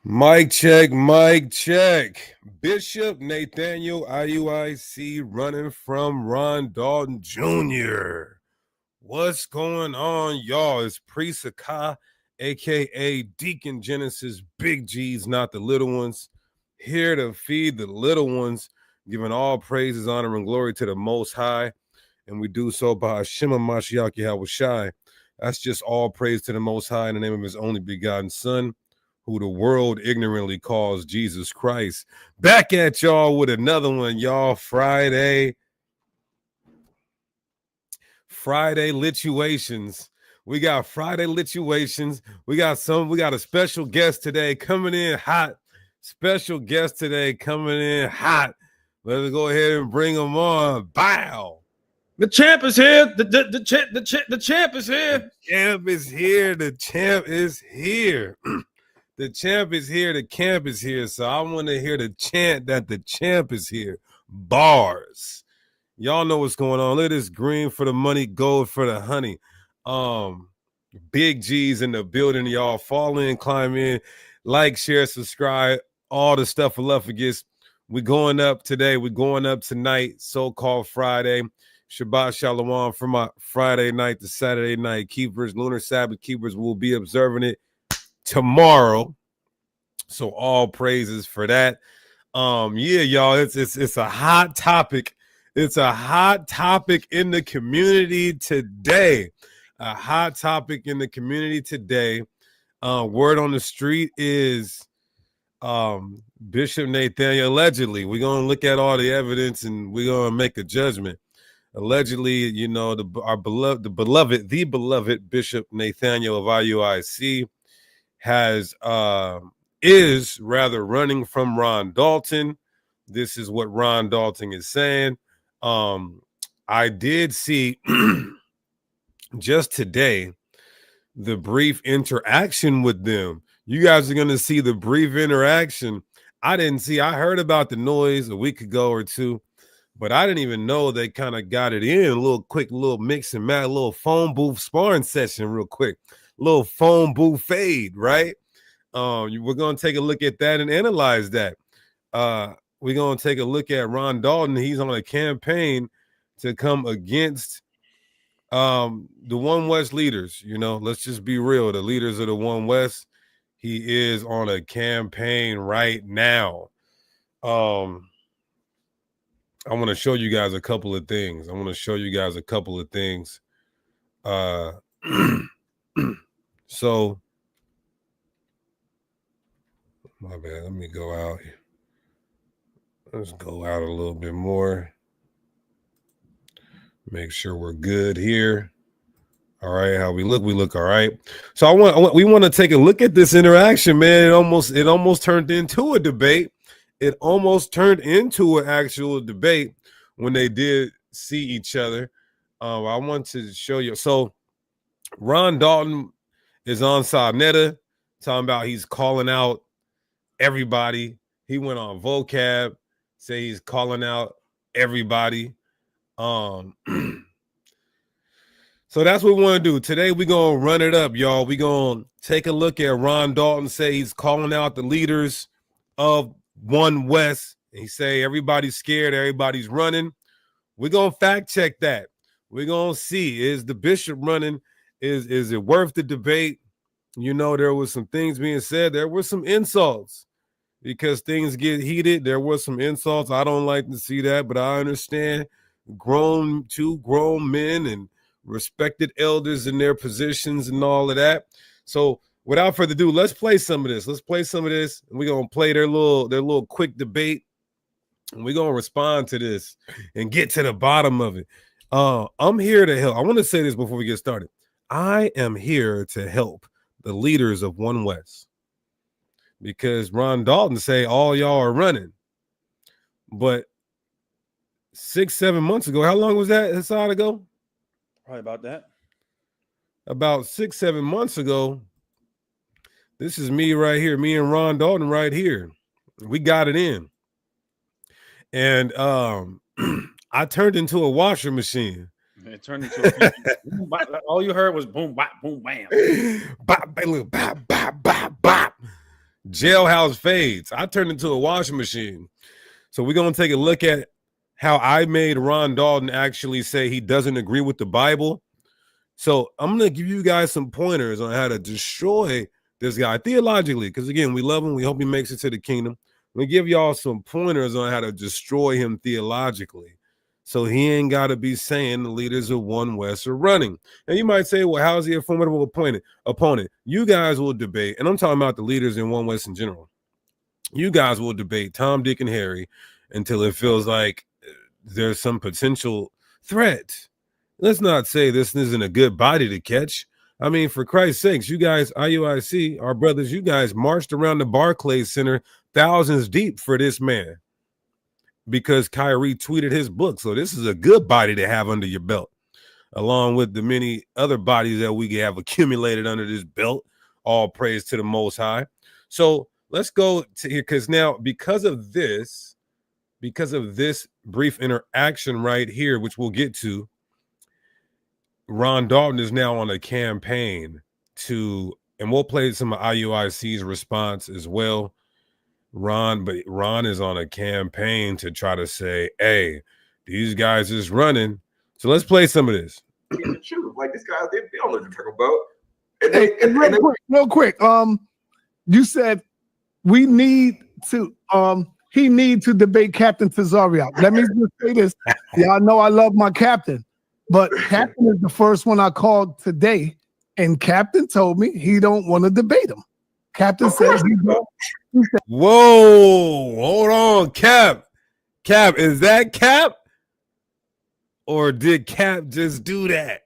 Mic check, mic check. Bishop Nathanyel, IUIC, running from Ron Dalton Jr. What's going on, y'all? It's Priest Akai, aka Deacon Genesis, big G's, not the little ones. Here to feed the little ones, giving all praises, honor, and glory to the Most High. And we do so by Hashem Mashiach Yahushai. That's just all praise to the Most High in the name of His only begotten Son, who the world ignorantly calls Jesus Christ. Back at y'all with another one, y'all. Friday lituations. We got Friday lituations. We got a special guest today coming in hot. Special guest today coming in hot. Let's go ahead and bring him on. Bow. The champ is here. The champ is here. The champ is here. The champ is here. The champ is here. The camp is here. So I want to hear the chant that the champ is here. Bars. Y'all know what's going on. Look at this: green for the money, gold for the honey. Big G's in the building, y'all. Fall in, climb in, like, share, subscribe, all the stuff for love forgets. We're going up today. We're going up tonight, so-called Friday. Shabbat Shalom from my Friday night to Saturday night. Keepers, lunar Sabbath keepers will be observing it tomorrow. So all praises for that. Yeah, y'all, it's a hot topic. It's a hot topic in the community today. A hot topic in the community today. Word on the street is Bishop Nathanyel allegedly. We're gonna look at all the evidence and we're gonna make a judgment. Allegedly, you know, the beloved Bishop Nathanyel of IUIC is rather running from Ron Dalton. This is what Ron Dalton is saying. I did see just today the brief interaction with them. You guys are going to see the brief interaction. I heard about the noise a week ago or two, but I didn't even know they kind of got it in. A little quick, little mix and match, a little phone booth sparring session real quick. Little phone booth fade, right? We're going to take a look at that and analyze that. We're going to take a look at Ron Dalton. He's on a campaign to come against the One West leaders. You know, let's just be real. The leaders of the One West. He is on a campaign right now. I want to show you guys a couple of things. So, my bad. Let me go out here. Let's go out a little bit more. Make sure we're good here. All right, how we look all right. So we want to take a look at this interaction, man. It almost turned into a debate. It almost turned into an actual debate when they did see each other. I want to show you. So Ron Dalton is on Sabnetta, talking about he's calling out everybody. He went on vocab, say he's calling out everybody. So that's what we want to do. Today we're going to run it up, y'all. We're going to take a look at Ron Dalton, say he's calling out the leaders of One West. He say everybody's scared, everybody's running. We're going to fact check that. We're going to see, is the bishop running? Is it worth the debate? You know, there was some things being said. There were some insults because things get heated. There were some insults. I don't like to see that, but I understand two grown men and respected elders in their positions and all of that. So without further ado, let's play some of this. And we're going to play their little quick debate. And we're going to respond to this and get to the bottom of it. I'm here to help. I want to say this before we get started. I am here to help the leaders of One West. Because Ron Dalton say all y'all are running. But 6-7 months ago, how long was that aside ago? Probably about that. About 6-7 months ago, this is me right here, me and Ron Dalton right here. We got it in. And I turned into a washer machine. It turned into all you heard was boom, bop, boom, bam. Bop, bop, bop, bop, bop. Jailhouse fades. I turned into a washing machine. So we're going to take a look at how I made Ron Dalton actually say he doesn't agree with the Bible. So I'm going to give you guys some pointers on how to destroy this guy theologically, because again, we love him. We hope he makes it to the kingdom. We give y'all some pointers on how to destroy him theologically, so he ain't got to be saying the leaders of One West are running. And you might say, well, how is he a formidable opponent? You guys will debate, and I'm talking about the leaders in One West in general. You guys will debate Tom, Dick, and Harry until it feels like there's some potential threat. Let's not say this isn't a good body to catch. I mean, for Christ's sakes, you guys, IUIC, our brothers, you guys marched around the Barclays Center thousands deep for this man because Kyrie tweeted his book. So this is a good body to have under your belt, along with the many other bodies that we have accumulated under this belt. All praise to the Most High. So let's go to here, because now because of this brief interaction right here, which we'll get to, Ron Dalton is now on a campaign to, and we'll play some of IUIC's response as well. Ron is on a campaign to try to say, hey, these guys is running. So let's play some of this. The truth. Like these guys, they don't know what you're talking about. Real quick. You said we need to he need to debate Captain Tazariak. Let me just say this. Y'all know I love my captain, but Captain is the first one I called today, and Captain told me he don't want to debate him. Captain says he don't. Whoa, hold on, Cap. Cap, is that Cap? Or did Cap just do that?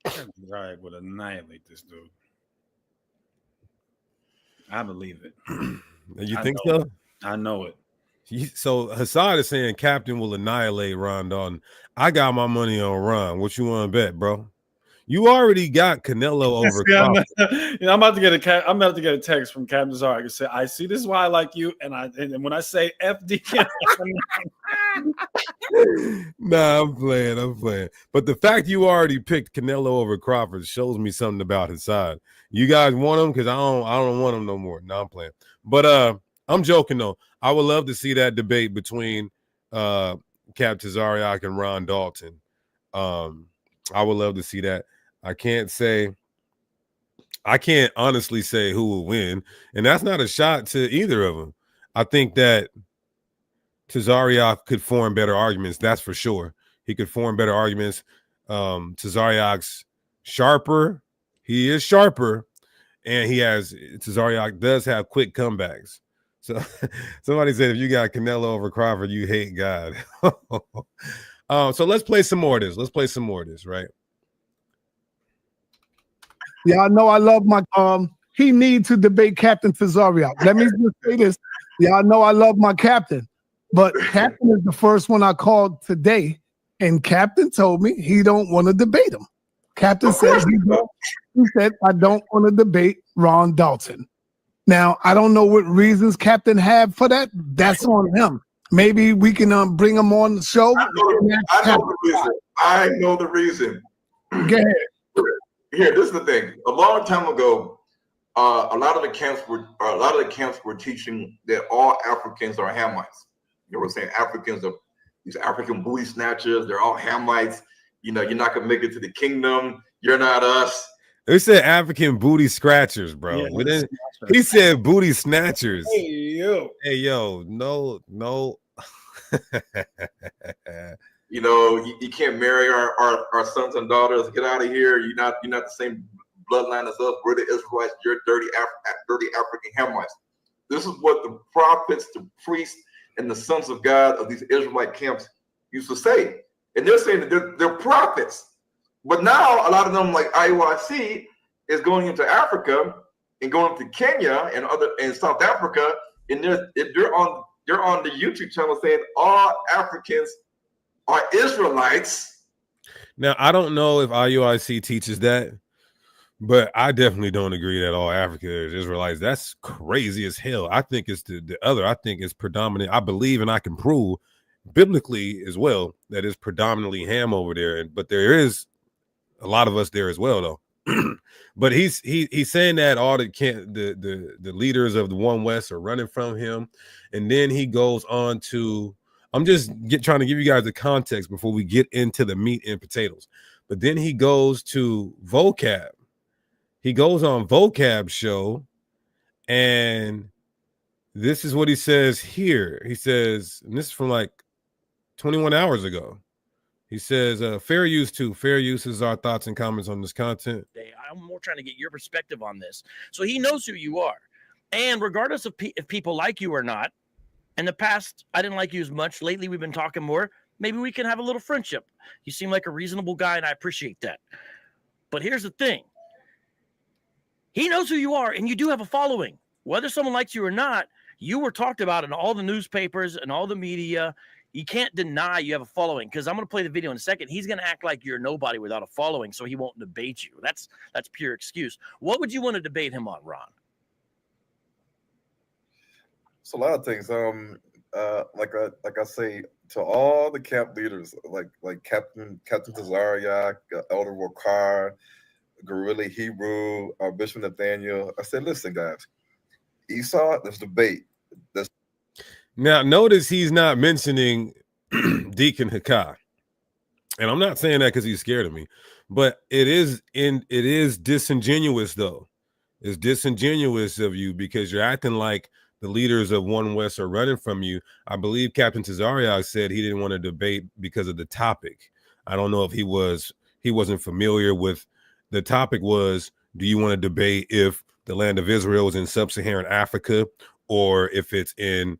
Tazariak would annihilate this dude. I believe it. You think so? I know it. So Hassad is saying Captain will annihilate Ron Dalton. I got my money on Ron. What you want to bet, bro? You already got Canelo over. I'm about to get a text from Captain Tazariak and say, "I see. This is why I like you." And when I say FD, nah, I'm playing. But the fact you already picked Canelo over Crawford shows me something about his side. You guys want him because I don't want him no more. No, I'm playing. But I'm joking though. I would love to see that debate between Cap Tazariak and Ron Dalton. I would love to see that. I can't honestly say who will win, and that's not a shot to either of them. I think that Tazariak could form better arguments. That's for sure. He could form better arguments. Tazariak's sharper. He is sharper, and Tazariak does have quick comebacks. So somebody said if you got Canelo over Crawford, you hate God. So let's play some more of this. Right? Yeah, I know I love my he need to debate Captain Tazariak. Let me just say this. Yeah, I know I love my captain, but Captain is the first one I called today, and Captain told me he don't want to debate him. Captain says he said I don't want to debate Ron Dalton. Now I don't know what reasons Captain had for that. That's on him. Maybe we can bring him on the show. I know the reason. Go ahead. Here, this is the thing. A long time ago, a lot of the camps were teaching that all Africans are Hamites. They were saying Africans are these African booty snatchers. They're all Hamites. You know, you're not gonna make it to the kingdom. You're not us. They said African booty scratchers, bro. Yeah, he said booty snatchers. Hey yo, no. You know, you can't marry our sons and daughters. Get out of here. You're not the same bloodline as us. We're the Israelites. You're dirty African Hamites. This is what the prophets, the priests, and the sons of God of these Israelite camps used to say. And they're saying that they're prophets. But now a lot of them, like IUIC, is going into Africa and going to Kenya and South Africa, and they're on the YouTube channel saying all Africans are Israelites. Now, I don't know if IUIC teaches that, but I definitely don't agree that all Africans are Israelites. That's crazy as hell. I think it's the other. I think it's predominant. I believe and I can prove biblically as well that it's predominantly Ham over there. But there is a lot of us there as well, though. But he's saying that all the leaders of the One West are running from him, and then he goes on to. I'm just trying to give you guys the context before we get into the meat and potatoes. But then he goes to Vocab. He goes on Vocab show, and this is what he says here. He says, and this is from like 21 hours ago. He says, fair use too. Fair use is our thoughts and comments on this content. I'm more trying to get your perspective on this. So he knows who you are. And regardless of if people like you or not, in the past, I didn't like you as much. Lately, we've been talking more. Maybe we can have a little friendship. You seem like a reasonable guy, and I appreciate that. But here's the thing. He knows who you are, and you do have a following. Whether someone likes you or not, you were talked about in all the newspapers and all the media. You can't deny you have a following, because I'm going to play the video in a second. He's going to act like you're nobody without a following, so he won't debate you. That's pure excuse. What would you want to debate him on, Ron? It's a lot of things. Like I say to all the camp leaders, like Captain Tazariak, Elder Wakar, Guerrilla Hebrew, Bishop Nathanyel. I said, listen, guys, Esau, there's debate. Now, notice he's not mentioning Deacon Hakai. And I'm not saying that because he's scared of me, but it is disingenuous, though. It's disingenuous of you because you're acting like the leaders of One West are running from you. I believe Captain Tazariak said he didn't want to debate because of the topic. I don't know if he wasn't familiar with the topic. Was, do you want to debate if the land of Israel is in sub-Saharan Africa or if it's in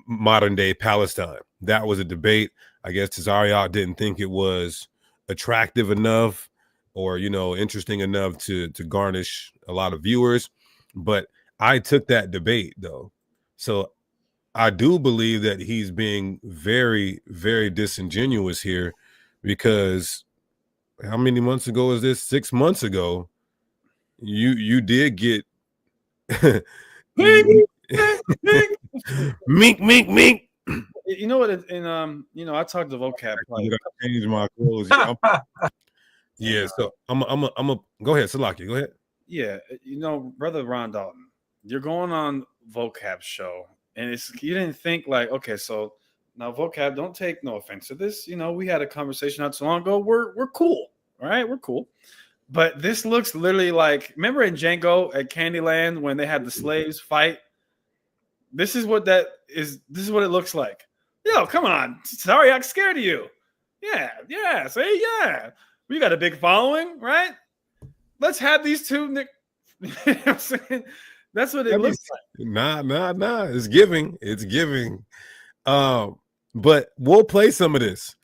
modern day Palestine? That was a debate. I guess Tazariak didn't think it was attractive enough or, interesting enough to garnish a lot of viewers. But I took that debate, though. So I do believe that he's being very, very disingenuous here, because how many months ago is this? 6 months ago, you did get mink. You know what? I talked to Vocab. I change my clothes. Yeah. So I'm a go ahead, Salaki. Go ahead. Yeah, brother Ron Dalton, you're going on Vocab show, and you didn't think like, okay, so now Vocab, don't take no offense to this. We had a conversation not so long ago. We're cool, all right? We're cool. But this looks literally like, remember in Django at Candyland when they had the slaves fight? This is what it looks like. Yo, come on. Sorry, I'm scared of you. Yeah. Say, yeah. We got a big following, right? Let's have these two. You know what I'm saying? That's what it looks like. Nah. It's giving. But we'll play some of this.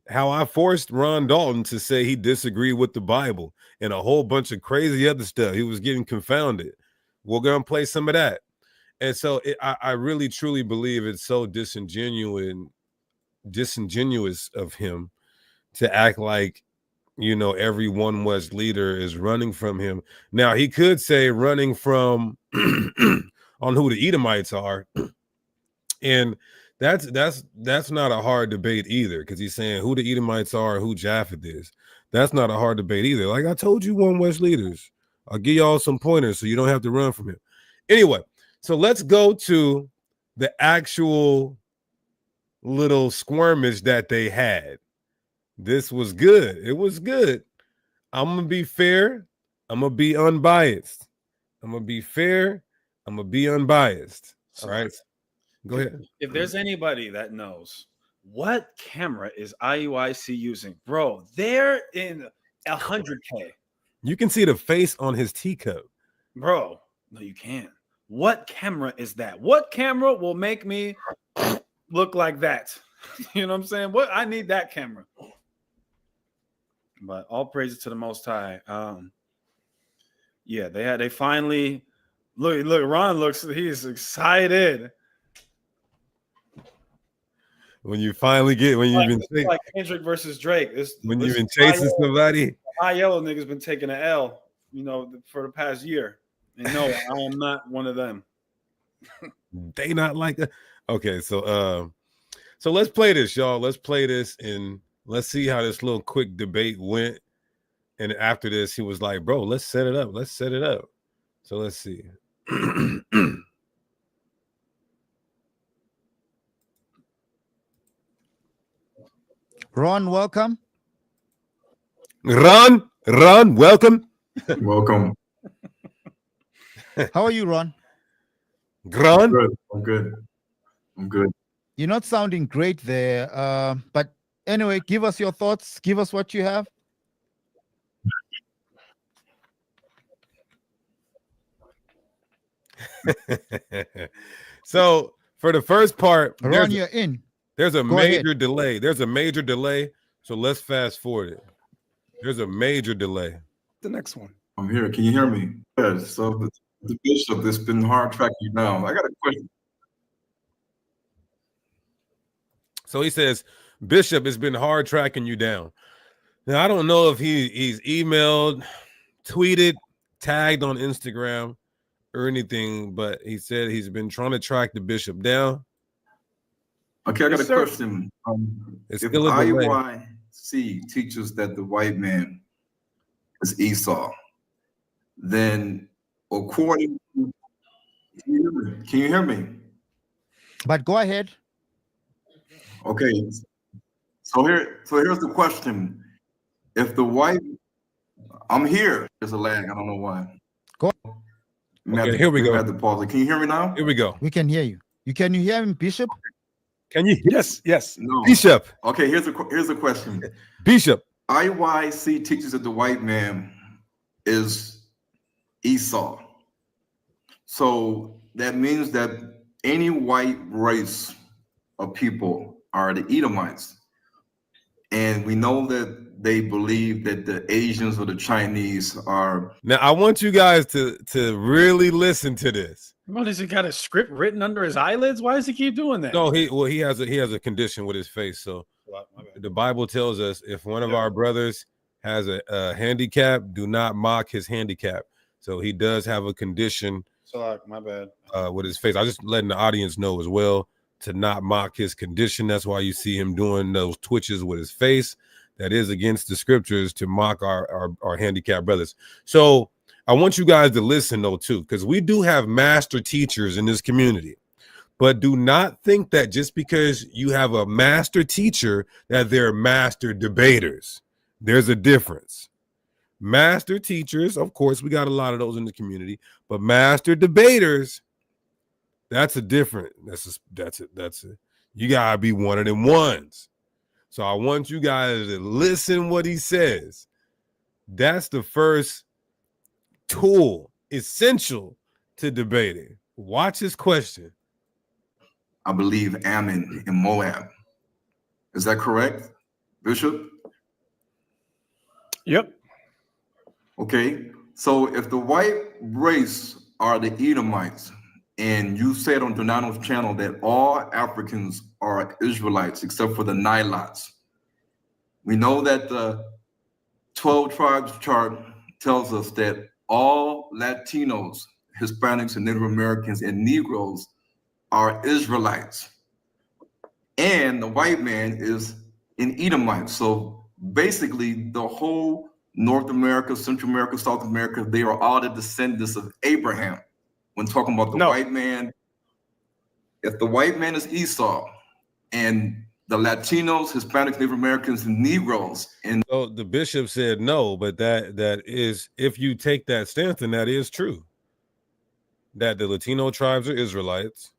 How I forced Ron Dalton to say he disagreed with the Bible and a whole bunch of crazy other stuff. He was getting confounded. We're going to play some of that. And so I really, truly believe it's so disingenuous of him to act like, every One West leader is running from him. Now, he could say running from on who the Edomites are. And that's not a hard debate either, because he's saying who the Edomites are, who Japheth is. That's not a hard debate either. Like I told you, One West leaders. I'll give y'all some pointers so you don't have to run from him. Anyway, so let's go to the actual little skirmish that they had. This was good. It was good. I'm going to be fair. I'm going to be unbiased. I'm going to be fair. I'm going to be unbiased. All right. Go ahead. If there's anybody that knows what camera is IUIC using, bro, they're in 100K. You can see the face on his teacup. Bro, no, you can't. What camera is that? What camera will make me look like that? You know what I'm saying? I need that camera. But all praises to the Most High. They finally look. Ron he's excited. When you've been like Kendrick versus Drake. You've been chasing somebody. High yellow niggas been taking an L, for the past year. And no, I am not one of them. They not like that. Okay, so let's play this, y'all. Let's play this and let's see how this little quick debate went. And after this, he was like, bro, let's set it up. Let's set it up. So let's see. Ron, welcome. Ron, welcome. Welcome. How are you, Ron? Gran. Good. I'm good. I'm good. You're not sounding great there. But anyway, give us your thoughts. Give us what you have. So for the first part, Ron, you're in. there's a Go major ahead. delay. There's a major delay. So let's fast forward it. There's a major delay. The next one. I'm here. Can you hear me? Yeah. So the bishop that's been hard tracking you down. I got a question. So he says, Bishop, it's been hard tracking you down. Now, I don't know if he's emailed, tweeted, tagged on Instagram or anything, but he said he's been trying to track the bishop down. Okay, I got Yes, a sir. question. It's If still a delay. IUIC teaches that the white man is Esau, then according to, can you hear me? But go ahead. Okay. So here's the question. If the white, I'm here. There's a lag. I don't know why. Go. Okay, here we go. Have to pause it. Can you hear me now? Here we go. We can hear you. Can you hear him, Bishop? Can you hear Yes. No. Bishop? Okay. Here's the question. Bishop. IUIC teaches that the white man is Esau. So that means that any white race of people are the Edomites. And we know that they believe that the Asians or the Chinese are. Now I want you guys to really listen to this. What, has he got a script written under his eyelids? Why does he keep doing that? No, he has a condition with his face. So the Bible tells us if one of our brothers has a handicap, do not mock his handicap. So he does have a condition. So my bad. With his face. I just letting the audience know as well to not mock his condition. That's why you see him doing those twitches with his face. That is against the scriptures to mock our handicapped brothers. So I want you guys to listen though too, because we do have master teachers in this community. But do not think that just because you have a master teacher that they're master debaters. There's a difference. Master teachers, of course, we got a lot of those in the community, but master debaters, that's a different. That's it. You gotta be one of them ones. So I want you guys to listen what he says. That's the first tool, essential to debating. Watch his question. I believe Ammon and Moab. Is that correct, Bishop? Yep. Okay. So if the white race are the Edomites, and you said on Donato's channel that all Africans are Israelites except for the Nilots, we know that the 12 tribes chart tells us that all Latinos, Hispanics, and Native Americans and Negroes are Israelites. And the white man is an Edomite. So basically the whole North America, Central America, South America, they are all the descendants of Abraham. When talking about the white man, if the white man is Esau and the Latinos, Hispanics, Native Americans, and Negroes. And so the bishop said no, but that is, if you take that stance, then that is true. That the Latino tribes are Israelites,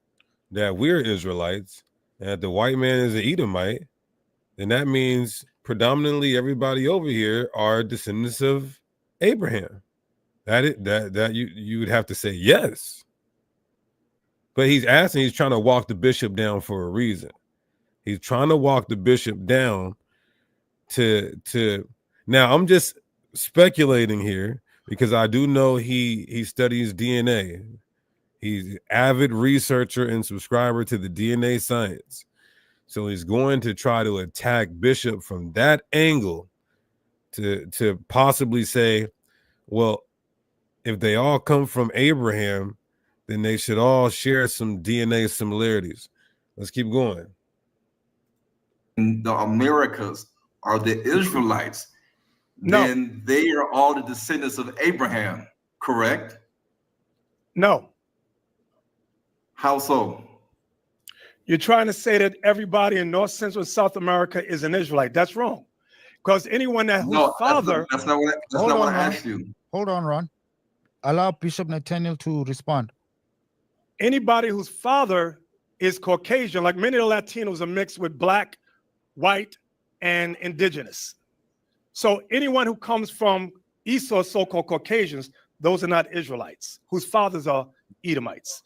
that we're Israelites, and that the white man is an Edomite, then that means predominantly everybody over here are descendants of Abraham. That you would have to say yes. But he's trying to walk the bishop down for a reason. He's trying to walk the bishop down to now I'm just speculating here because I do know he studies DNA. He's an avid researcher and subscriber to the DNA science. So he's going to try to attack Bishop from that angle to possibly say, well, if they all come from Abraham, then they should all share some DNA similarities. Let's keep going. the Americas are the Israelites. No. then they are all the descendants of Abraham, correct? No. How so? You're trying to say that everybody in North, Central, and South America is an Israelite. That's wrong. Because anyone that whose No, father, that's not what Hold on, I Ron. asked you. Hold on, Ron. Allow Bishop Nathanyel to respond. anybody whose father is Caucasian, like many of the Latinos are mixed with black, white, and indigenous. So anyone who comes from Esau, so-called Caucasians, those are not Israelites, whose fathers are Edomites.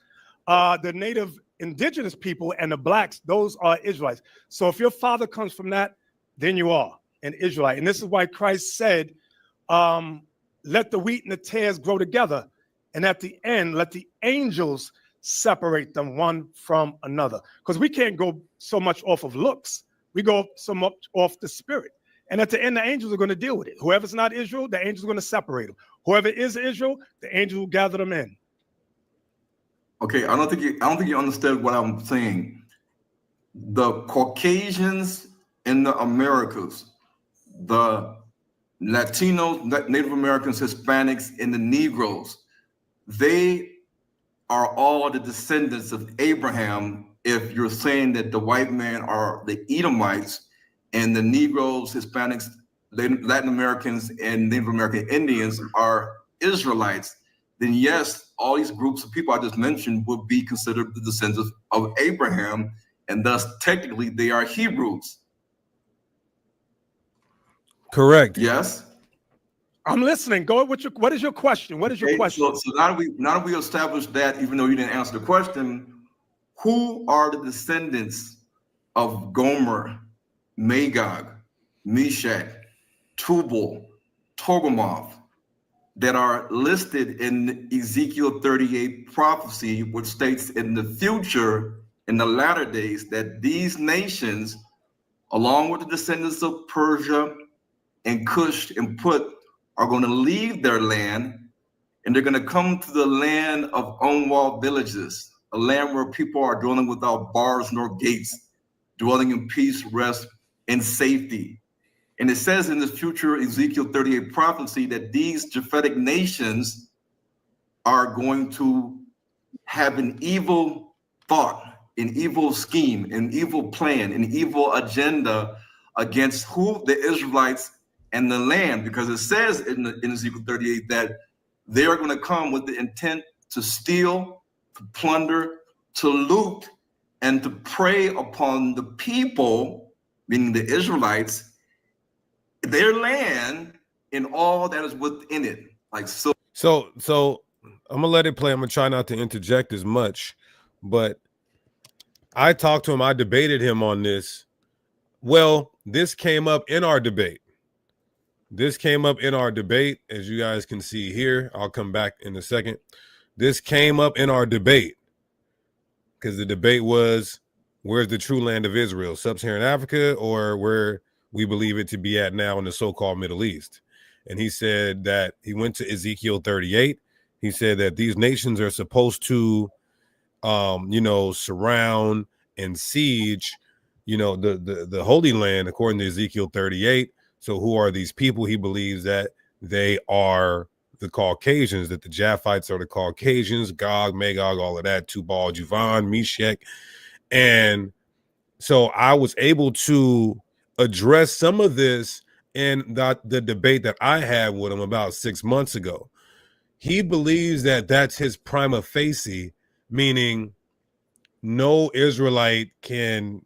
The native indigenous people and the blacks, those are Israelites. So if your father comes from that, then you are an Israelite. And this is why Christ said, let the wheat and the tares grow together. And at the end, let the angels separate them one from another. Because we can't go so much off of looks. We go so much off the spirit. And at the end, the angels are going to deal with it. Whoever's not Israel, the angels are going to separate them. Whoever is Israel, the angels will gather them in. Okay, I don't think you understood what I'm saying. The Caucasians in the Americas, the Latinos, Native Americans, Hispanics, and the Negroes, they are all the descendants of Abraham. If you're saying that the white men are the Edomites and the Negroes, Hispanics, Latin Americans, and Native American Indians are Israelites, then yes, all these groups of people I just mentioned would be considered the descendants of Abraham, and thus technically they are Hebrews. Correct. Yes. I'm listening. Go with your. What is your question? What is your question? So now that we established that, even though you didn't answer the question, who are the descendants of Gomer, Magog, Meshach, Tubal, Togarmah, that are listed in Ezekiel 38 prophecy, which states in the future, in the latter days, that these nations, along with the descendants of Persia and Cush and Put, are going to leave their land, and they're going to come to the land of unwalled villages, a land where people are dwelling without bars nor gates, dwelling in peace, rest, and safety. And it says in the future Ezekiel 38 prophecy that these Japhetic nations are going to have an evil thought, an evil scheme, an evil plan, an evil agenda against who? The Israelites and the land, because it says in Ezekiel 38 that they are going to come with the intent to steal, to plunder, to loot, and to prey upon the people, meaning the Israelites, their land, and all that is within it. Like so I'm gonna let it play. I'm gonna try not to interject as much, but I talked to him, I debated him on this. Well, this came up in our debate. As you guys can see here. I'll come back in a second. This came up in our debate because the debate was, where's the true land of Israel, sub-Saharan Africa, or where we believe it to be at now in the so-called Middle East? And he said that he went to Ezekiel 38. He said that these nations are supposed to, surround and siege, the Holy Land, according to Ezekiel 38. So who are these people? He believes that they are the Caucasians, that the Japhites are the Caucasians, Gog, Magog, all of that, Tubal, Juvan, Meshach. And so I was able to address some of this in the debate that I had with him about 6 months ago. He believes that that's his prima facie, meaning no Israelite can,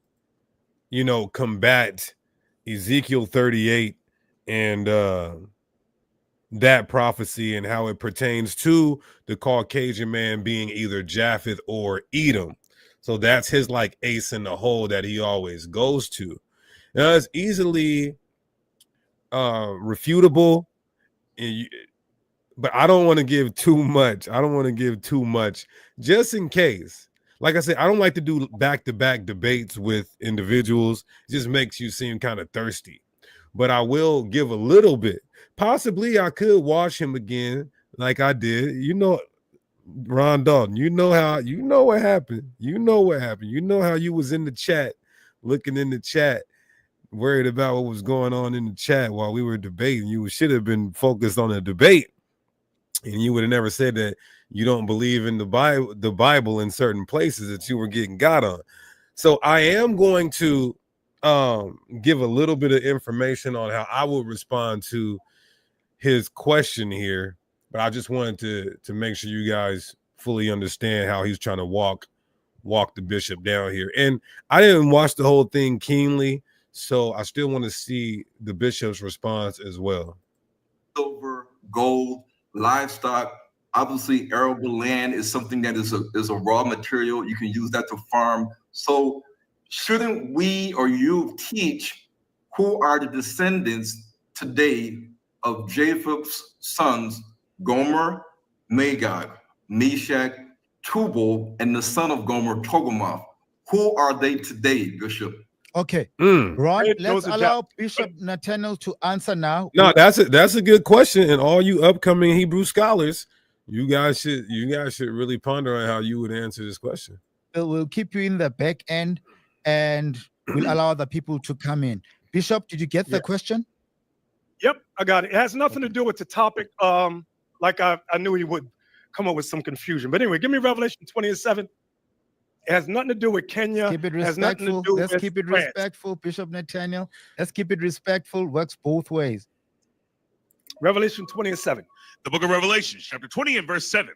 combat Ezekiel 38 and that prophecy and how it pertains to the Caucasian man being either Japheth or Edom. So that's his like ace in the hole that he always goes to. Now it's easily refutable, but I don't want to give too much. Just in case. Like I said, I don't like to do back-to-back debates with individuals. It just makes you seem kind of thirsty. But I will give a little bit. Possibly I could watch him again like I did. Ron Dalton, what happened. You know how you was in the chat, looking in the chat, worried about what was going on in the chat while we were debating. You should have been focused on the debate, and you would have never said that you don't believe in the Bible in certain places that you were getting got on. So I am going to give a little bit of information on how I would respond to his question here, but I just wanted to make sure you guys fully understand how he's trying to walk the bishop down here. And I didn't watch the whole thing keenly, so I still want to see the bishop's response as well. Silver, gold, livestock. Obviously, arable land is something that is a raw material. You can use that to farm. So shouldn't we or you teach who are the descendants today of Jacob's sons, Gomer, Magog, Meshach, Tubal, and the son of Gomer, Togomoth? Who are they today, Bishop? Okay, Mm. Ron, Hey, let's those are allow Bishop Nathanyel to answer now. No, that's a good question, and all you upcoming Hebrew scholars, you guys should really ponder on how you would answer this question. We'll keep you in the back end, and we'll allow other people to come in. Bishop, did you get the question? Yep, I got it. It has nothing to do with the topic. Like I knew he would come up with some confusion. But anyway, give me Revelation 20:7. It has nothing to do with Kenya. Keep it It has nothing to respectful. do Let's with keep it France. respectful, Bishop Nathanyel. Let's keep it respectful. Works both ways. Revelation 20:7. The book of Revelation, chapter 20 and verse 7.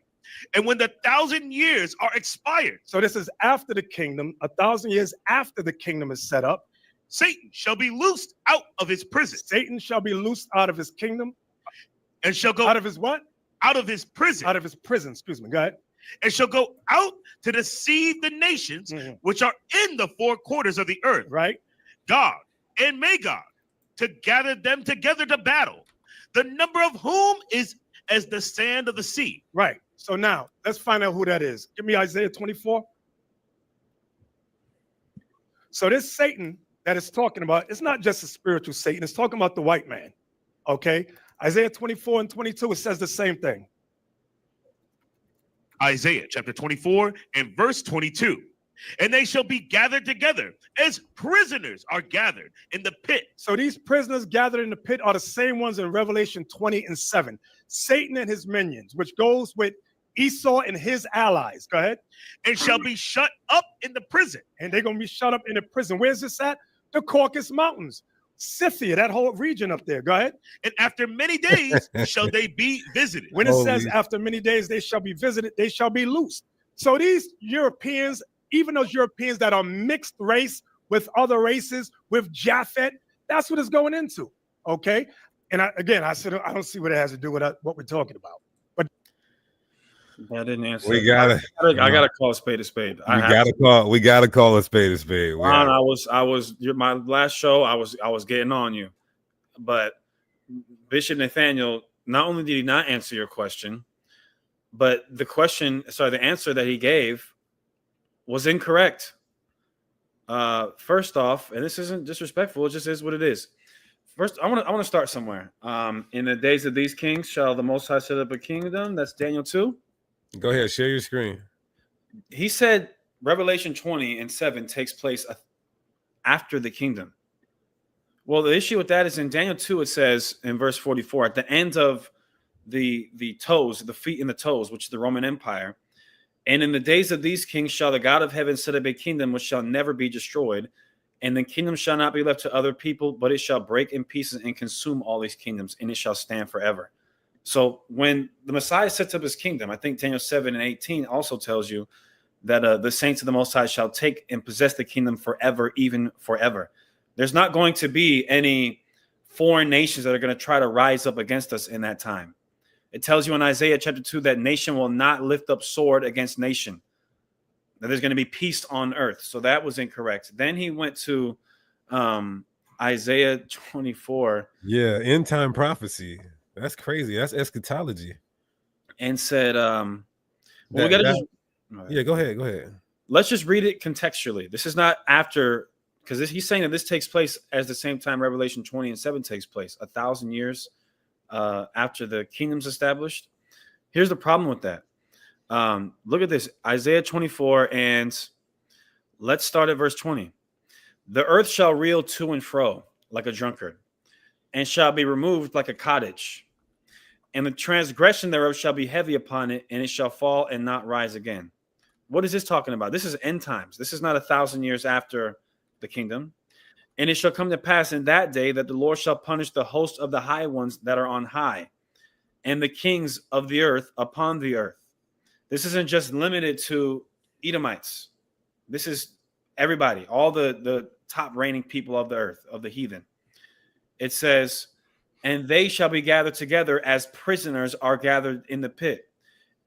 And when the 1,000 years are expired, So this is after the kingdom, 1,000 years after the kingdom is set up. Satan shall be loosed out of his prison Satan shall be loosed out of his kingdom. and shall go Out of his what? out of his prison Out of his prison. Excuse me. Go ahead. and shall go out to deceive the nations Mhm. which are in the four quarters of the earth, Right. Gog and Magog, to gather them together to battle, the number of whom is as the sand of the sea. Right. So now let's find out who that is. Give me Isaiah 24. So this Satan that it's talking about, it's not just a spiritual Satan. It's talking about the white man. Okay. Isaiah 24 and 22, it says the same thing. Isaiah chapter 24 and verse 22. And they shall be gathered together as prisoners are gathered in the pit. So these prisoners gathered in the pit are the same ones in Revelation 20 and 7. Satan and his minions, which goes with Esau and his allies. Go ahead. And shall be shut up in the prison. And they're going to be shut up in the prison. Where's this at? The Caucasus Mountains. Scythia, that whole region up there. Go ahead. And after many days shall they be visited. When it says Holy- after many days they shall be visited, they shall be loosed. So these Europeans, even those Europeans that are mixed race with other races, with Japhet, that's what it's going into. Okay. And I said, I don't see what it has to do with what we're talking about. I didn't answer. We gotta call a spade a spade. we gotta call a spade a spade. Ron, my last show. I was getting on you, but Bishop Nathanyel, not only did he not answer your question, but the answer that he gave was incorrect. First off, and this isn't disrespectful, it just is what it is. First, I want to start somewhere. In the days of these kings shall the Most High set up a kingdom. That's Daniel 2. Go ahead, share your screen. He said Revelation 20 and 7 takes place after the kingdom. Well, the issue with that is in Daniel 2, it says in verse 44, at the end of the toes, the feet and the toes, which is the Roman Empire, and in the days of these kings shall the God of heaven set up a kingdom which shall never be destroyed, and the kingdom shall not be left to other people, but it shall break in pieces and consume all these kingdoms, and it shall stand forever. So when the Messiah sets up his kingdom, I think Daniel 7 and 18 also tells you that the saints of the Most High shall take and possess the kingdom forever, even forever. There's not going to be any foreign nations that are going to try to rise up against us in that time. It tells you in Isaiah chapter 2 that nation will not lift up sword against nation, that there's going to be peace on earth. So that was incorrect. Then he went to Isaiah 24. Yeah, end time prophecy. That's crazy. That's eschatology. And said, go ahead. Let's just read it contextually. This is not after, because he's saying that this takes place at the same time Revelation 20 and 7 takes place, 1,000 years after the kingdom's established. Here's the problem with that. Look at this, Isaiah 24, and let's start at verse 20. The earth shall reel to and fro like a drunkard, and shall be removed like a cottage. And the transgression thereof shall be heavy upon it, and it shall fall and not rise again. What is this talking about? This is end times. This is not 1,000 years after the kingdom. And it shall come to pass in that day that the Lord shall punish the host of the high ones that are on high, and the kings of the earth upon the earth. This isn't just limited to Edomites. This is everybody, all the top reigning people of the earth, of the heathen. It says, and they shall be gathered together as prisoners are gathered in the pit,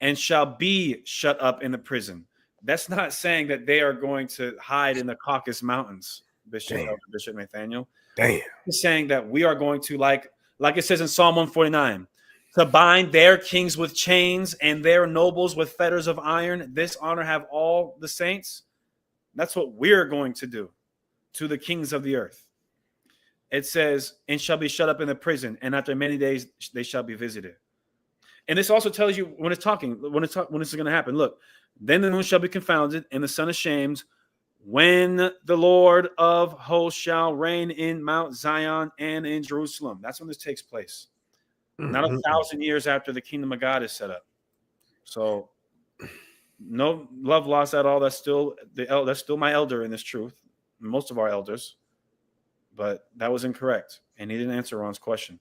and shall be shut up in the prison. That's not saying that they are going to hide in the Caucasus Mountains, Bishop Nathanyel. Damn. He's saying that we are going to, like it says in Psalm 149, to bind their kings with chains and their nobles with fetters of iron. This honor have all the saints. That's what we're going to do to the kings of the earth. It says, and shall be shut up in the prison, and after many days they shall be visited. And this also tells you when it's talking, when this is going to happen. Look, then the moon shall be confounded, and the sun ashamed, when the Lord of hosts shall reign in Mount Zion and in Jerusalem. That's when this takes place. Not 1,000 years after the kingdom of God is set up. So no love lost at all. That's still my elder in this truth. Most of our elders. But that was incorrect. And he didn't answer Ron's question.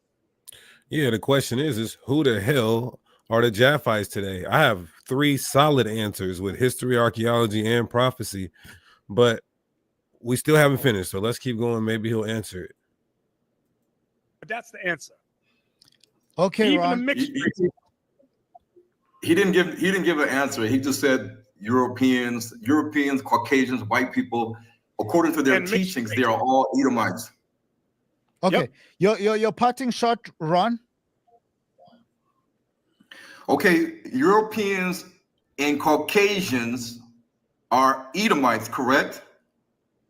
Yeah, the question is who the hell are the Japhites today? I have 3 solid answers with history, archaeology, and prophecy, but we still haven't finished. So let's keep going. Maybe he'll answer it. But that's the answer. Okay, Even Ron. the mixed He didn't give an answer. He just said Europeans, Caucasians, white people. According to their And mixed teachings, they are all Edomites. Okay, your parting shot, Ron. Okay, Europeans and Caucasians are Edomites, correct?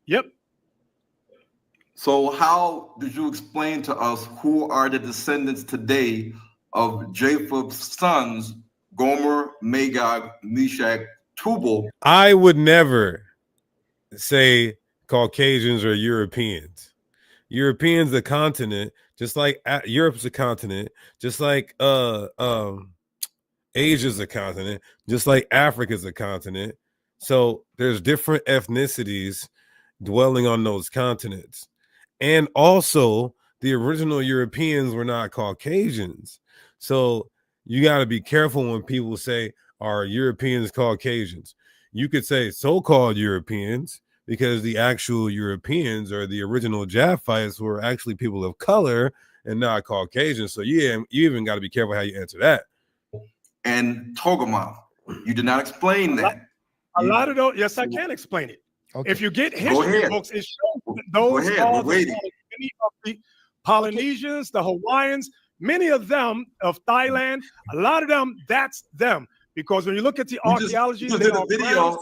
Yep. So how did you explain to us who are the descendants today of Japheth's sons, Gomer, Magog, Meshach, Tubal? I would never say Caucasians or Europeans. Europeans a continent, just like Europe's a continent, just like Asia's a continent, just like Africa's a continent. So there's different ethnicities dwelling on those continents. And also the original Europeans were not Caucasians. So you got to be careful when people say, are Europeans Caucasians? You could say so-called Europeans, because the actual Europeans or the original Japhites were actually people of color and not Caucasian. So yeah, you even got to be careful how you answer that. And Togarmah, you did not explain that. A lot of those, yes, I can explain it. Okay. If you get history books, it shows that those are many of the Polynesians, the Hawaiians, many of them of Thailand, a lot of them, that's them. Because when you look at the archaeology, you did a video.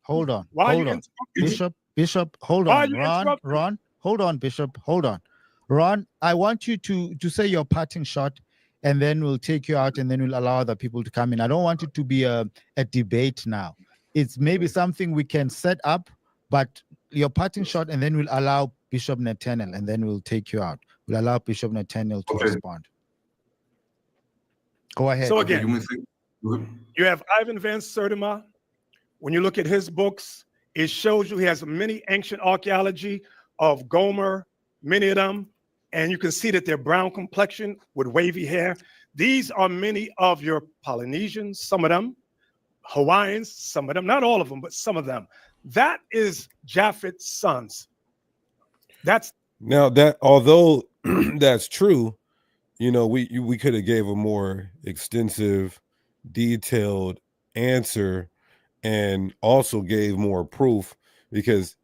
Hold on. Why Hold you on. Bishop, hold Why on. you Ron, interrupting? Ron, hold on, Bishop. Hold on. Ron, I want you to say your parting shot, and then we'll take you out, and then we'll allow other people to come in. I don't want it to be a debate now. It's maybe something we can set up, but your parting shot, and then we'll allow Bishop Nathanyel, and then we'll take you out. We'll allow Bishop Nathanyel to respond. Go ahead. So again, you have Ivan Van Sertima. When you look at his books, it shows you he has many ancient archaeology of Gomer, many of them, and you can see that they're brown complexion with wavy hair. These are many of your Polynesians, some of them, Hawaiians, some of them, not all of them, but some of them. That is Japheth's sons. That's now that, although that's true, you know, we could have gave a more extensive, detailed answer and also gave more proof, because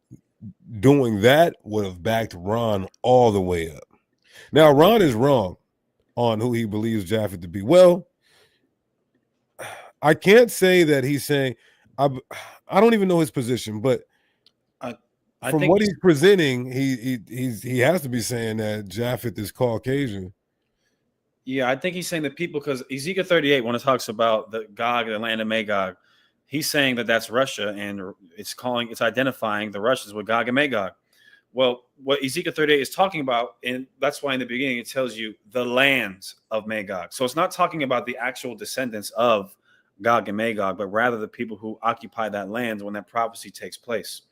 doing that would have backed Ron all the way up. Now, Ron is wrong on who he believes Japheth to be. Well, I can't say that he's saying, I don't even know his position, but from what he's presenting, he has to be saying that Japheth is Caucasian. Yeah, I think he's saying that people, because Ezekiel 38, when it talks about the Gog, the land of Magog, he's saying that that's Russia, and it's identifying the Russians with Gog and Magog. Well, what Ezekiel 38 is talking about, and that's why in the beginning it tells you the lands of Magog. So it's not talking about the actual descendants of Gog and Magog, but rather the people who occupy that land when that prophecy takes place.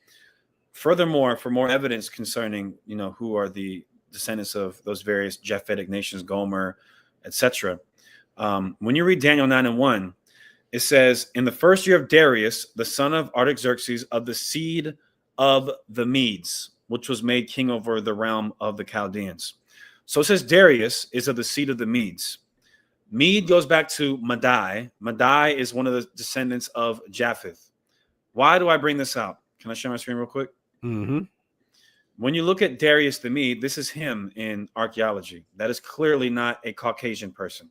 Furthermore, for more evidence concerning, who are the descendants of those various Japhetic nations, Gomer, etc., when you read Daniel 9:1, it says, in the first year of Darius, the son of Artaxerxes, of the seed of the Medes, which was made king over the realm of the Chaldeans. So it says Darius is of the seed of the Medes. Mede goes back to Madai. Madai is one of the descendants of Japheth. Why do I bring this out? Can I share my screen real quick? Mm-hmm. When you look at Darius the Mede, this is him in archaeology. That is clearly not a Caucasian person.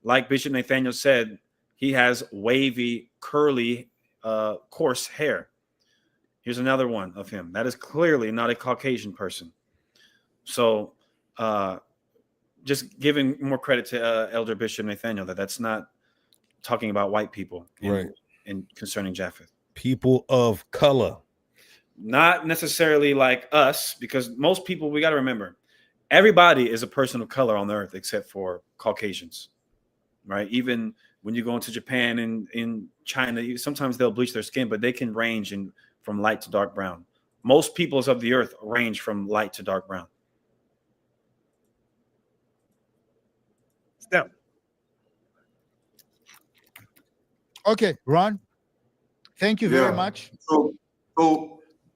Like Bishop Nathanyel said, he has wavy, curly, coarse hair. Here's another one of him. That is clearly not a Caucasian person. So just giving more credit to Elder Bishop Nathanyel that's not talking about white people in concerning Japheth. People of color. Not necessarily like us, because most people, we got to remember, everybody is a person of color on the earth except for Caucasians, right? Even when you go into Japan and in China, sometimes they'll bleach their skin, but they can range from light to dark brown. Most peoples of the earth range from light to dark brown. Step. Okay, Ron, thank you very much. So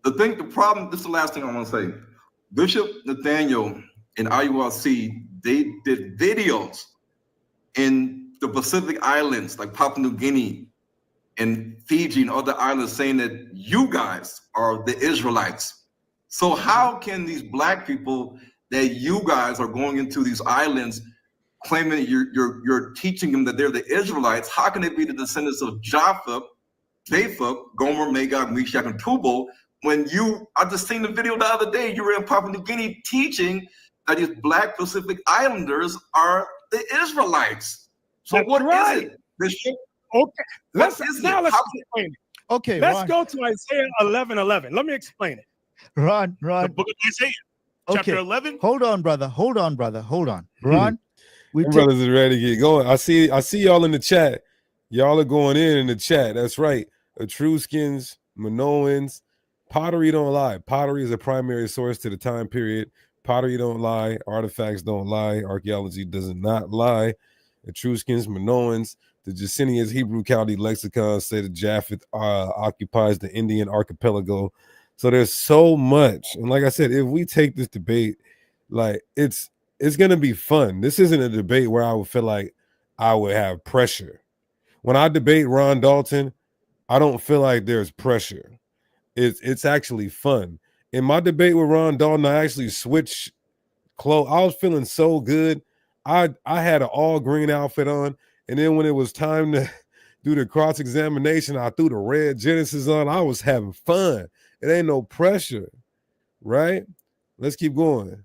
the problem, this is the last thing I want to say. Bishop Nathanyel and IUIC, they did videos in the Pacific Islands, like Papua New Guinea and Fiji and other islands, saying that you guys are the Israelites. So how can these black people that you guys are going into these islands claiming you're teaching them that they're the Israelites? How can they be the descendants of Japheth, Gomer, Magog, Meshach, and Tubal, when I just seen the video the other day, you were in Papua New Guinea teaching that these black Pacific Islanders are the Israelites. So That's what right. is it, Bishop? Okay, Let's explain it. Okay, Let's Ron. go to Isaiah 11:11. Let me explain it. Ron. The book of Isaiah, chapter 11. Hold on, brother. Hold on. Ron, Brothers are ready to get going. I see y'all in the chat. Y'all are going in the chat. That's right. Etruscans, Minoans. Pottery don't lie. Pottery is a primary source to the time period. Pottery don't lie. Artifacts don't lie. Archaeology does not lie. Etruscans, Minoans. The Jacinius Hebrew Chaldee lexicon say that Japheth occupies the Indian archipelago. So there's so much. And like I said, if we take this debate, like it's gonna be fun. This isn't a debate where I would feel like I would have pressure. When I debate Ron Dalton, I don't feel like there's pressure. It's actually fun. In my debate with Ron Dalton, I actually switched clothes. I was feeling so good. I had an all green outfit on, and then when it was time to do the cross examination, I threw the red Genesis on. I was having fun. It ain't no pressure, right? Let's keep going.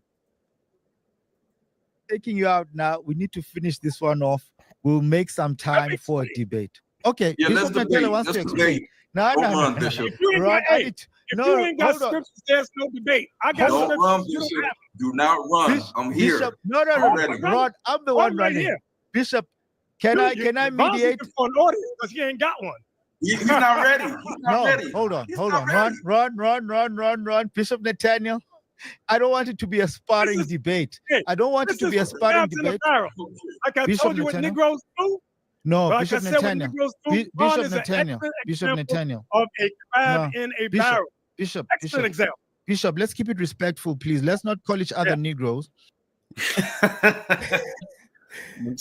Taking you out now. We need to finish this one off. We'll make some time for a debate. Okay. Yeah, let's debate. wants to Let's explain. debate. No, Bishop. If you ain't Ron, got, if no, you ain't got hold on. scriptures, there's no debate. I got Don't scriptures. run, You don't Bishop. have Do not run. I'm here. Bishop, no, I'm ready. Ron, I'm the I'm one right running. here. Bishop, can I Von's mediate? looking for an audience because he ain't got one. He's not ready. He's not No, ready. hold on. He's not ready. Run. Bishop Nathanyel, I don't want it to be a sparring This is- debate. Hey, I don't want it to be a sparring Crabs in the debate. barrel. Like I Bishop told you what Nathanyel? Negroes do. No, Like Bishop I said, what Nathanyel. Negroes do. Von Bishop is an Nathanyel. excellent Bishop example Nathanyel. of a crab No. in a Bishop, barrel. Bishop, Excellent example. Bishop, let's keep it respectful, please. Let's not call each other Yeah. Negroes.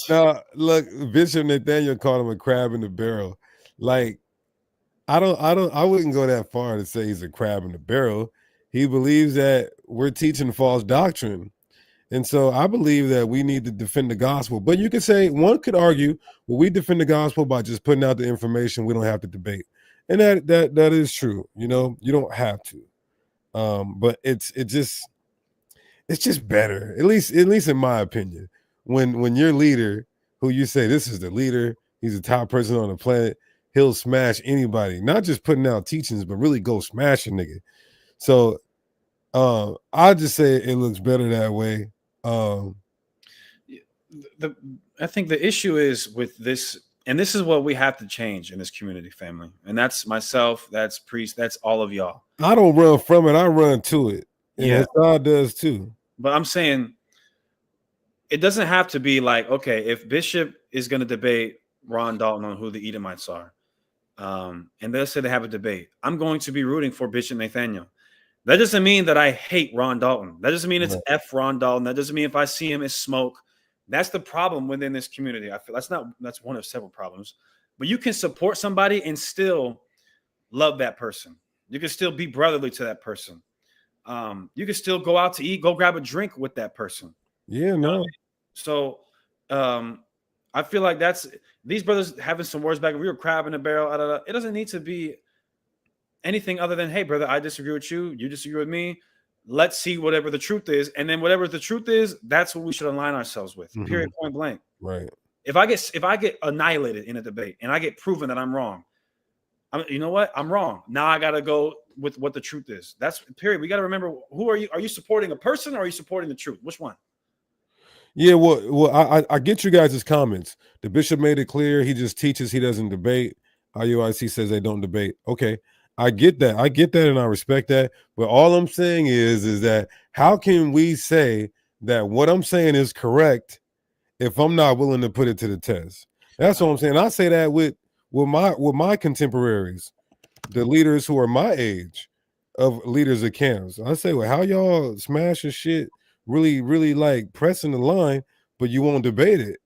Now, look, Bishop Nathanyel called him a crab in the barrel. Like, I wouldn't go that far to say he's a crab in the barrel. He believes that we're teaching false doctrine. And so I believe that we need to defend the gospel. But you could say, one could argue, well, we defend the gospel by just putting out the information. We don't have to debate. And that is true. You know, you don't have to. But it's just better, at least in my opinion. When your leader, who you say this is the leader, he's the top person on the planet, he'll smash anybody, not just putting out teachings, but really go smash a nigga. So I just say it looks better that way. I think the issue is with this, and this is what we have to change in this community, family. And that's myself, that's Priest, that's all of y'all. I don't run from it, I run to it. And Yeah. Hassad does too. But I'm saying it doesn't have to be like, okay, if Bishop is going to debate Ron Dalton on who the Edomites are, and they'll say they have a debate, I'm going to be rooting for Bishop Nathanyel. That doesn't mean that I hate Ron Dalton. That doesn't mean it's F Ron Dalton. That doesn't mean if I see him as smoke. That's the problem within this community. I feel that's one of several problems. But you can support somebody and still love that person. You can still be brotherly to that person. You can still go out to eat, go grab a drink with that person. Yeah, no. So I feel like that's these brothers having some words back. We were crab in a barrel. It doesn't need to be anything other than, hey, brother, I disagree with you. You disagree with me. Let's see whatever the truth is. And then whatever the truth is, that's what we should align ourselves with. Period, point blank. Right. If I get annihilated in a debate and I get proven that I'm wrong, you know what? I'm wrong. Now I got to go with what the truth is. That's period. We got to remember, who are you? Are you supporting a person or are you supporting the truth? Which one? Yeah, well, I get you guys' comments. The bishop made it clear he just teaches, he doesn't debate. IUIC says they don't debate. Okay, I get that. I get that and I respect that. But all I'm saying is that how can we say that what I'm saying is correct if I'm not willing to put it to the test? That's what I'm saying. I say that with my contemporaries, the leaders who are my age of leaders of camps. I say, well, how y'all smashing shit, really like pressing the line, but you won't debate it.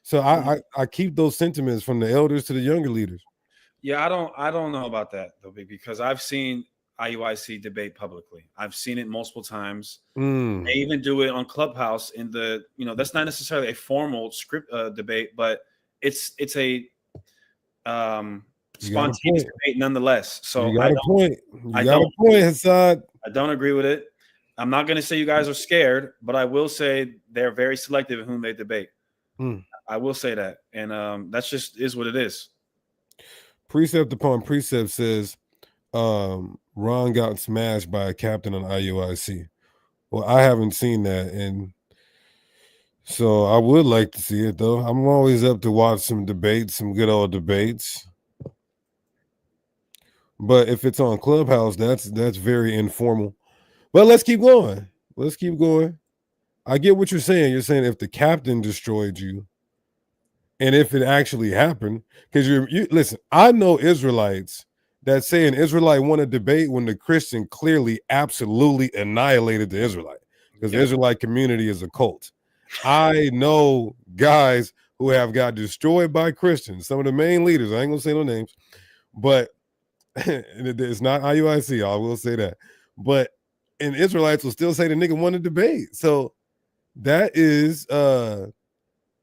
So I keep those sentiments from the elders to the younger leaders. Yeah, I don't know about that though, because I've seen IUIC debate publicly. I've seen it multiple times. They even do it on Clubhouse in the, that's not necessarily a formal script debate, but it's a spontaneous debate nonetheless. So you got a point. You got a point, Hassad. I don't agree with it. I'm not going to say you guys are scared, but I will say they're very selective in whom they debate. I will say that, and that's just is what it is. Precept upon precept says Ron got smashed by a captain on IUIC. Well, I haven't seen that, and so I would like to see it though. I'm always up to watch some debates, some good old debates. But if it's on Clubhouse, that's very informal. But let's keep going. Let's keep going. I get what you're saying. You're saying if the captain destroyed you, and if it actually happened, because you listen, I know Israelites that say an Israelite won a debate when the Christian clearly absolutely annihilated the Israelite, because the Israelite community is a cult. I know guys who have got destroyed by Christians, some of the main leaders. I ain't gonna say no names, but it's not IUIC, I will say that. But and Israelites will still say the nigga won a debate. So that is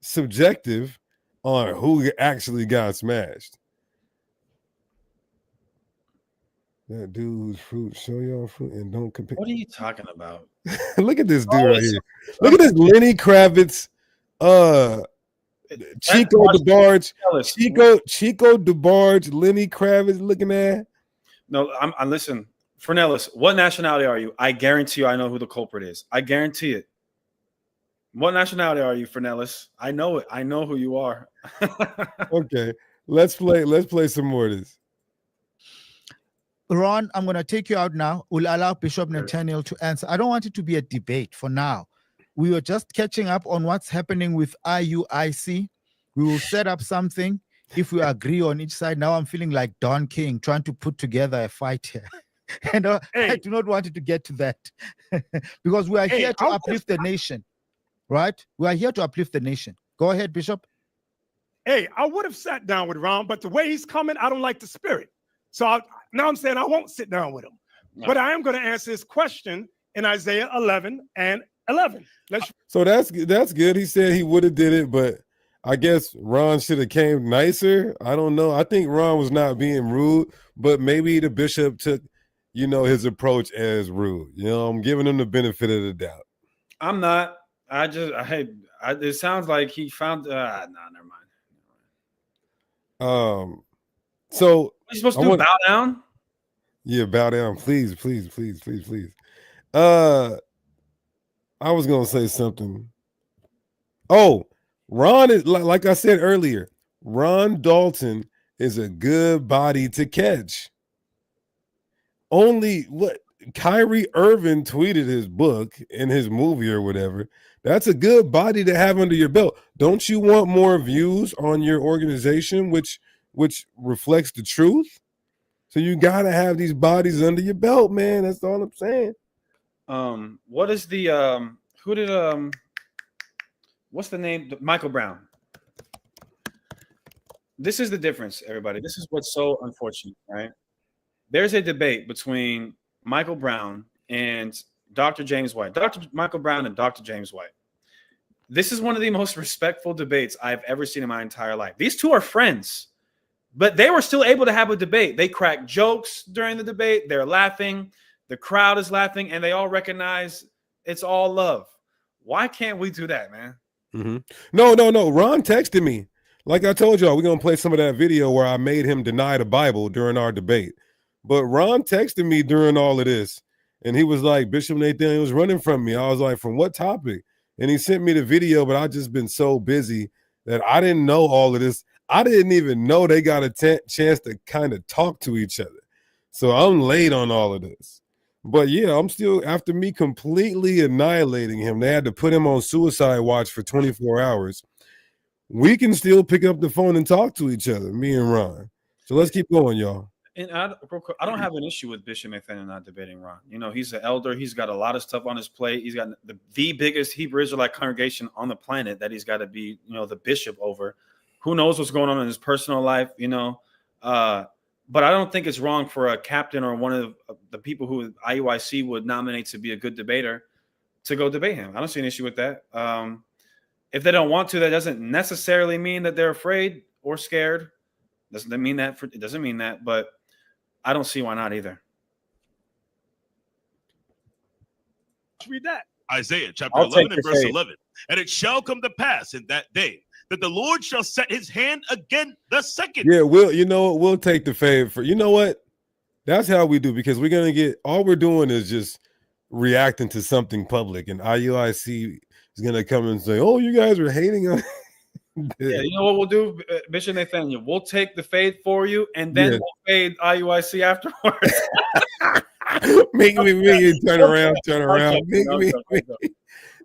subjective on who actually got smashed. That dude's fruit, show y'all fruit and don't compare. What are you talking about? Look at this dude right here. Look at this Lenny Kravitz, Chico DeBarge, Chico DeBarge, Lenny Kravitz looking at. No, I listen, Fernellis, what nationality are you? I guarantee you I know who the culprit is. I guarantee it. What nationality are you, Fernellis? I know it. I know who you are. Okay, let's play some more of this. Ron, I'm going to take you out now. We'll allow Bishop Nathanyel to answer. I don't want it to be a debate for now. We were just catching up on what's happening with IUIC. We will set up something if we agree on each side. Now I'm feeling like Don King trying to put together a fight here. And I do not want it to get to that because we are here to uplift the nation, right? We are here to uplift the nation. Go ahead, Bishop. Hey, I would have sat down with Ron, but the way he's coming, I don't like the spirit. So now I'm saying I won't sit down with him. No. But I am going to answer his question in Isaiah 11 and 11. So that's good. He said he would have did it, but I guess Ron should have came nicer. I don't know. I think Ron was not being rude, but maybe the bishop took, his approach as rude. I'm giving him the benefit of the doubt. I'm not. It sounds like he found. Never mind. So you're supposed to bow down? Yeah, bow down, please. I was gonna say something. Oh, Ron is like I said earlier. Ron Dalton is a good body to catch. Only what Kyrie Irving tweeted his book in his movie or whatever. That's a good body to have under your belt. Don't you want more views on your organization, which reflects the truth? So you gotta have these bodies under your belt, man. That's all I'm saying. What is the who did what's the name? Michael Brown. This is the difference, everybody. This is what's so unfortunate, right? There's a debate between Michael Brown and Dr. James White. Dr. Michael Brown and Dr. James White. This is one of the most respectful debates I've ever seen in my entire life. These two are friends, but they were still able to have a debate. They crack jokes during the debate. They're laughing. The crowd is laughing, and they all recognize it's all love. Why can't we do that, man? Mm-hmm. No. Ron texted me. Like I told y'all, we're going to play some of that video where I made him deny the Bible during our debate. But Ron texted me during all of this, and he was like, Bishop Nathanyel was running from me. I was like, from what topic? And he sent me the video, but I just been so busy that I didn't know all of this. I didn't even know they got a chance to kind of talk to each other. So I'm late on all of this. But yeah, I'm still, after me completely annihilating him, they had to put him on suicide watch for 24 hours. We can still pick up the phone and talk to each other, me and Ron. So let's keep going, y'all. And I don't have an issue with Bishop Nathanyel not debating Ron. You know, he's an elder. He's got a lot of stuff on his plate. He's got the biggest Hebrew Israelite congregation on the planet that he's got to be, you know, the bishop over. Who knows what's going on in his personal life, you know. But I don't think it's wrong for a captain or one of the people who IUIC would nominate to be a good debater to go debate him. I don't see an issue with that. If they don't want to, that doesn't necessarily mean that they're afraid or scared. Doesn't mean that. It doesn't mean that, but I don't see why not either. Read that. Isaiah chapter 11 and verse 11. And it shall come to pass in that day that the Lord shall set his hand again the second. Yeah, we'll take the fade for, you know what? That's how we do, because we're going to get, all we're doing is just reacting to something public, and IUIC is going to come and say, oh, you guys are hating on. Yeah, you know what we'll do, Bishop Nathanyel? We'll take the fade for you, and then we'll fade IUIC afterwards. make me turn around.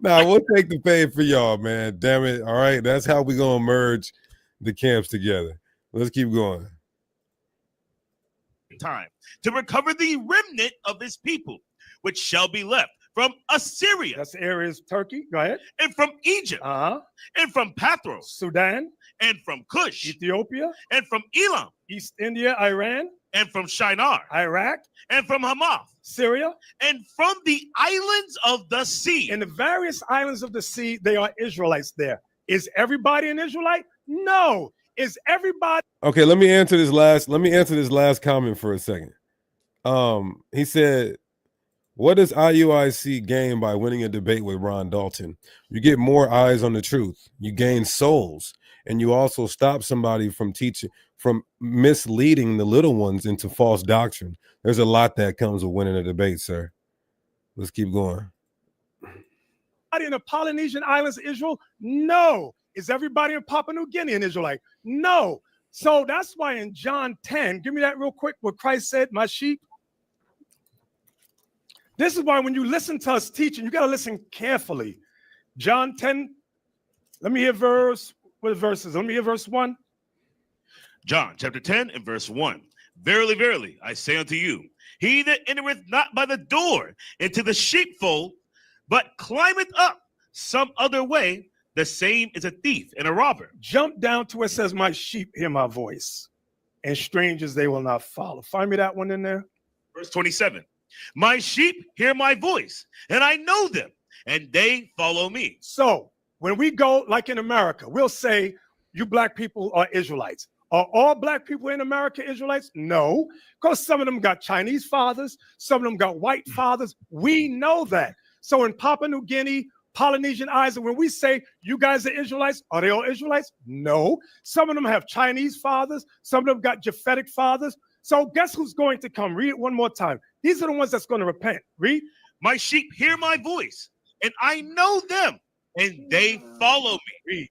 Nah, we'll take the fade for y'all, man. Damn it. All right, that's how we're going to merge the camps together. Let's keep going. Time to recover the remnant of his people, which shall be left from Assyria. That's the areas Turkey. Go ahead. And from Egypt. And from Pathros. Sudan. And from Cush. Ethiopia. And from Elam. East India, Iran. And from Shinar. Iraq. And from Hamath. Syria. And from the islands of the sea. In the various islands of the sea, they are Israelites there. Is everybody an Israelite? No. Is everybody? Okay, let me answer this last comment for a second. He said, what does IUIC gain by winning a debate with Ron Dalton? You get more eyes on the truth. You gain souls, and you also stop somebody from misleading the little ones into false doctrine. There's a lot that comes with winning a debate, sir. Let's keep going. In the Polynesian islands of Israel? No. Is everybody in Papua New Guinea an Israelite? No. So that's why in John 10, give me that real quick, what Christ said, my sheep. This is why when you listen to us teaching, you got to listen carefully. John 10, let me hear verse 1. John chapter 10 and verse 1. Verily, verily, I say unto you, he that entereth not by the door into the sheepfold, but climbeth up some other way, the same is a thief and a robber. Jump down to where it says, my sheep hear my voice, and strangers they will not follow. Find me that one in there. Verse 27. My sheep hear my voice, and I know them, and they follow me. So when we go, like in America, we'll say, you black people are Israelites. Are all black people in America Israelites? No, because some of them got Chinese fathers, some of them got white fathers. We know that. So in Papua New Guinea, Polynesian Islands, when we say you guys are Israelites, are they all Israelites? No. Some of them have Chinese fathers, some of them got Japhetic fathers. So guess who's going to come? Read it one more time. These are the ones that's going to repent. Read. My sheep hear my voice, and I know them, and they follow me.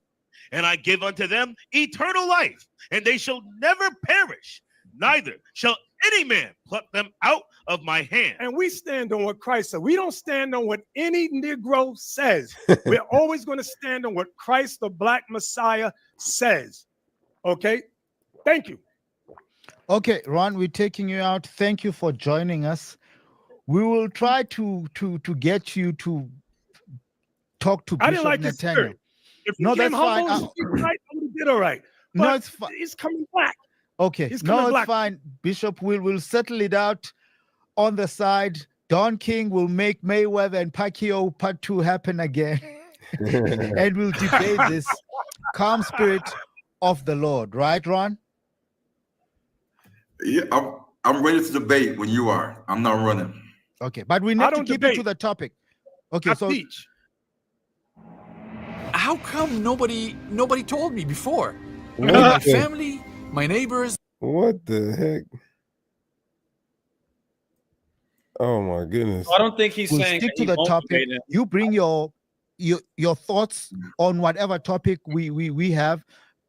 And I give unto them eternal life, and they shall never perish, neither shall any man pluck them out of my hand. And we stand on what Christ said. We don't stand on what any Negro says. We're always going to stand on what Christ, the Black Messiah, says. Okay? Thank you. Okay, Ron, we're taking you out. Thank you for joining us. We will try to get you to talk to I didn't Bishop like his Nathanyel. spirit. If he No, came that's fine. humble and speak right, I would have did all right. But No, it's fine. he's coming back. Okay, He's no, coming it's black. fine. Bishop, we'll settle it out on the side. Don King will make Mayweather and Pacquiao Part 2 happen again. And we'll debate this calm spirit of the Lord. Right, Ron? Yeah, I'm ready to debate when you are. I'm not running. Okay, but we I need to don't keep it to debate. the topic. Okay, I so teach. How come nobody told me before? What My the- family, my neighbors. What the heck? Oh my goodness. I don't think he's we'll saying stick that to he the won't topic. debate him. You bring your thoughts on whatever topic we have.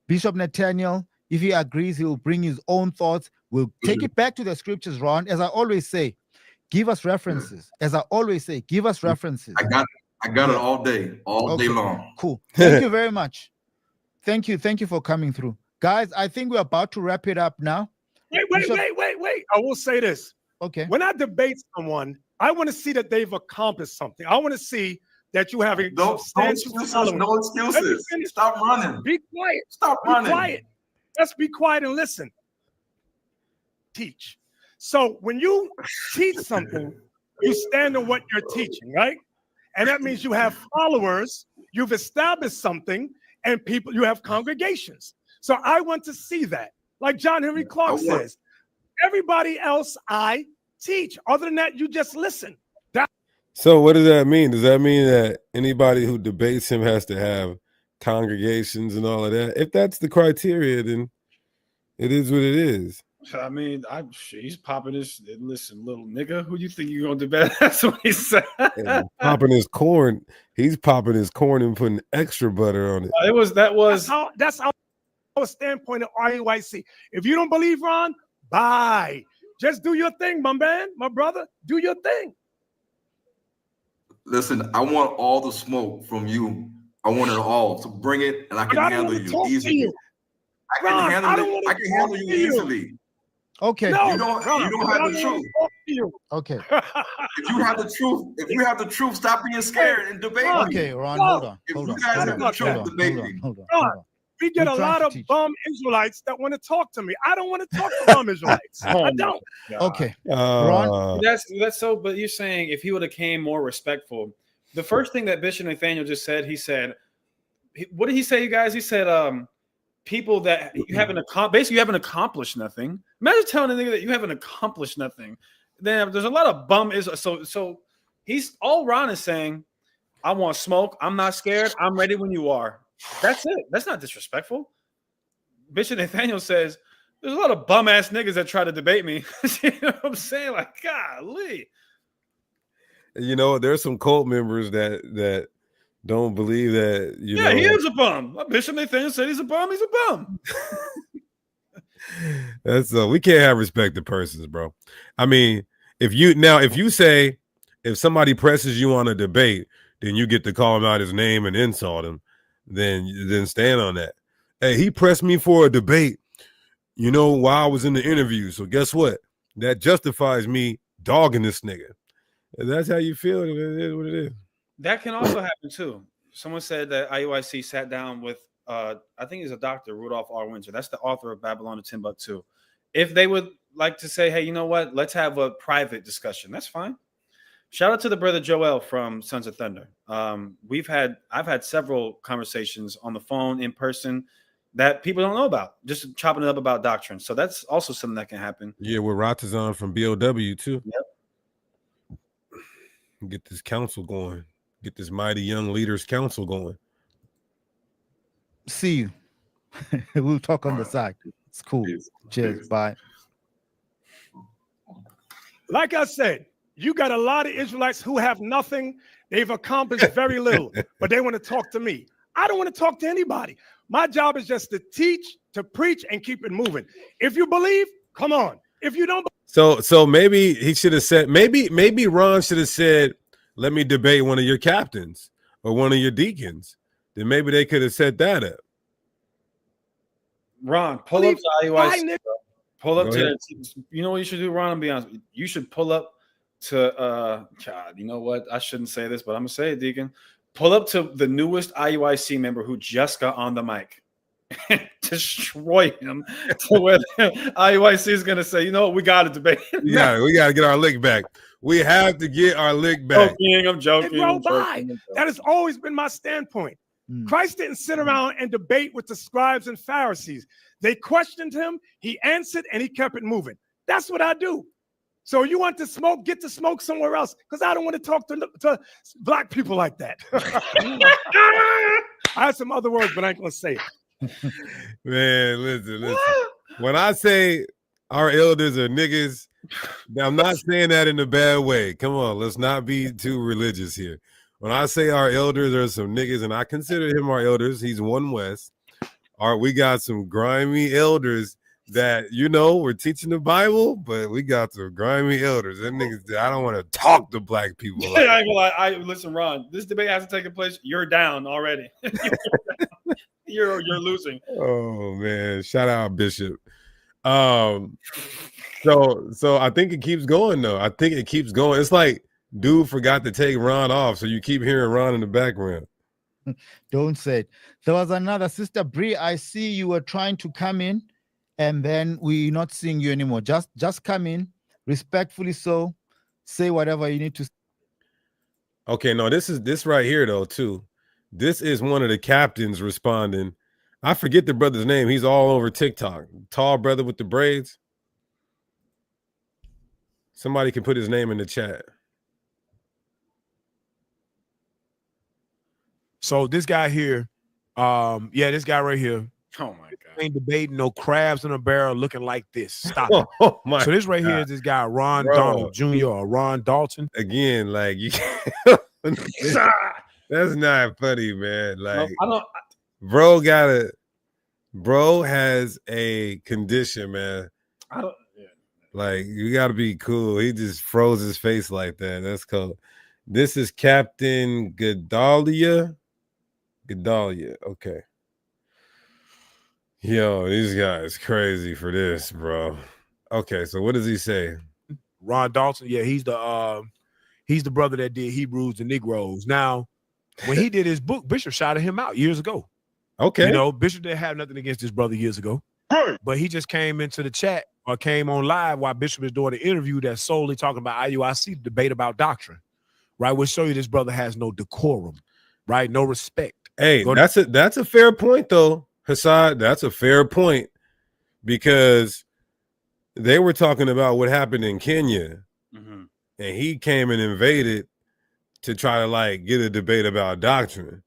Bishop Nathanyel, if he agrees, he will bring his own thoughts. We'll take it back to the scriptures, Ron. As I always say, give us references. As I always say, give us references. I got it Yeah. all day Okay. long. Cool. Thank you very much. Thank you for coming through. Guys, I think we're about to wrap it up now. Wait. Bishop- I will say this. Okay. When I debate someone, I want to see that they've accomplished something. I want to see that you have a No substantial excuses. following. No Let me excuses. finish. Stop running. Be quiet. Stop Be running. quiet. Let's be quiet and listen. Teach. So when you teach something, you stand on what you're teaching, right? And that means you have followers, you've established something, and people, you have congregations. So I want to see that. Like John Henry Clark says, everybody else I teach. Other than that, you just listen. So what does that mean? Does that mean that anybody who debates him has to have congregations and all of that? If that's the criteria, then it is what it is. I mean, he's popping his. Listen, little nigga, who you think you're gonna debate? That's what he said. And popping his corn, he's popping his corn and putting extra butter on it. That's our standpoint of IUIC. If you don't believe Ron, bye. Just do your thing, my man, my brother. Do your thing. Listen, I want all the smoke from you. I want it all. So bring it, and I can handle you easily. I can handle you easily. Okay. No, You don't have the truth. Okay. If you have the truth, stop being scared and debate me. Okay, Ron, hold on. If Hold you on. guys Hold have on. the truth, Hold on. debate Hold me. on. Hold on. Ron, Hold on. we get We're a trying lot to of teach. bum Israelites that want to talk to me. I don't want to talk to bum Israelites. I don't. Okay. Ron, That's so. But you're saying if he would have came more respectful, the first thing that Bishop Nathanyel just said, he said, what did he say, you guys? He said, people that you haven't basically you haven't accomplished nothing. Imagine telling a nigga that you haven't accomplished nothing. Then there's a lot of bum so he's all Ron is saying, I want smoke. I'm not scared. I'm ready when you are. That's it. That's not disrespectful. Bishop Nathanyel says, there's a lot of bum ass niggas that try to debate me. You know what I'm saying? Like, golly. You know, there's some cult members that don't believe that. You know, He is a bum. Bishop Nathanyel said he's a bum. He's a bum. that's we can't have respect to persons, bro. I mean, if somebody presses you on a debate, then you get to call him out his name and insult him. Then stand on that. Hey, he pressed me for a debate, while I was in the interview. So guess what? That justifies me dogging this nigga. If that's how you feel, it is what it is. That can also happen too. Someone said that IUIC sat down with, I think he's a doctor, Rudolph R. Winter. That's the author of Babylon to Timbuktu. If they would like to say, hey, you know what? Let's have a private discussion. That's fine. Shout out to the brother Joel from Sons of Thunder. I've had several conversations on the phone, in person, that people don't know about, just chopping it up about doctrine. So that's also something that can happen. Yeah, with Ratazan from BOW too. Yep. Get this council going. Get this mighty young leaders council going. see you. We'll talk on the side. It's cool. Cheers. Bye. Like I said, You got a lot of Israelites who have nothing. They've accomplished very little, but they want to talk to me. I don't want to talk to anybody. My job is just to teach, to preach, and keep it moving. If you believe, come on. If you don't, So maybe he should have said, maybe Ron should have said, let me debate one of your captains or one of your deacons. Then maybe they could have set that up. Ron, pull up to IUIC. Pull up Go to ahead. you know what you should do, Ron? I'll be honest. You should pull up to God, you know what? I shouldn't say this, but I'm gonna say it, Deacon. Pull up to the newest IUIC member who just got on the mic. Destroy him to where IUIC is gonna say, you know what, we got to debate. Yeah, we got to get our lick back. We have to get our lick back. I'm joking. it rolled by. That has always been my standpoint. Christ didn't sit around and debate with the scribes and Pharisees. They questioned him, he answered, and he kept it moving. That's what I do. So you want to smoke, get to smoke somewhere else, because I don't want to talk to black people like that. I have some other words, but I ain't gonna say it. Man, listen. When I say our elders are niggas, I'm not saying that in a bad way. Come on, let's not be too religious here. When I say our elders are some niggas, and I consider him our elders, he's One West. We got some grimy elders that, you know, we're teaching the Bible, but we got some grimy elders. Them niggas, I don't want to talk to black people. Like I ain't gonna lie. Listen, Ron, this debate hasn't taken place. You're down already. You're losing. Oh man, shout out Bishop. So I think it keeps going though. I think it keeps going. It's like dude forgot to take Ron off, so you keep hearing Ron in the background. Don't say it. There was another Sister Bree. I see you were trying to come in, and then we're not seeing you anymore. Just come in, respectfully so. Say whatever you need to. Okay, no, this right here though too. This is one of the captains responding. I forget the brother's name. He's all over TikTok. Tall brother with the braids. Somebody can put his name in the chat. So this guy here, this guy right here. Oh my God. Ain't debating no crabs in a barrel looking like this. Stop it. Oh my So this right here God. is this guy, Ron Bro. Donald Jr. or Ron Dalton. Again, like you can't. That's not funny, man. Like I don't. bro has a condition, man. I don't. Yeah. Like you gotta be cool. He just froze his face like that. That's cool. This is Captain Gedalia. Okay. Yo, these guys crazy for this, bro. Okay, so what does he say? Ron Dalton, yeah, he's the brother that did Hebrews and Negroes. Now, when he did his book, Bishop shouted him out years ago. Okay. You know, Bishop didn't have nothing against his brother years ago. But he just came into the chat or came on live while Bishop is doing an interview that's solely talking about IUIC debate about doctrine. Right? We'll show you this brother has no decorum, right? No respect. Hey, that's a fair point though, Hassad. That's a fair point because they were talking about what happened in Kenya, and he came and invaded to try to like get a debate about doctrine.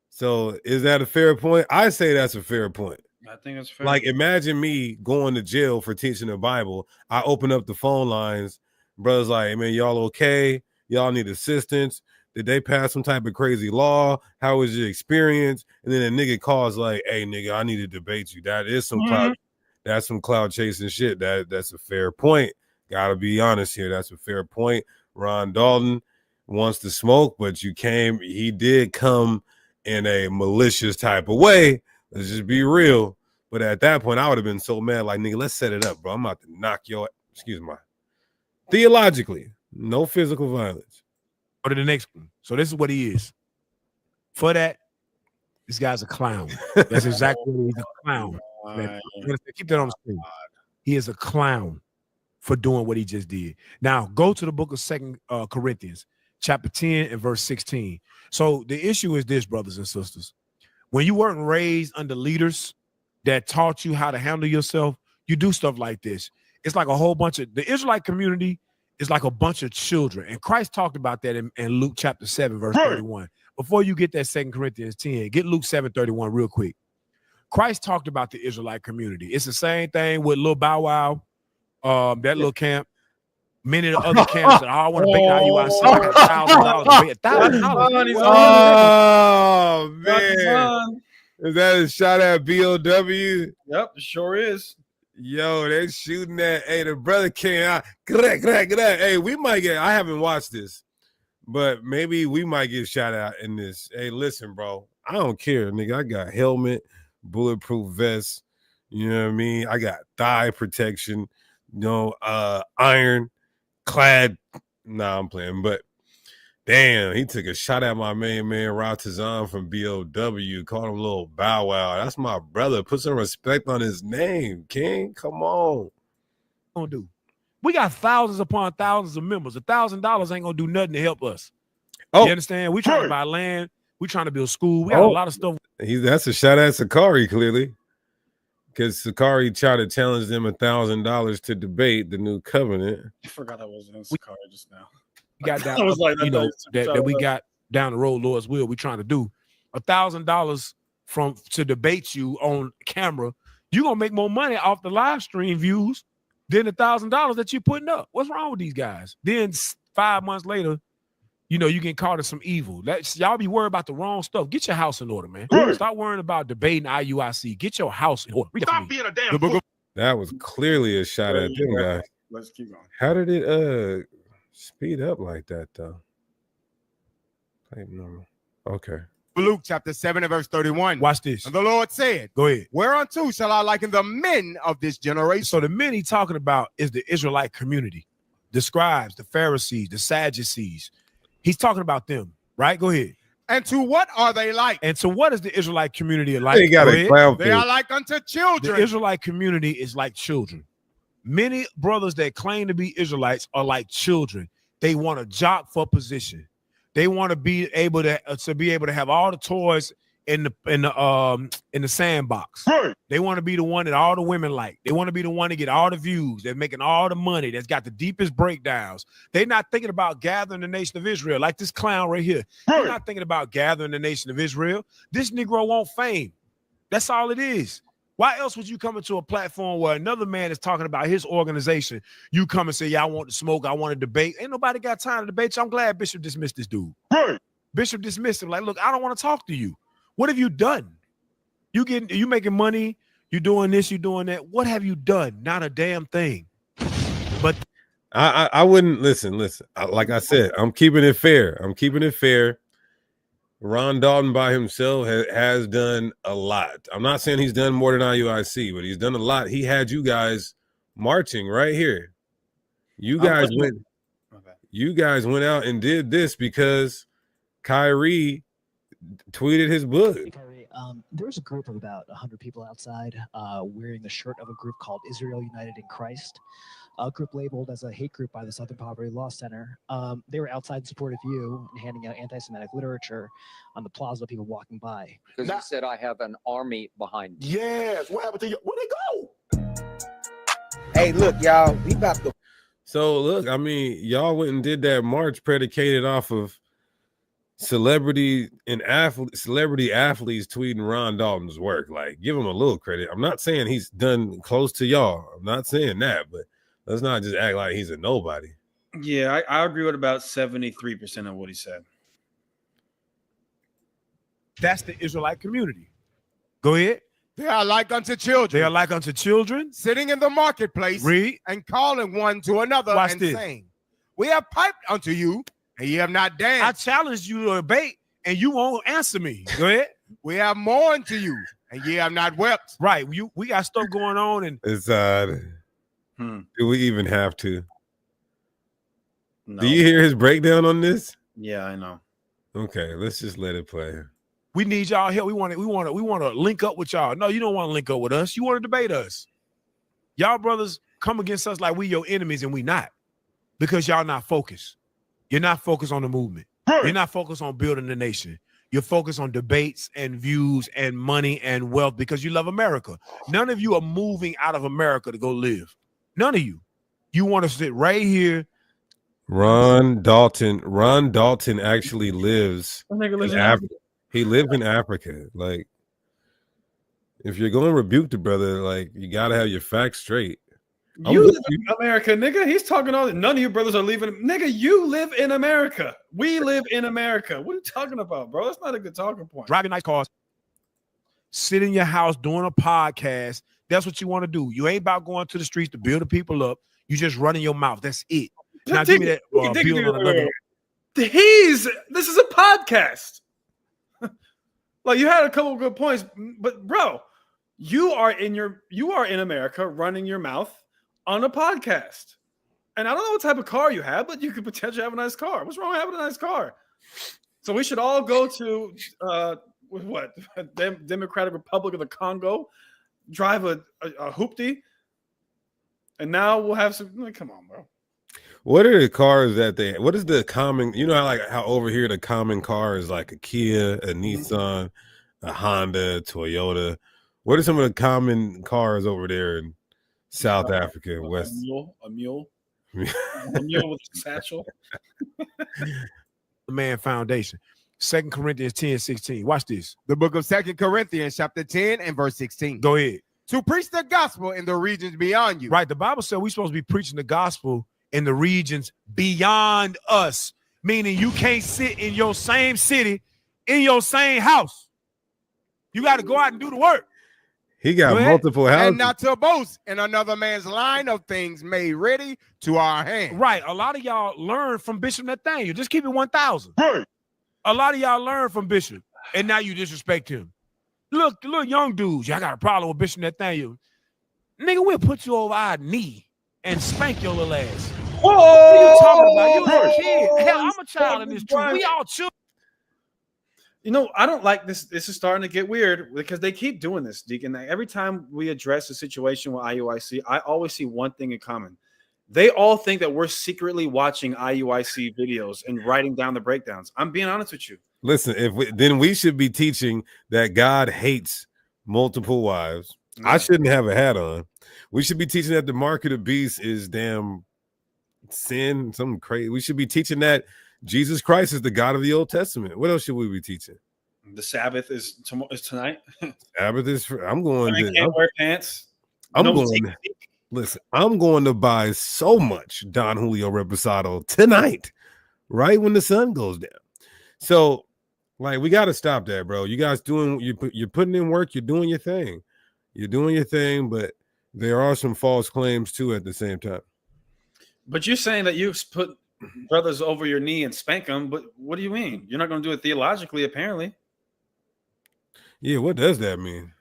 So is that a fair point? I say that's a fair point. I think it's fair. Like imagine me going to jail for teaching the Bible. I open up the phone lines, brothers like, hey, man, y'all okay? Y'all need assistance? Did they pass some type of crazy law? How was your experience? And then a nigga calls like, hey, nigga, I need to debate you. That is some cloud. That's some cloud chasing shit. That's a fair point. Gotta be honest here. That's a fair point. Ron Dalton wants to smoke, but he did come in a malicious type of way. Let's just be real. But at that point, I would have been so mad, like, nigga, let's set it up, bro. I'm about to knock your, theologically, no physical violence. Go to the next one. So this is what he is. For that, this guy's a clown. That's exactly what he's, a clown. Keep that on the screen. He is a clown for doing what he just did. Now, go to the book of 2 Corinthians, chapter 10 and verse 16. So the issue is this, brothers and sisters. When you weren't raised under leaders that taught you how to handle yourself, you do stuff like this. It's like a whole bunch of, the Israelite community is like a bunch of children. And Christ talked about that in Luke chapter 7, verse 31. Before you get that 2 Corinthians 10, get Luke 7:31 real quick. Christ talked about the Israelite community. It's the same thing with Lil Bow Wow, that little camp. Many of the other camps that I want to debate IUIC. I got $1,000 to debate. $1,000. Oh man, is that a shot at BOW? Yep, it sure is. Yo, they shooting that. Hey, the brother came out. Hey, we might get. I haven't watched this, but maybe we might get shot out in this. Hey, listen, bro. I don't care, nigga. I got helmet, bulletproof vest. You know what I mean? I got thigh protection. You know, iron clad. Nah, I'm playing, but damn, he took a shot at my main man Ratazan from BOW, called him little Bow Wow. That's my brother. Put some respect on his name, King. Come on. Gonna do. We got thousands upon thousands of members. $1,000 ain't gonna do nothing to help us. Oh, you understand? We trying to buy land. We trying to build school. We got a lot of stuff. That's a shot at Sakari, clearly. Because Sakari tried to challenge them $1,000 to debate the new covenant. I forgot I was in Sakari just now. We got down, I was like, you know, that we got down the road, Lord's will. We trying to do $1,000 to debate you on camera. You gonna make more money off the live stream views than $1,000 that you putting up. What's wrong with these guys? Then 5 months later, you know, you get caught in some evil. Y'all be worried about the wrong stuff. Get your house in order, man. Stop worrying about debating IUIC. Get your house in order. Stop being a damn fool. That was clearly a shot at them guys. Let's keep going. How did it speed up like that though? Okay. Luke chapter 7 and verse 31. Watch this. And the Lord said, go ahead. Whereunto shall I liken the men of this generation? So the men he's talking about is the Israelite community, the scribes, the Pharisees, the Sadducees. He's talking about them, right? Go ahead. And to what are they like? And to what is the Israelite community like? They got a clown. They are like unto children. The Israelite community is like children. Many brothers that claim to be Israelites are like children. They want to jock for position. They want to be able to have all the toys in the sandbox. Right. They want to be the one that all the women like. They want to be the one to get all the views. They're making all the money. That's got the deepest breakdowns. They're not thinking about gathering the nation of Israel like this clown right here. They're not thinking about gathering the nation of Israel. This Negro want fame. That's all it is. Why else would you come into a platform where another man is talking about his organization? You come and say, yeah, I want to smoke. I want to debate. Ain't nobody got time to debate you. I'm glad Bishop dismissed this dude. Right. Bishop dismissed him. Like, look, I don't want to talk to you. What have you done? You making money, you doing this, you doing that. What have you done? Not a damn thing. But I wouldn't listen. Like I said, I'm keeping it fair. Ron Dalton by himself has done a lot. I'm not saying he's done more than IUIC, but he's done a lot. He had you guys marching right here. You guys went out and did this because Kyrie tweeted his book. There was a group of about 100 people outside wearing the shirt of a group called Israel United in Christ, a group labeled as a hate group by the Southern Poverty Law Center. They were outside in support of you and handing out anti-Semitic literature on the plaza, people walking by. Because you said I have an army behind me. Yes. What happened to you? Where'd they go? Hey, look, y'all, we about to. So look, I mean, y'all went and did that march predicated off of celebrity athletes tweeting Ron Dalton's work. Like, give him a little credit. I'm not saying he's done close to y'all. I'm not saying that, but let's not just act like he's a nobody. Yeah, I agree with about 73% of what he said. that's the Israelite community. Go ahead. They are like unto children. They are like unto children. Sitting in the marketplace. Read. And calling one to another. Watch and this. saying, we have piped unto you, and ye have not danced. I challenged you to debate, and you won't answer me. Go ahead. We have mourned to you, and ye have not wept. Right. We got stuff going on, and it's do we even have to? No. Do you hear his breakdown on this? Yeah, I know. Okay, let's just let it play. we need y'all help. We want to link up with y'all. No, you don't want to link up with us. You want to debate us. Y'all brothers come against us like we your enemies, and we not, because y'all not focused. You're not focused on the movement. You're not focused on building the nation. You're focused on debates and views and money and wealth because you love America. None of you are moving out of America to go live. None of you. You want to sit right here. Ron Dalton actually lives in Africa. He lives in Africa. Like, if you're going to rebuke the brother, like, you got to have your facts straight. You live in America, nigga. He's talking all. None of you brothers are leaving. Nigga, you live in America. We live in America. What are you talking about, bro? That's not a good talking point. Driving nice cars. Sit in your house doing a podcast. That's what you want to do. You ain't about going to the streets to build the people up. You just running your mouth. That's it. Now give me that. Build on another. This is a podcast. Like, you had a couple of good points, but bro, you are in America running your mouth on a podcast. And I don't know what type of car you have, but you could potentially have a nice car. What's wrong with having a nice car? So we should all go to what? Democratic Republic of the Congo, drive a hoopty, and now we'll have some. Like, come on, bro. What are the cars that they? What is the common? You know, how over here the common car is like a Kia, a Nissan, a Honda, a Toyota. What are some of the common cars over there in South Africa and West? A mule with a satchel. The Man Foundation. 2 Corinthians 10:16. Watch this. The book of 2 Corinthians, chapter 10 and verse 16. Go ahead. To preach the gospel in the regions beyond you. Right. The Bible said we're supposed to be preaching the gospel in the regions beyond us, meaning you can't sit in your same city, in your same house. You got to go out and do the work. He got multiple houses. And not to boast in another man's line of things made ready to our hand. Right. A lot of y'all learn from Bishop Nathanyel. Just keep it 1,000. Right. A lot of y'all learn from Bishop, and now you disrespect him. Look, young dudes, y'all got a problem with Bishop Nathanyel. Nigga, we'll put you over our knee and spank your little ass. Whoa! What are you talking about? You was a kid. Hell, I'm a child in this truth. We all children. You know, I don't like this. This is starting to get weird because they keep doing this, Deacon. Every time we address a situation with IUIC, I always see one thing in common. They all think that we're secretly watching IUIC videos and writing down the breakdowns. I'm being honest with you. Listen, then we should be teaching that God hates multiple wives. Yeah. I shouldn't have a hat on. We should be teaching that the mark of the beast is damn sin, something crazy. We should be teaching that Jesus Christ is the God of the Old Testament. What else should we be teaching? The Sabbath is tonight. Sabbath is. I'm going to. Can't wear pants. I'm going. Listen, I'm going to buy so much Don Julio Reposado tonight, right when the sun goes down. So, like, we got to stop that, bro. You guys you're putting in work. You're doing your thing. You're doing your thing, but there are some false claims too at the same time. But you're saying that you put brothers over your knee and spank them, but what do you mean? You're not going to do it theologically, apparently. Yeah, what does that mean?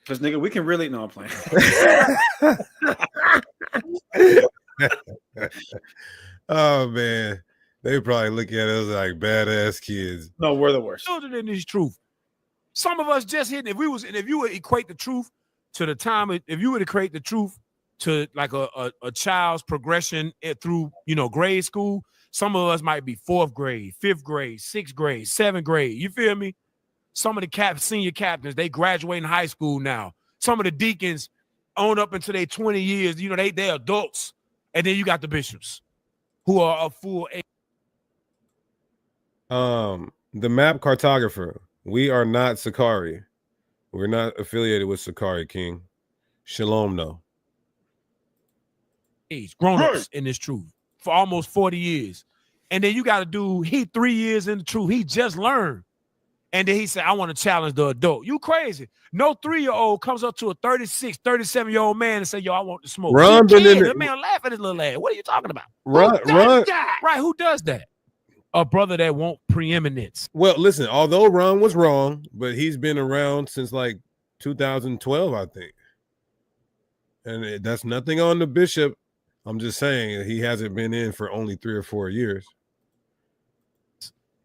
Because, nigga, we can really... No, I'm playing. Oh, man. They probably look at us like badass kids. No, we're the worst. Children in this truth. Some of us just hit. If you would equate the truth to the time, if you would equate the truth to like a child's progression through, grade school, some of us might be 4th grade, 5th grade, 6th grade, 7th grade. You feel me? Some of the senior captains, they graduate in high school now. Some of the deacons own up into their 20 years. They're adults. And then you got the bishops who are a full age. The map cartographer. We are not Sakari. We're not affiliated with Sakari King. Shalom, no. Grown-ups in this truth for almost 40 years. And then you got to do, he 3 years in the truth. He just learned. And then he said, I want to challenge the adult. You crazy. No 3-year-old comes up to a 36, 37-year-old man and say, yo, I want to smoke. The man laugh at his little ass. What are you talking about? Right, who does that? A brother that won't preeminence. Well, listen, although Ron was wrong, but he's been around since like 2012, I think. And that's nothing on the bishop. I'm just saying he hasn't been in for only 3 or 4 years.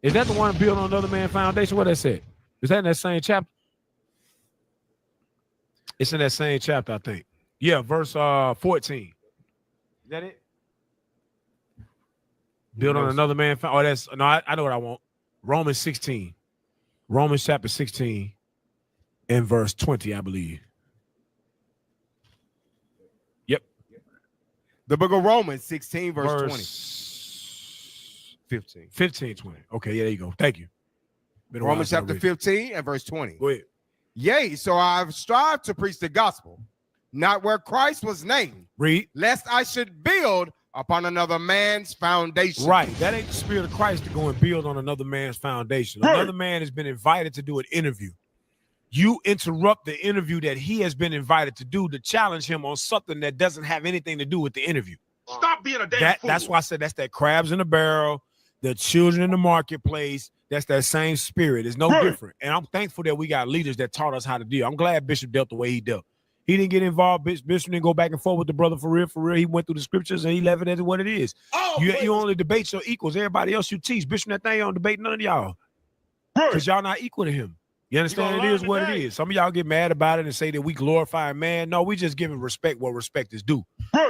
Is that the one built on Another Man Foundation? What that said? Is that in that same chapter? It's in that same chapter, I think. Yeah, verse 14. Is that it? Built on Another Man. Oh, that's no. I know what I want. Romans 16. Romans chapter 16 and verse 20, I believe. Yep. The book of Romans 16, verse 20. 15, 20. Okay, yeah, there you go. Thank you. Romans chapter 15 and verse 20. Go ahead. Yea, so I've strived to preach the gospel, not where Christ was named. Read. Lest I should build upon another man's foundation. Right. That ain't the spirit of Christ to go and build on another man's foundation. Right. Another man has been invited to do an interview. You interrupt the interview that he has been invited to do to challenge him on something that doesn't have anything to do with the interview. Stop being a damn fool. That's why I said that's that crabs in the barrel, the children in the marketplace. That's that same spirit. It's no different. And I'm thankful that we got leaders that taught us how to deal. I'm glad Bishop dealt the way he dealt. He didn't get involved. Bishop didn't go back and forth with the brother for real. For real, he went through the scriptures and he left it as what it is. You only debate your equals. Everybody else you teach. Bishop Nathanyel don't debate none of y'all because y'all not equal to him. You understand? It is what it is. Some of y'all get mad about it and say that we glorify man. No, we just giving respect what respect is due.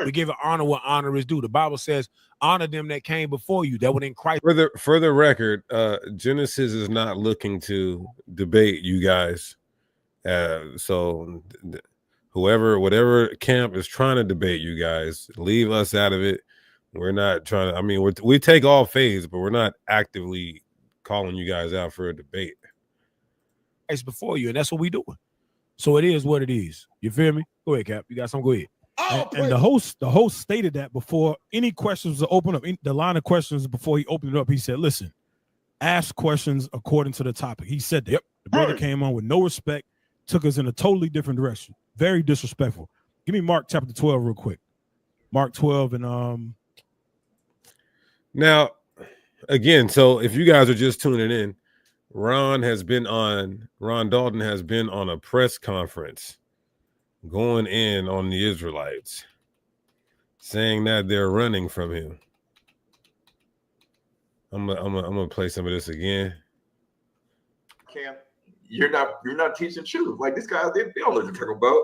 We give honor what honor is due. The Bible says, honor them that came before you, that were in Christ. For the record, Genesis is not looking to debate you guys. So whatever camp is trying to debate you guys, leave us out of it. We're not trying to, I mean, we take all phase, but we're not actively calling you guys out for a debate. It's before you, and that's what we doing. So it is what it is. You feel me? Go ahead, Cap. You got something? Go ahead. And the host stated that before any questions were open up, the line of questions before he opened it up, he said, listen, ask questions according to the topic. He said that. Yep. The brother came on with no respect, took us in a totally different direction. Very disrespectful. Give me Mark chapter 12 real quick. Mark 12 and Now, again, so if you guys are just tuning in, Ron Dalton has been on a press conference going in on the Israelites, saying that they're running from him. I'm gonna play some of this again. Cam, you're not teaching truth. Like these guys, they don't know what you're talking about.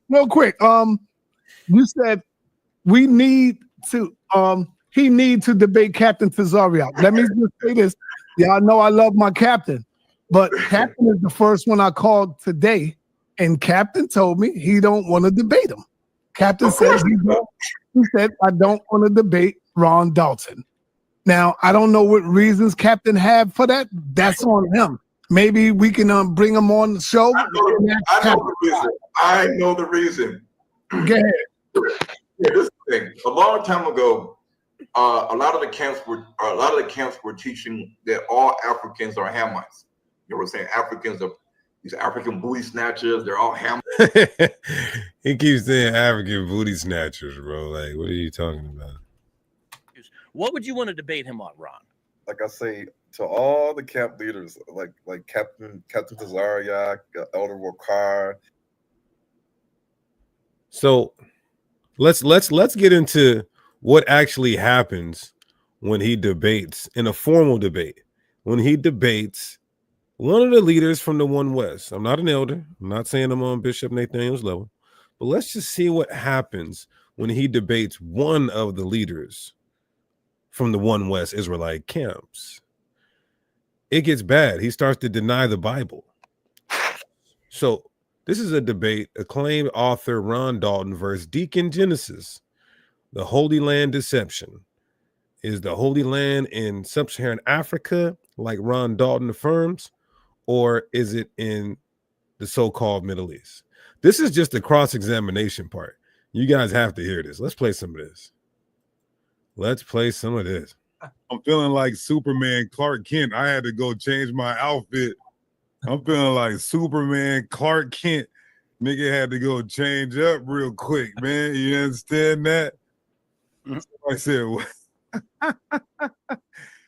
Real quick. You said we need to he need to debate Captain Tazariak. Let me just say this. Y'all know I love my captain, but Captain is the first one I called today, and Captain told me he don't want to debate him. Captain said he said I don't want to debate Ron Dalton. Now I don't know what reasons Captain had for that. That's on him. Maybe we can bring him on the show. I know the reason. Go ahead. Yeah, this thing. A long time ago, a lot of the camps were teaching that all Africans are Hamites. You know what I'm saying? Africans are these African booty snatchers. They're all Hamites. He keeps saying African booty snatchers, bro. Like, what are you talking about? What would you want to debate him on, Ron? Like I say to all the camp leaders, like Captain Tazariak, Elder Wakar. So let's get into what actually happens when he debates in a formal debate. When he debates one of the leaders from the One West. I'm not an elder. I'm not saying I'm on Bishop Nathaniel's level, but let's just see what happens when he debates one of the leaders from the One West Israelite camps. It gets bad. He starts to deny the Bible. So this is a debate. Acclaimed author Ron Dalton versus Deacon Genesis. The Holy Land deception. Is the Holy Land in sub-Saharan Africa, like Ron Dalton affirms, or is it in the so-called Middle East? This is just the cross-examination part. You guys have to hear this. Let's play some of this. Let's play some of this. I'm feeling like Superman Clark Kent. I had to go change my outfit. I'm feeling like Superman Clark Kent. Nigga had to go change up real quick, man. You understand that? I said, what?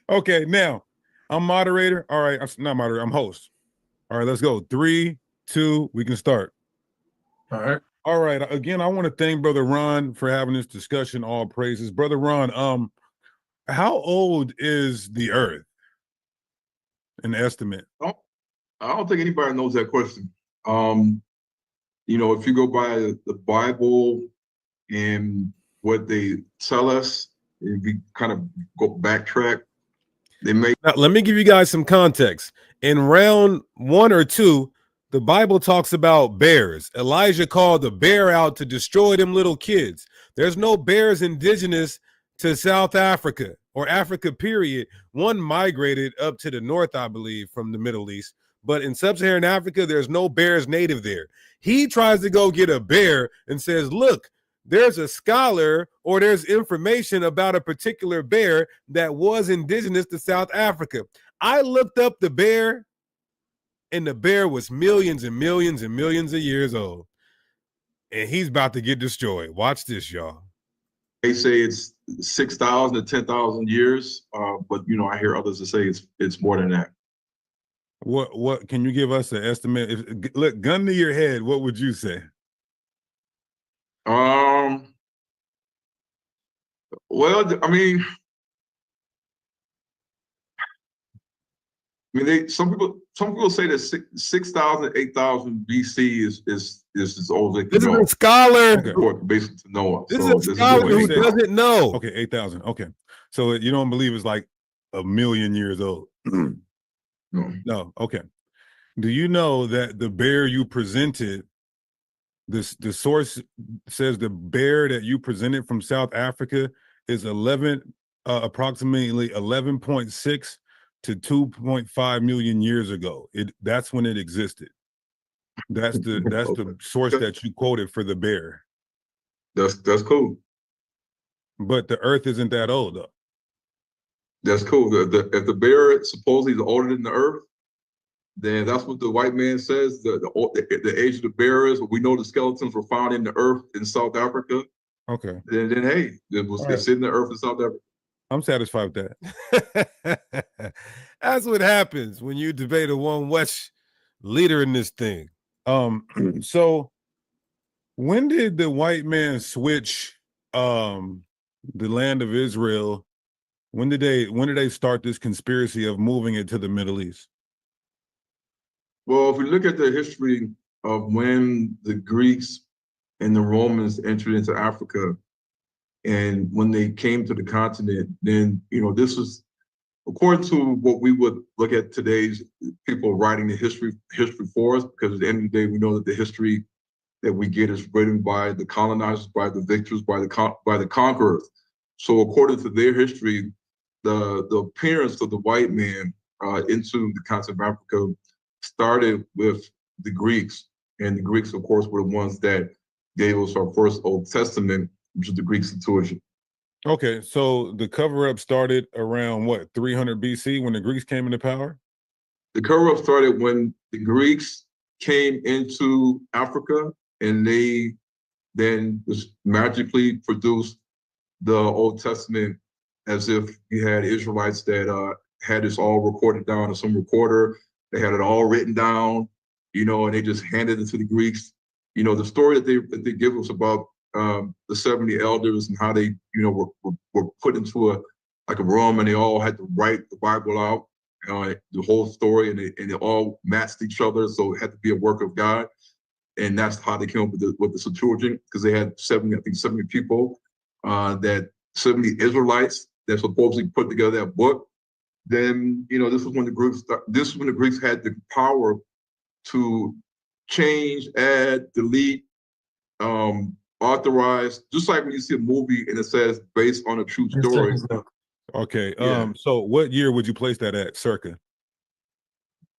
Okay, now I'm moderator. All right, I'm not moderator, I'm host. All right, let's go. 3, 2, we can start. All right. All right. Again, I want to thank Brother Ron for having this discussion. All praises. Brother Ron, how old is the earth? An estimate. I don't think anybody knows that question. You know, if you go by the Bible and what they tell us, if we kind of go backtrack, they may. Now, let me give you guys some context. In round 1 or 2, the Bible talks about bears. Elijah called the bear out to destroy them little kids. There's no bears indigenous to South Africa or Africa, period. One migrated up to the north, I believe, from the Middle East. but in sub-Saharan Africa, there's no bears native there. He tries to go get a bear and says, look, there's a scholar or there's information about a particular bear that was indigenous to South Africa. I looked up the bear, and the bear was millions and millions and millions of years old. And he's about to get destroyed. Watch this, y'all. They say it's 6,000 to 10,000 years, but I hear others that say it's more than that. What can you give us an estimate? Look, gun to your head, what would you say? Well, I mean, some people say that 6,000, 8,000 BC is as old as they can This go. is a scholar. Basically to Noah. This is a scholar who doesn't know. Okay, 8,000. Okay, so you don't believe it's like a million years old? No. Okay. Do you know that the bear you presented, the source says the bear that you presented from South Africa is approximately 11.6 to 2.5 million years ago. That's when it existed. That's the source that you quoted for the bear. That's cool. But the Earth isn't that old though. That's cool. If the bear supposedly is older than the Earth, then that's what the white man says. The age of the bear is. We know the skeletons were found in the Earth in South Africa. Okay. Then hey, it's in the Earth in South Africa. I'm satisfied with that. That's what happens when you debate a One West leader in this thing. So when did the white man switch the land of Israel? When did they start this conspiracy of moving it to the Middle East? Well, if we look at the history of when the Greeks and the Romans entered into Africa, and when they came to the continent, then this was according to what we would look at today's people writing the history for us, because at the end of the day, we know that the history that we get is written by the colonizers, by the victors, by the conquerors. So according to their history, the appearance of the white man into the continent of Africa started with the Greeks. And the Greeks, of course, were the ones that gave us our first Old Testament, which is the Greek Septuagint. Okay, so the cover-up started around what, 300 BC when the Greeks came into power? The cover-up started when the Greeks came into Africa, and they then just magically produced the Old Testament as if you had Israelites that had this all recorded down in some recorder. They had it all written down, and they just handed it to the Greeks. The story that they give us about the 70 elders and how they, were put into a room, and they all had to write the Bible out, the whole story, and they all matched each other, so it had to be a work of God. And that's how they came up with the Septuagint, because they had 70 people, 70 Israelites that supposedly put together that book. Then this is when the Greeks had the power to change, add, delete, authorize, just like when you see a movie and it says based on a true story. Okay. Yeah. So what year would you place that at, circa?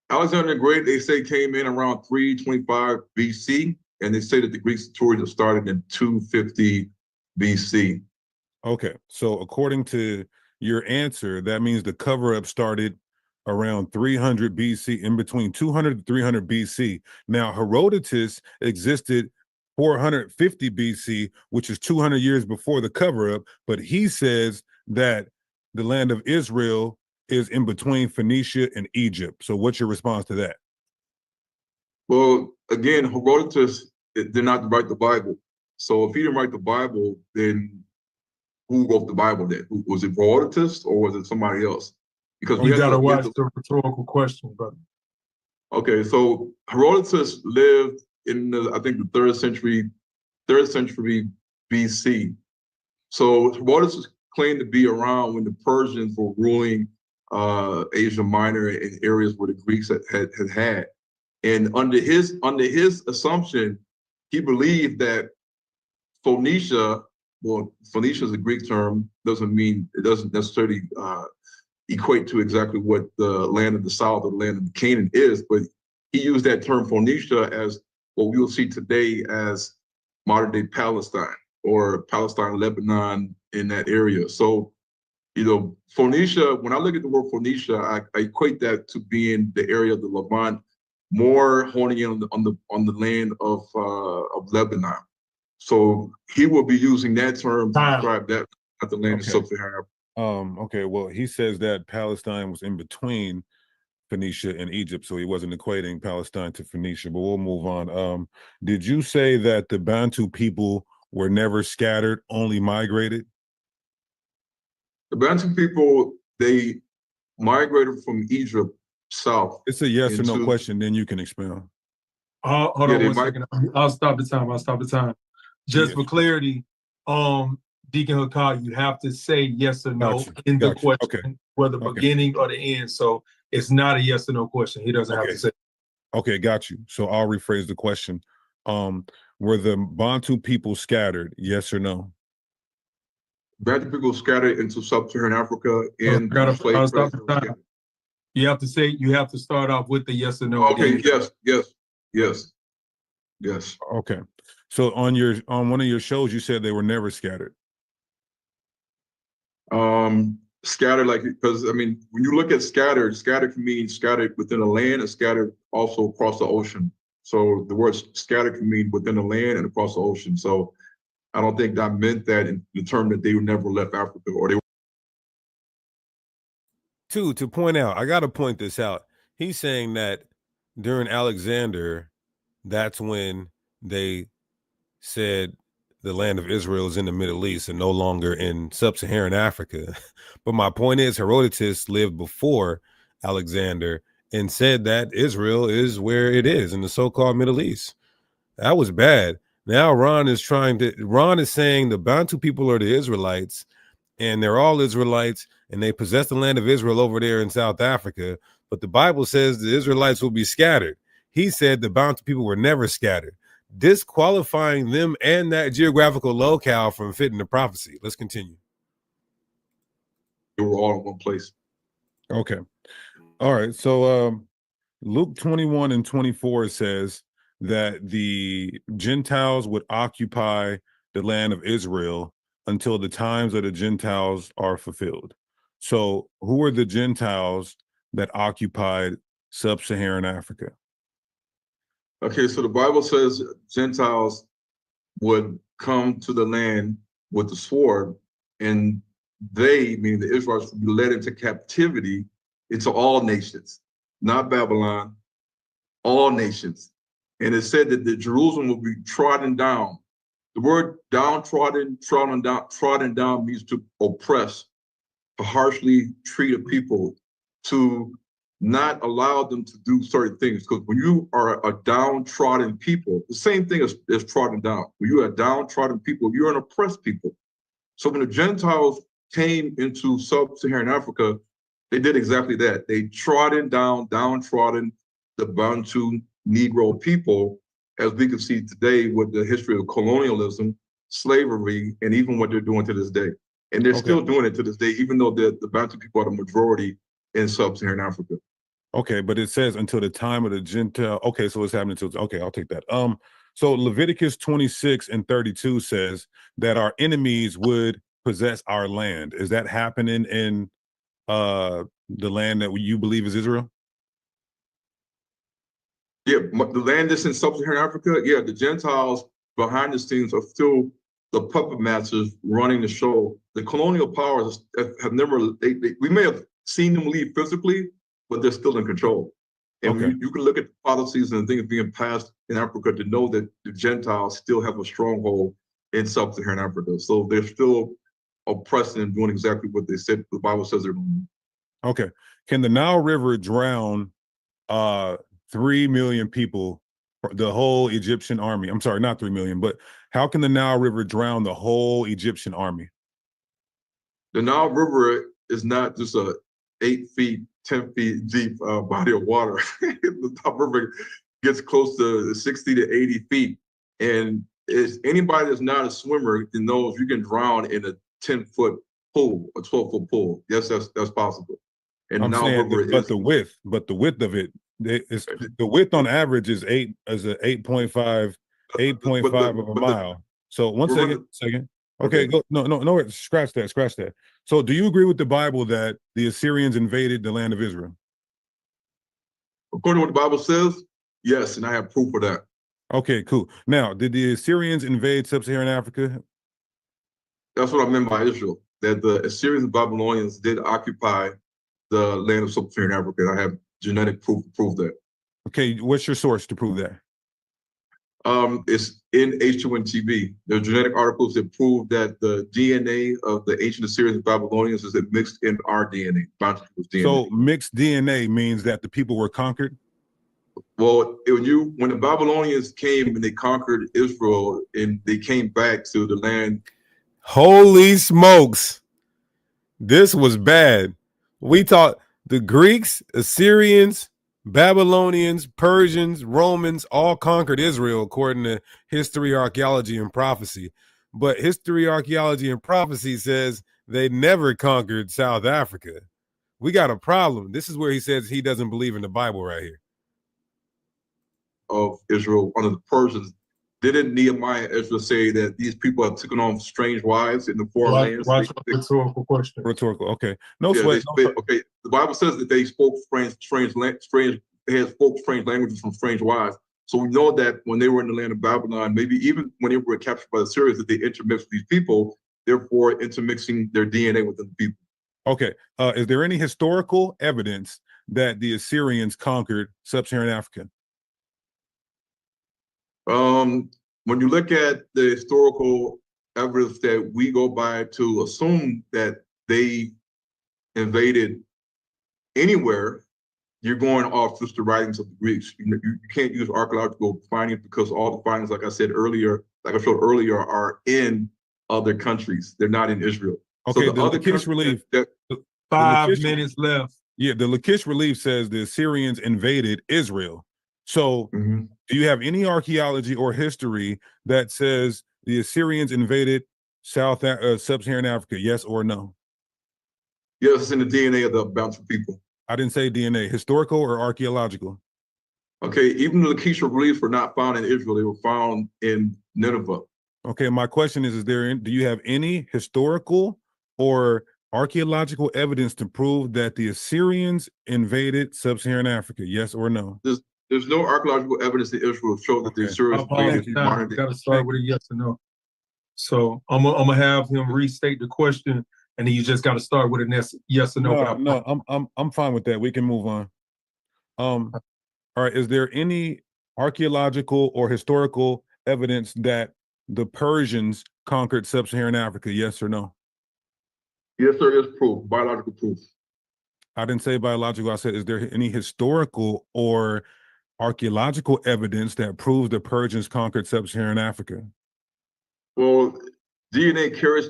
Alexander the Great, they say, came in around 325 BC, and they say that the Greek Septuagint started in 250 BC. Okay, so according to your answer, that means the cover-up started around 300 BC, in between 200 to 300 BC. Now, Herodotus existed 450 BC, which is 200 years before the cover-up, but he says that the land of Israel is in between Phoenicia and Egypt. So what's your response to that? Well, again, Herodotus did not write the Bible. So if he didn't write the Bible, then who wrote the Bible then? Was it Herodotus or was it somebody else? Because you gotta watch the rhetorical question, brother. Okay, so Herodotus lived in I think the third century BC. So Herodotus claimed to be around when the Persians were ruling Asia Minor and areas where the Greeks had. And under his assumption, he believed that Phoenicia, well, Phoenicia is a Greek term, it doesn't necessarily equate to exactly what the land of the south or the land of Canaan is, but he used that term Phoenicia as what we will see today as modern day Palestine or Palestine, Lebanon, in that area. So, Phoenicia, when I look at the word Phoenicia, I equate that to being the area of the Levant, more honing in on the land of Lebanon. So he will be using that term to describe that at the land of sub-Saharan Africa. Okay, well, he says that Palestine was in between Phoenicia and Egypt, so he wasn't equating Palestine to Phoenicia, but we'll move on. Did you say that the Bantu people were never scattered, only migrated? The Bantu people, they migrated from Egypt south. It's a yes or no question, then you can expound. Hold on 1 second. I'll stop the time. Just for clarity, Deacon Hakai, you have to say yes or no in the question, whether beginning or the end. So it's not a yes or no question. He doesn't have to say. Okay, got you. So I'll rephrase the question. Were the Bantu people scattered, yes or no? Bantu people scattered into sub-Saharan Africa and I'll stop the time. You have to start off with the yes or no. Okay, yes. Okay. So on one of your shows, you said they were never scattered. Scattered, because when you look at scattered can mean scattered within a land and scattered also across the ocean. So the word scattered can mean within the land and across the ocean. So I don't think that meant that in the term that they never left Africa or they. To point out, I got to point this out. He's saying that during Alexander, that's when they said the land of Israel is in the Middle East and no longer in sub-Saharan Africa. But my point is Herodotus lived before Alexander and said that Israel is where it is in the so-called Middle East. That was bad. Now Ron is saying the Bantu people are the Israelites and they're all Israelites and they possess the land of Israel over there in South Africa. But the Bible says the Israelites will be scattered. He said the Bantu people were never scattered, disqualifying them and that geographical locale from fitting the prophecy. Let's continue. They were all in one place. Okay. All right. So Luke 21 and 24 says that the Gentiles would occupy the land of Israel until the times of the Gentiles are fulfilled. So who are the Gentiles that occupied sub-Saharan Africa? Okay, so the Bible says Gentiles would come to the land with the sword, and they, meaning the Israelites, would be led into captivity into all nations, not Babylon, all nations. And it said that the Jerusalem will be trodden down. The word downtrodden, trodden down means to oppress, to harshly treat a people, to not allow them to do certain things. Because when you are a downtrodden people, the same thing is trodden down. When you are downtrodden people, you're an oppressed people. So when the Gentiles came into sub-Saharan Africa, they did exactly that. They downtrodden the Bantu Negro people, as we can see today with the history of colonialism, slavery, and even what they're doing to this day. And they're still doing it to this day, even though the Bantu people are the majority in sub-Saharan Africa. Okay, but it says until the time of the Gentile. Okay, so it's happening to. Okay, I'll take that. So Leviticus 26 and 32 says that our enemies would possess our land. Is that happening in the land that you believe is Israel? Yeah, the land that's in sub-Saharan Africa. Yeah, the Gentiles behind the scenes are still the puppet masters running the show. The colonial powers have never. We may have seen them leave physically, but they're still in control. And you can look at the policies and things being passed in Africa to know that the Gentiles still have a stronghold in sub-Saharan Africa. So they're still oppressing and doing exactly what they said the Bible says they're doing. Okay. Can the Nile River drown 3 million people, the whole Egyptian army? I'm sorry, not 3 million, but how can the Nile River drown the whole Egyptian army? The Nile River is not just a 8 feet, 10 feet deep body of water. The Nile River gets close to 60 to 80 feet. And anybody that's not a swimmer knows you can drown in a 10-foot pool, a 12-foot pool. Yes, that's possible. And I'm now saying, river but is the width of it, it's the width on average is 8.5 of a mile. So one second. Okay, go. No, scratch that. So do you agree with the Bible that the Assyrians invaded the land of Israel? According to what the Bible says, yes, and I have proof of that. Okay, cool. Now, did the Assyrians invade sub-Saharan Africa? That's what I meant by Israel, that the Assyrians and Babylonians did occupy the land of sub-Saharan Africa. I have genetic proof to prove that. Okay, what's your source to prove that? It's in H2N TV. There are genetic articles that prove that the DNA of the ancient Assyrians and Babylonians is mixed in our DNA, DNA. So mixed DNA means that the people were conquered? Well, when the Babylonians came and they conquered Israel and they came back to the land. Holy smokes. This was bad. We taught the Greeks, Assyrians, Babylonians, Persians, Romans all conquered Israel according to history, archaeology, and prophecy. But history, archaeology, and prophecy says they never conquered South Africa. We got a problem. This is where he says he doesn't believe in the Bible right here. Of Israel under the Persians. Didn't Nehemiah and Ezra say that these people have taken on strange wives in the foreign lands? Rhetorical question. Rhetorical. Okay. No sweat. Okay. The Bible says that they spoke strange languages from strange wives. So we know that when they were in the land of Babylon, maybe even when they were captured by the Syrians, that they intermixed with these people, therefore intermixing their DNA within the people. Okay. Is there any historical evidence that the Assyrians conquered sub-Saharan Africa? When you look at the historical evidence that we go by to assume that they invaded anywhere, you're going off just the writings of the Greeks. You can't use archaeological findings because all the findings, like I showed earlier, are in other countries. They're not in Israel. Okay, so the Lachish relief. 5 minutes left. Yeah, the Lachish relief says the Assyrians invaded Israel. So do you have any archaeology or history that says the Assyrians invaded sub-Saharan Africa? Yes or no? Yes, it's in the DNA of the Bantu people. I didn't say DNA. Historical or archaeological? Okay, even the Lachish reliefs were not found in Israel. They were found in Nineveh. Okay, my question is do you have any historical or archaeological evidence to prove that the Assyrians invaded sub-Saharan Africa? Yes or no? There's no archaeological evidence in Israel show that the Assyrians invaded modern day. Got to start with a yes or no. So I'm gonna have him restate the question, and then you just got to start with a yes or no. No, I'm fine with that. We can move on. All right. Is there any archaeological or historical evidence that the Persians conquered sub-Saharan Africa? Yes or no? Yes, there is proof, biological proof. I didn't say biological. I said, is there any historical or archaeological evidence that proves the Persians conquered sub-Saharan Africa? Well, DNA carries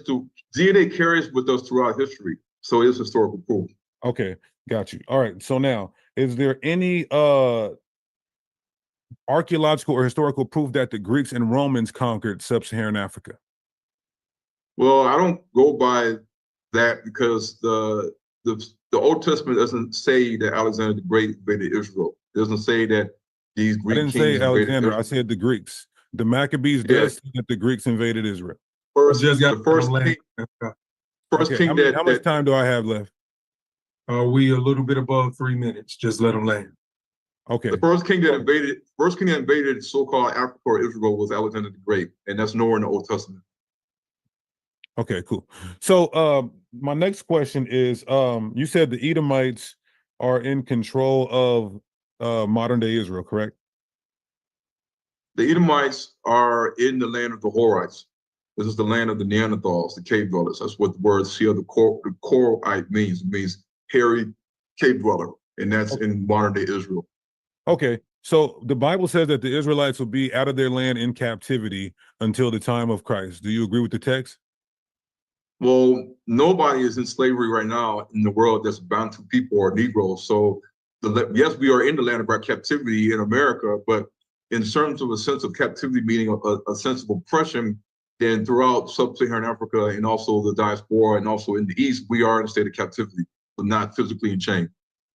with us throughout history, so it's historical proof. Okay, got you. All right. So now, is there any archaeological or historical proof that the Greeks and Romans conquered sub-Saharan Africa? Well, I don't go by that because the Old Testament doesn't say that Alexander the Great invaded Israel. It doesn't say that these Greek kings. I didn't say Alexander. I said the Greeks. The Maccabees does say that the Greeks invaded Israel. How much time do I have left? We a little bit above 3 minutes. Just let them land. Okay. The first king that invaded so-called Africa or Israel was Alexander the Great, and that's nowhere in the Old Testament. Okay, cool. So my next question is, you said the Edomites are in control of modern day Israel, correct? The Edomites are in the land of the Horites. This is the land of the Neanderthals, the cave dwellers. That's what the word the Korite means. It means hairy cave dweller, and that's in modern day Israel. Okay, so the Bible says that the Israelites will be out of their land in captivity until the time of Christ. Do you agree with the text? Well, nobody is in slavery right now in the world that's Bantu people or Negroes. So yes, we are in the land of our captivity in America, but in terms of a sense of captivity, meaning a sense of oppression, then throughout sub-Saharan Africa and also the diaspora and also in the East, we are in a state of captivity. but not physically in chain.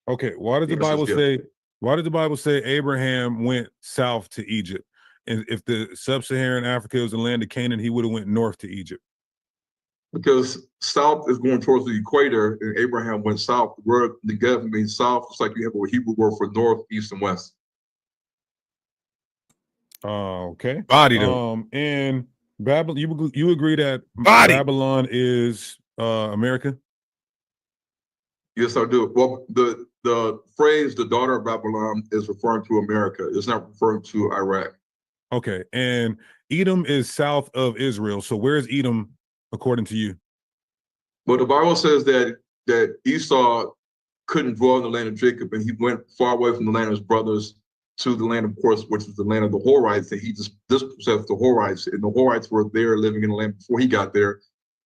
Okay, why does the Bible say? Why did the Bible say Abraham went south to Egypt? And if the sub-Saharan Africa was the land of Canaan, he would have went north to Egypt. Because south is going towards the equator, and Abraham went south. The word Negev means south. It's like you have a Hebrew word for north, east, and west. Okay. Body them. And Babylon, you agree that Babylon is America? Yes, I do. Well, the phrase "the daughter of Babylon" is referring to America. It's not referring to Iraq. Okay, and Edom is south of Israel. So where is Edom according to you? Well, the Bible says that Esau couldn't dwell in the land of Jacob, and he went far away from the land of his brothers to the land, of course, which is the land of the Horites, and he just dispossessed the Horites, and the Horites were there living in the land before he got there.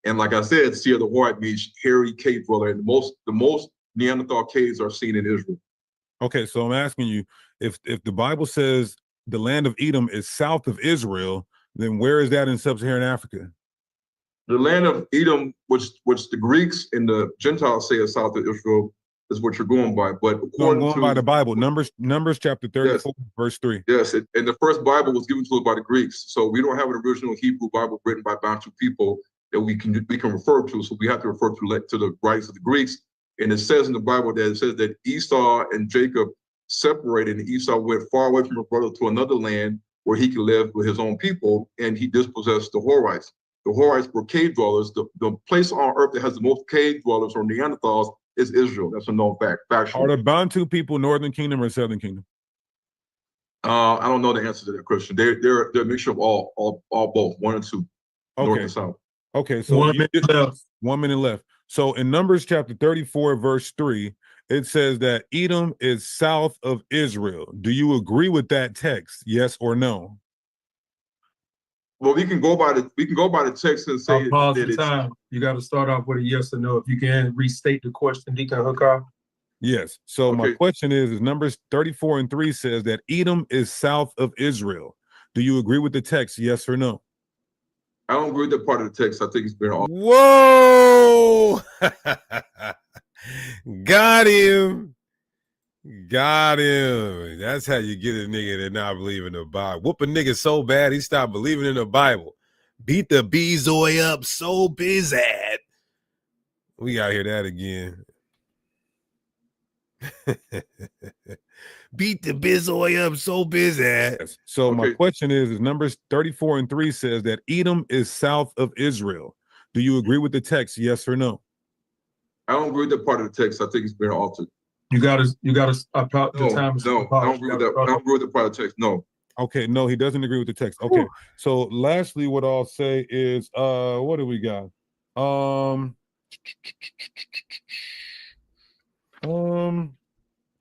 And like I said, Seir the Horite means hairy cave dweller, and the most Neanderthal caves are seen in Israel. Okay, so I'm asking you, if the Bible says the land of Edom is south of Israel, then where is that in sub-Saharan Africa? The land of Edom, which the Greeks and the Gentiles say is south of Israel, is what you're going by. But according I'm going by the Bible, Numbers chapter 34, verse 3. Yes, and the first Bible was given to us by the Greeks, so we don't have an original Hebrew Bible written by Bantu people that we can refer to. So we have to refer to the writings of the Greeks. And it says in the Bible that Esau and Jacob separated, and Esau went far away from his brother to another land where he could live with his own people, and he dispossessed the Horites. The Horites were cave dwellers. The place on earth that has the most cave dwellers or Neanderthals is Israel. That's a known fact. Factual. Are the Bantu people Northern Kingdom or Southern Kingdom? I don't know the answer to that question. They're a mixture of all both, one and two, north and south. Okay, so 1 minute left. 1 minute left. So in Numbers chapter 34, verse 3, it says that Edom is south of Israel. Do you agree with that text? Yes or no? Well, we can go by the text and say I'll pause that the it's time. You got to start off with a yes or no. If you can restate the question, Deacon Hooker. Yes. So my question is Numbers 34 and 3 says that Edom is south of Israel. Do you agree with the text? Yes or no? I don't agree with that part of the text. I think it's been off. Whoa! Got him. Got him. That's how you get a nigga that not believe in the Bible. Whoop a nigga so bad he stopped believing in the Bible. Beat the Bezoy up so busy. We gotta hear that again. Beat the Bizoy up so busy. So my question is Numbers 34 and 3 says that Edom is south of Israel. Do you agree with the text? Yes or no? I don't agree with that part of the text. I think it's been altered. You got to the time. No, I don't agree with that. I don't agree with the part of the text. No. Okay, no, he doesn't agree with the text. Okay. So lastly, what I'll say is what do we got?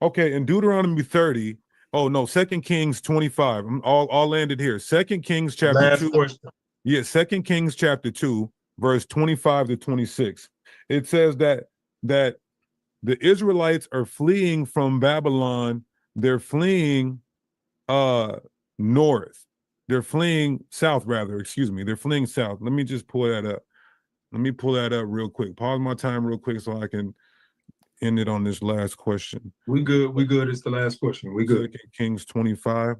Okay, in Deuteronomy 30. Oh no, 2 Kings 25. I'm all landed here. 2 Kings chapter Last 2. question. Yeah, 2 Kings chapter 2, verse 25 to 26. It says that the Israelites are fleeing from Babylon. They're fleeing north. They're fleeing south, rather. Excuse me. They're fleeing south. Let me just pull that up. Let me pull that up real quick. Pause my time real quick so I can end it on this last question. We good. We good. It's the last question. We good. 2 Kings 25.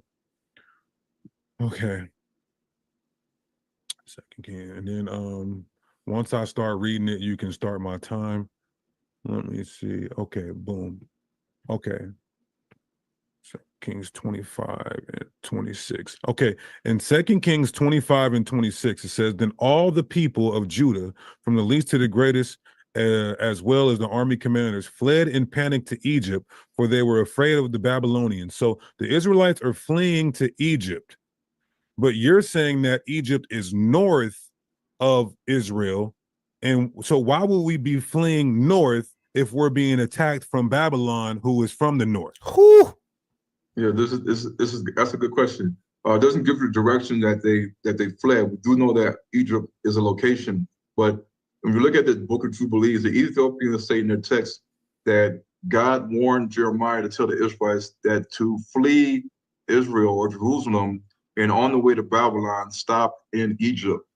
Okay. 2 Kings. And then once I start reading it, you can start my time. Let me see. Okay, boom. Okay. 2 Kings 25 and 26. Okay, in 2 Kings 25 and 26, it says, then all the people of Judah, from the least to the greatest, as well as the army commanders, fled in panic to Egypt, for they were afraid of the Babylonians. So the Israelites are fleeing to Egypt, but you're saying that Egypt is north of Israel. And so why would we be fleeing north if we're being attacked from Babylon, who is from the north? Whew. Yeah, that's a good question. It doesn't give you the direction that they fled. We do know that Egypt is a location, but when you look at the Book of Jubilees, the Ethiopians say in their text that God warned Jeremiah to tell the Israelites that to flee Israel or Jerusalem, and on the way to Babylon, stop in Egypt.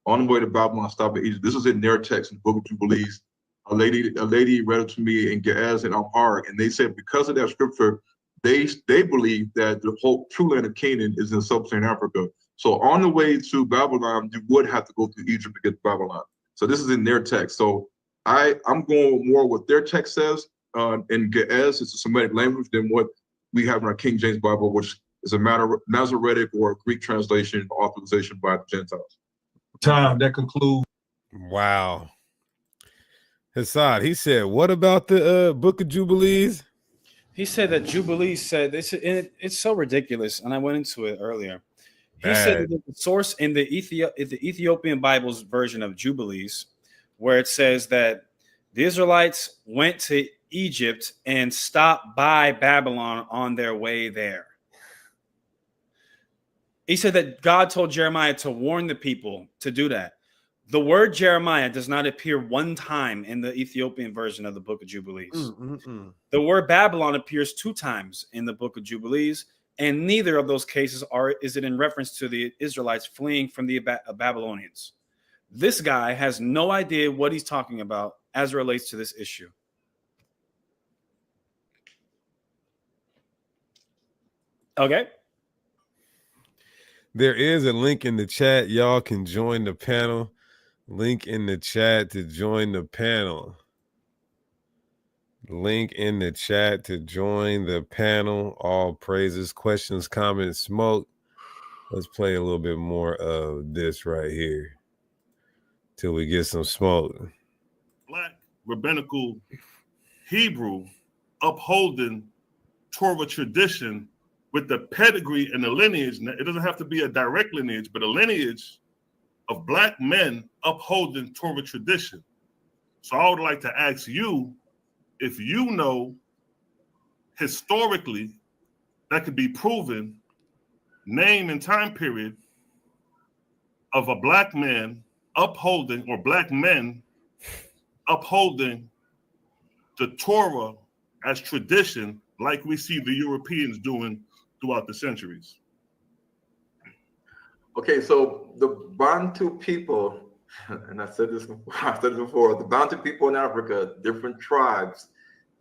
On the way to Babylon, stop in Egypt. This is in their text in the Book of Jubilees. a lady read it to me in Ge'ez and Amharic, and they said because of that scripture, they believe that the whole true land of Canaan is in sub-Saharan Africa. So on the way to Babylon, you would have to go through Egypt to get to Babylon. So this is in their text. So I'm going more what their text says. In Ge'ez, it's a Semitic language than what we have in our King James Bible, which is a Masoretic or Greek translation, authorization by the Gentiles. Time that concludes. Wow. Hassad, he said, what about the Book of Jubilees? He said that Jubilees said this, and it's so ridiculous. And I went into it earlier. He said that the source in the Ethiopian Bible's version of Jubilees, where it says that the Israelites went to Egypt and stopped by Babylon on their way there. He said that God told Jeremiah to warn the people to do that. The word Jeremiah does not appear one time in the Ethiopian version of the Book of Jubilees. The word Babylon appears 2 times in the Book of Jubilees, and neither of those cases is it in reference to the Israelites fleeing from the Babylonians. This guy has no idea what he's talking about as it relates to this issue. Okay. There is a link in the chat. Y'all can join the panel. Link in the chat to join the panel. Link in the chat to join the panel. All praises, questions, comments, smoke. Let's play a little bit more of this right here till we get some smoke. Black rabbinical Hebrew upholding Torah tradition with the pedigree and the lineage. It doesn't have to be a direct lineage, but a lineage of Black men upholding Torah tradition. So I would like to ask you if you know historically that could be proven name and time period of a Black man upholding or Black men upholding the Torah as tradition like we see the Europeans doing throughout the centuries. Okay, so the Bantu people, and I said this before, the Bantu people in Africa, different tribes,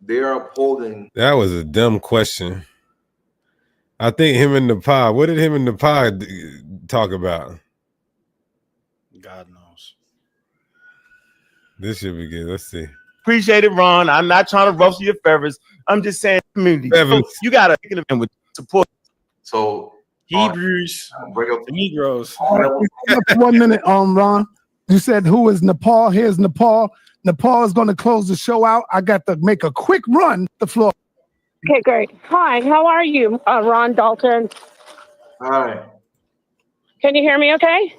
they are upholding. That was a dumb question. I think him and Nepal. What did him and Nepal talk about? God knows. This should be good. Let's see. Appreciate it, Ron. I'm not trying to ruffle your feathers. I'm just saying, community. So you got to think of them with support. So Hebrews, Negroes. 1 minute, Ron. You said who is Nepal? Here's Nepal. Nepal is going to close the show out. I got to make a quick run the floor. Okay, great. Hi, how are you, Ron Dalton? Hi. Can you hear me okay?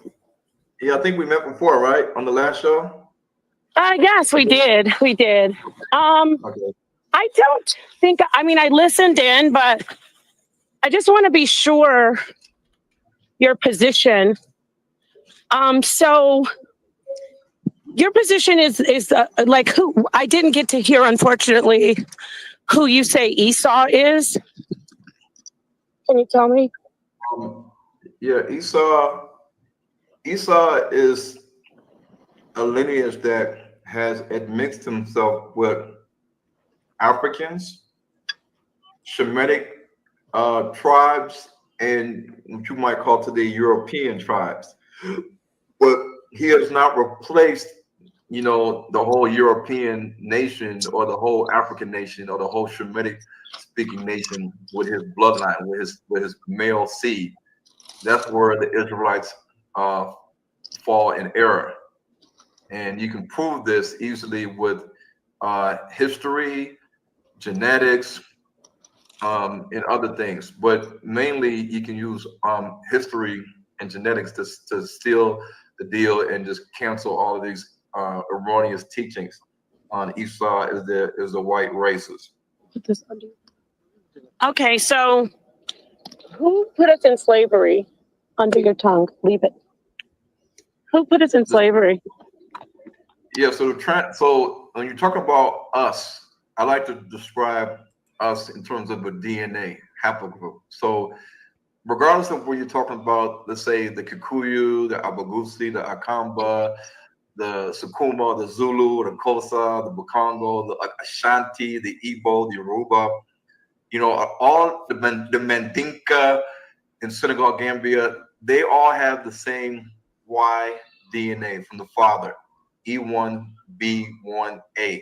Yeah, I think we met before, right? On the last show? Yes, we did. We did. Okay. I don't think, I listened in, but I just want to be sure your position. So your position is like who? I didn't get to hear, unfortunately, who you say Esau is. Can you tell me? Yeah, Esau is a lineage that has admixed himself with Africans, Shemitic tribes, and what you might call today European tribes. But he has not replaced, the whole European nation or the whole African nation or the whole Shemitic speaking nation with his bloodline, with his male seed. That's where the Israelites fall in error. And you can prove this easily with history, genetics, and other things. But mainly you can use history and genetics to steal the deal and just cancel all of these erroneous teachings on Esau is the white races. Okay, so who put us in slavery? Under your tongue, leave it. Who put us in slavery? Yeah, so when you talk about us, I like to describe us in terms of a DNA haplogroup. So regardless of what you're talking about, let's say the Kikuyu, the Abagusi, the Akamba, the Sukuma, the Zulu, the Xhosa, the Bukongo, the Ashanti, the Igbo, the Yoruba, you know, all the Mandinka in Senegal, Gambia, they all have the same Y DNA from the father, E1B1A.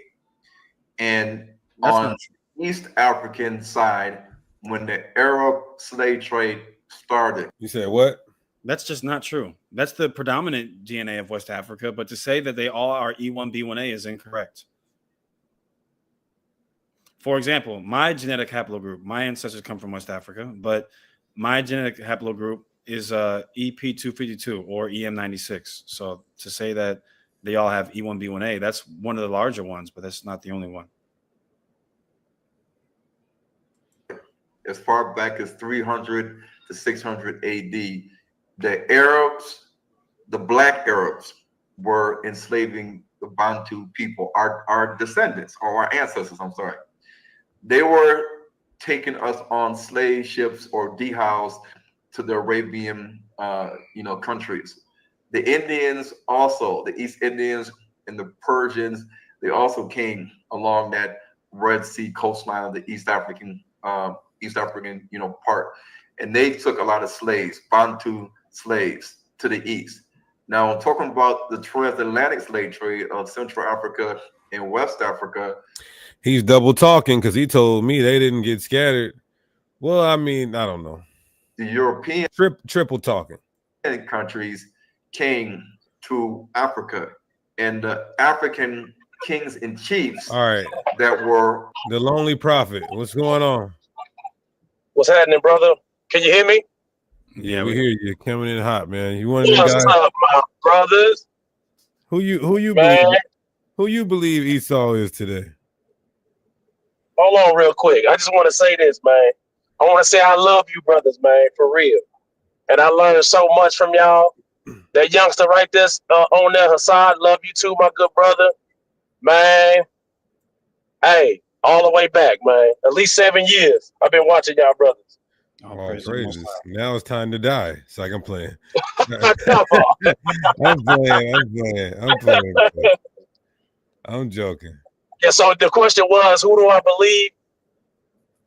And That's on not the East African side, when the Arab slave trade started. You said what? That's just not true. That's the predominant DNA of West Africa, but to say that they all are E1B1A is incorrect. For example, my genetic haplogroup, my ancestors come from West Africa, but my genetic haplogroup is EP252 or EM96. So to say that they all have E1B1A, that's one of the larger ones, but that's not the only one. As far back as 300 to 600 AD, the Arabs, the Black Arabs, were enslaving the Bantu people, our descendants or our ancestors. I'm sorry. They were taking us on slave ships or dhows to the Arabian, countries. The Indians also, the East Indians and the Persians, they also came along that Red Sea coastline of the East African, part, and they took a lot of slaves, Bantu slaves, to the east. Now, I'm talking about the transatlantic slave trade of Central Africa and West Africa. He's double talking because he told me they didn't get scattered. Well, I mean, I don't know. The European triple talking countries came to Africa, and the African kings and chiefs, all right, that were the Lonely Prophet. What's going on? What's happening, brother? Can you hear me? Yeah, we hear you coming in hot, man. You one of them What's guys? up, my brothers? Who you Man. believe? Who you believe Esau is today? Hold on real quick. I just want to say this, man. I want to say I love you brothers, man, for real. And I learned so much from y'all. That youngster right there on there, Hassad, love you too, my good brother. Man, hey, all the way back, man. At least 7 years I've been watching y'all brothers. Oh, praises. Now it's time to die. It's like I'm playing. Come on. I'm playing. I'm joking. Yeah, so the question was, who do I believe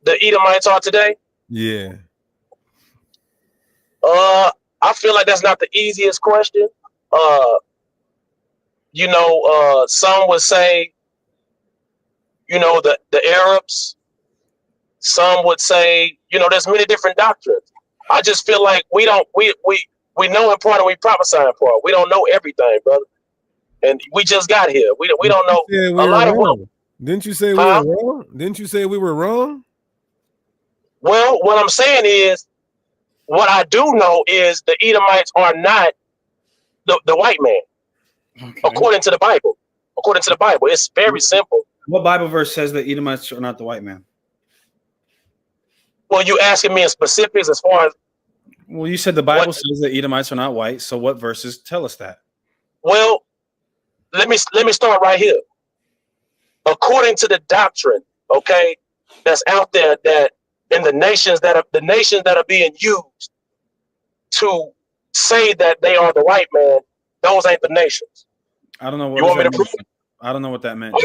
the Edomites are today? Yeah. I feel like that's not the easiest question. Some would say, the Arabs. Some would say, there's many different doctrines. I just feel like we know in part and we prophesy in part. We don't know everything, brother. And we just got here. We don't know a lot of what. Didn't you say we were wrong? Didn't you say we were wrong? Well, what I'm saying is, what I do know is the Edomites are not the white man, according to the Bible. According to the Bible, it's very simple. What Bible verse says that Edomites are not the white man? Well, you asking me in specifics as far as. Well, you said the Bible says that Edomites are not white. So what verses tell us that? Well, let me start right here. According to the doctrine, okay, that's out there, that in the nations that are being used to say that they are the white man, those ain't the nations. I don't know what you want me to prove. I don't know what that meant.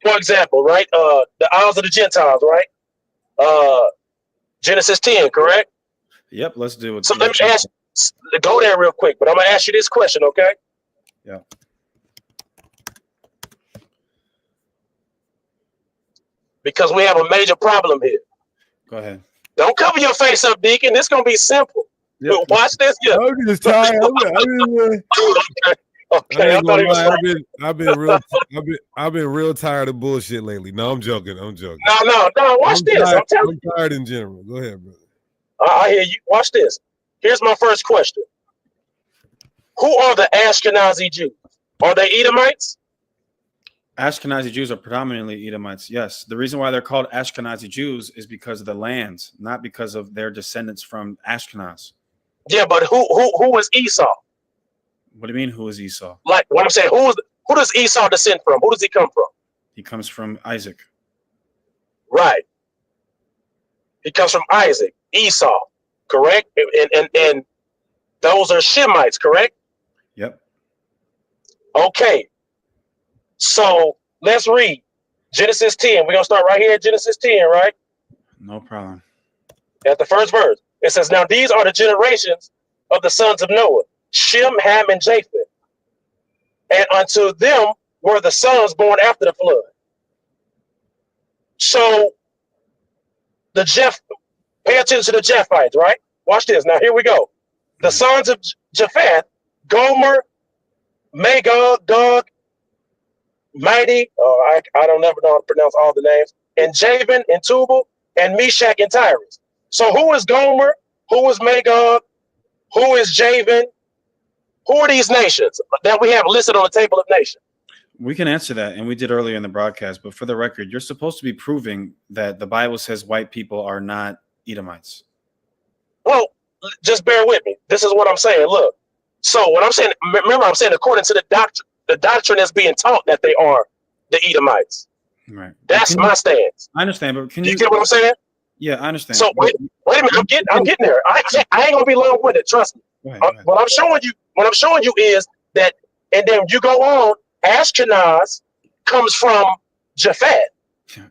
For example, right? The Isles of the Gentiles, right? Genesis 10, correct? Yep, let's do it. So let me ask, go there real quick, but I'm gonna ask you this question, okay? Yeah. Because we have a major problem here. Go ahead. Don't cover your face up, Deacon. This gonna be simple. Yep. Watch this. Yeah. I'm just tired. Okay. I've been real tired of bullshit lately. No, I'm joking. No. Watch this. I'm tired in general. Go ahead, brother. I hear you. Watch this. Here's my first question. Who are the Ashkenazi Jews? Are they Edomites? Ashkenazi Jews are predominantly Edomites, yes. The reason why they're called Ashkenazi Jews is because of the lands, not because of their descendants from Ashkenaz. Yeah, but who is Esau? What do you mean, who is Esau? Like, what I'm saying, who does Esau descend from? Who does he come from? He comes from Isaac. Right. He comes from Isaac, Esau, correct? And those are Shemites, correct? Yep. Okay, so let's read Genesis 10. We're gonna start right here at Genesis 10, right? No problem. At the first verse, it says, "Now these are the generations of the sons of Noah: Shem, Ham, and Japheth. And unto them were the sons born after the flood." So pay attention to the Japhites, right? Watch this. Now here we go. The sons of Japheth: Gomer, Magog, Gog, Mighty. I don't never know how to pronounce all the names. And Javan and Tubal and Meshach and Tyrus. So who is Gomer? Who is Magog? Who is Javan? Who are these nations that we have listed on the table of nations? We can answer that, and we did earlier in the broadcast. But for the record, you're supposed to be proving that the Bible says white people are not Edomites. Well, just bear with me. This is what I'm saying. Look. So what I'm saying, remember, I'm saying according to the doctrine that's being taught that they are the Edomites. Right. That's my stance. I understand, but can you get what I'm saying? Yeah, I understand. So wait a minute, I'm getting there. I ain't gonna be long with it. Trust me. Go ahead. What I'm showing you is that, and then you go on. Ashkenaz comes from Japhet.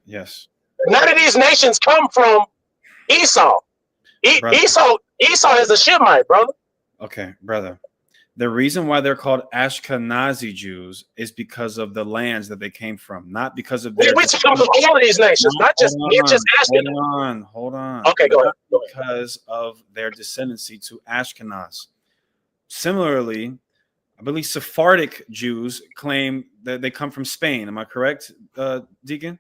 Yes. None of these nations come from Esau. Esau is a Shemite, brother. Okay, brother. The reason why they're called Ashkenazi Jews is because of the lands that they came from, not because of their. We come from all of these nations, not just Ashkenaz. Hold on. Okay, go ahead. Because of their descendancy to Ashkenaz. Similarly, I believe Sephardic Jews claim that they come from Spain. Am I correct, Deacon?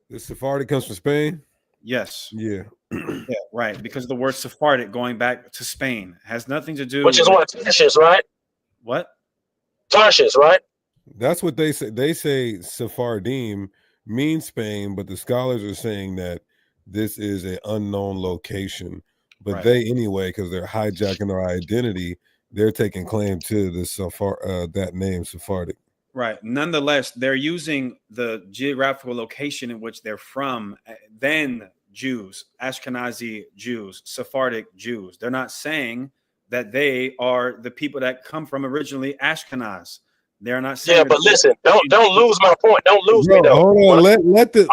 The Sephardic comes from Spain? Yes. Yeah. Yeah, right. Because of the word Sephardic going back to Spain has nothing to do Which is what Tarshish, right? What? Tarshish, right? That's what they say. They say Sephardim means Spain, but the scholars are saying that this is an unknown location. But Right. they anyway, because they're hijacking our identity, they're taking claim to the that name Sephardic. Right. Nonetheless, they're using the geographical location in which they're from, then Jews, Ashkenazi Jews, Sephardic Jews. They're not saying that they are the people that come from originally Ashkenaz. They're not saying. Yeah, but listen, don't lose my point. Don't lose me though. Hold on, let the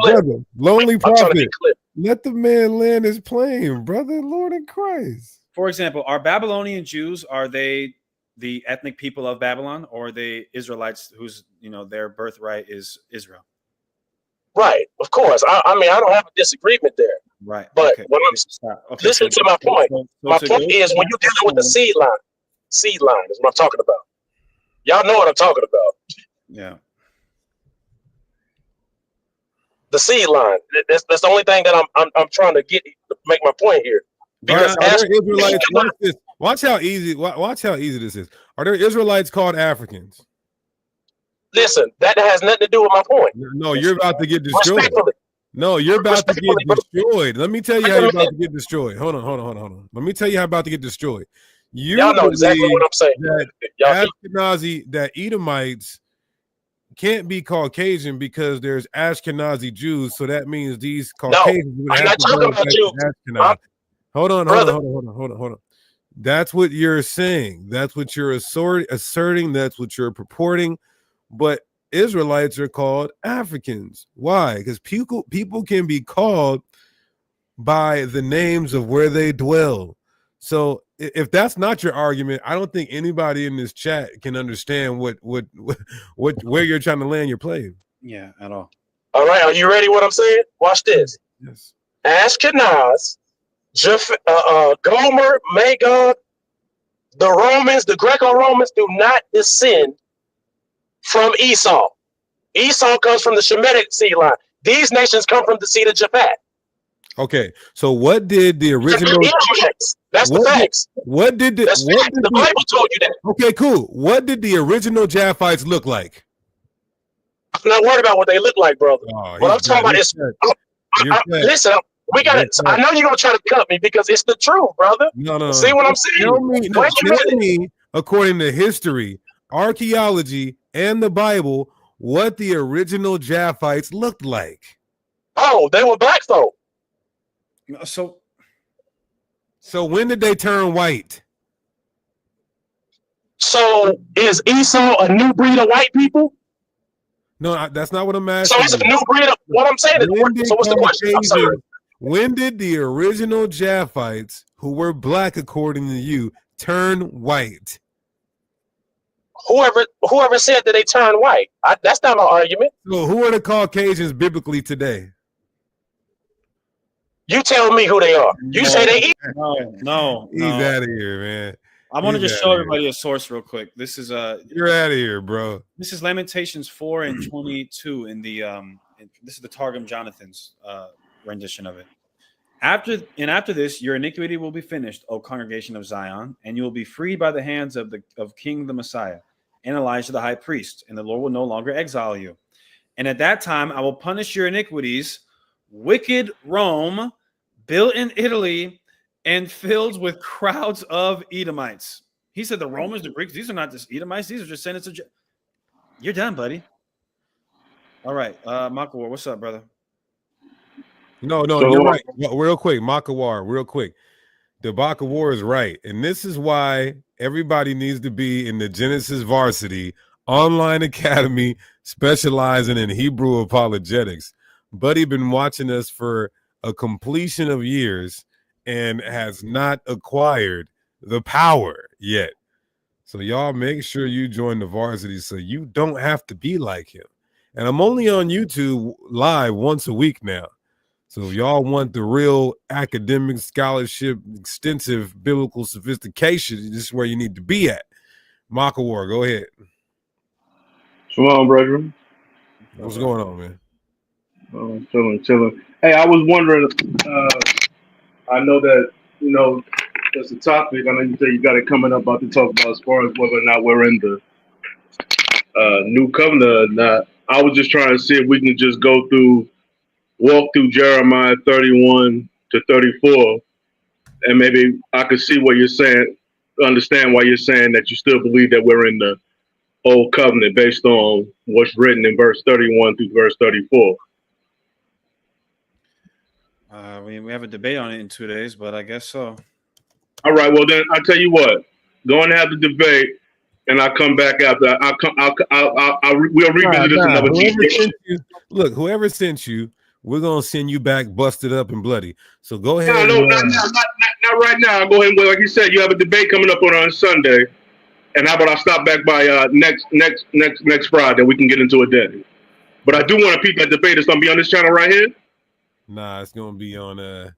brother, lonely prophet, clear. let the man land his plane, brother, Lord in Christ. For example, are Babylonian Jews, are they the ethnic people of Babylon, or are they Israelites whose their birthright is Israel? Right, of course. I mean, I don't have a disagreement there. Right. But okay. what listen to my point. My point is when you're dealing with the seed line is what I'm talking about. Y'all know what I'm talking about. Yeah. The seed line. That's the only thing that I'm trying to make my point here. Because are there Israelites? Watch how easy this is. Are there Israelites called Africans? Listen, that has nothing to do with my point. No, you're about to get destroyed. No, you're about to get destroyed. Let me tell you how you're about to get destroyed. Hold on. Let me tell you how about to get destroyed. Y'all know exactly what I'm saying. That Ashkenazi, that Edomites can't be Caucasian because there's Ashkenazi Jews. So that means these Caucasians would have to go back to Ashkenaz. Hold on. That's what you're saying. That's what you're asserting. That's what you're purporting. But Israelites are called Africans. Why? Because people can be called by the names of where they dwell. So if that's not your argument, I don't think anybody in this chat can understand what where you're trying to land your plane. Yeah, at all. All right, are you ready? What I'm saying? Watch this. Yes. Ashkenaz, Gomer, Magog, the Romans, the Greco-Romans do not descend from Esau. Esau comes from the Shemitic seed line. These nations come from the seed of Japhet. Okay, so what did the original? That's the facts. The Bible told you that. Okay, cool. What did the original Japhites look like? I'm not worried about what they look like, brother. What I'm talking about is, listen. We got it. I know you're gonna try to cut me because it's the truth, brother. No. See what I'm saying? Tell me, according to history, archaeology, and the Bible, what the original Japhites looked like. Oh, they were black folk. So when did they turn white? So is Esau a new breed of white people? No, that's not what I'm So asking it's a you. new breed of what I'm saying is, so what's the question? I'm sorry. When did the original Japhites, who were black according to you, turn white? Whoever said that they turned white, that's not my argument. So who are the Caucasians biblically today? You tell me who they are. You say they eat. No. He's out of here, man. I want to He's just outta show here. everybody a source real quick. This is You're out of here, bro. This is Lamentations 4 and 22 in the this is the Targum Jonathan's rendition of it. After this, your iniquity will be finished, O congregation of Zion, and you will be freed by the hands of King the Messiah and Elijah the high priest, and the Lord will no longer exile you. And at that time, I will punish your iniquities. Wicked Rome, built in Italy, and filled with crowds of Edomites. He said the Romans, the Greeks, these are not just Edomites, these are just descendants of. You're done, buddy. All right, Makawar, what's up, brother? No, you're right. Real quick, Makawar, real quick. The Bakawar is right. And this is why everybody needs to be in the Genesis Varsity online academy specializing in Hebrew apologetics. Buddy been watching us for a completion of years and has not acquired the power yet. So y'all make sure you join the varsity so you don't have to be like him. And I'm only on YouTube live once a week now. So if y'all want the real academic scholarship, extensive biblical sophistication, this is where you need to be at. Makawar, go ahead. Shalom, brethren. What's going on, man? Chilling. Hey, I was wondering, I know that, that's a topic. I know you say you got it coming up about to talk about as far as whether or not we're in the new covenant or not. I was just trying to see if we can just walk through Jeremiah 31 to 34, and maybe I could see what you're saying, understand why you're saying that you still believe that we're in the old covenant based on what's written in verse 31 through verse 34. We have a debate on it in 2 days, but I guess so. All right, well then I tell you what, go and have the debate, and I'll come back after. We'll revisit this another time. Look, whoever sent you, we're gonna send you back busted up and bloody. So go ahead. No, not right now. I'll go ahead and like you said, you have a debate coming up on Sunday, and how about I stop back by next Friday? We can get into it then. But I do want to peep that debate. It's gonna be on this channel right here. Nah, it's gonna be on.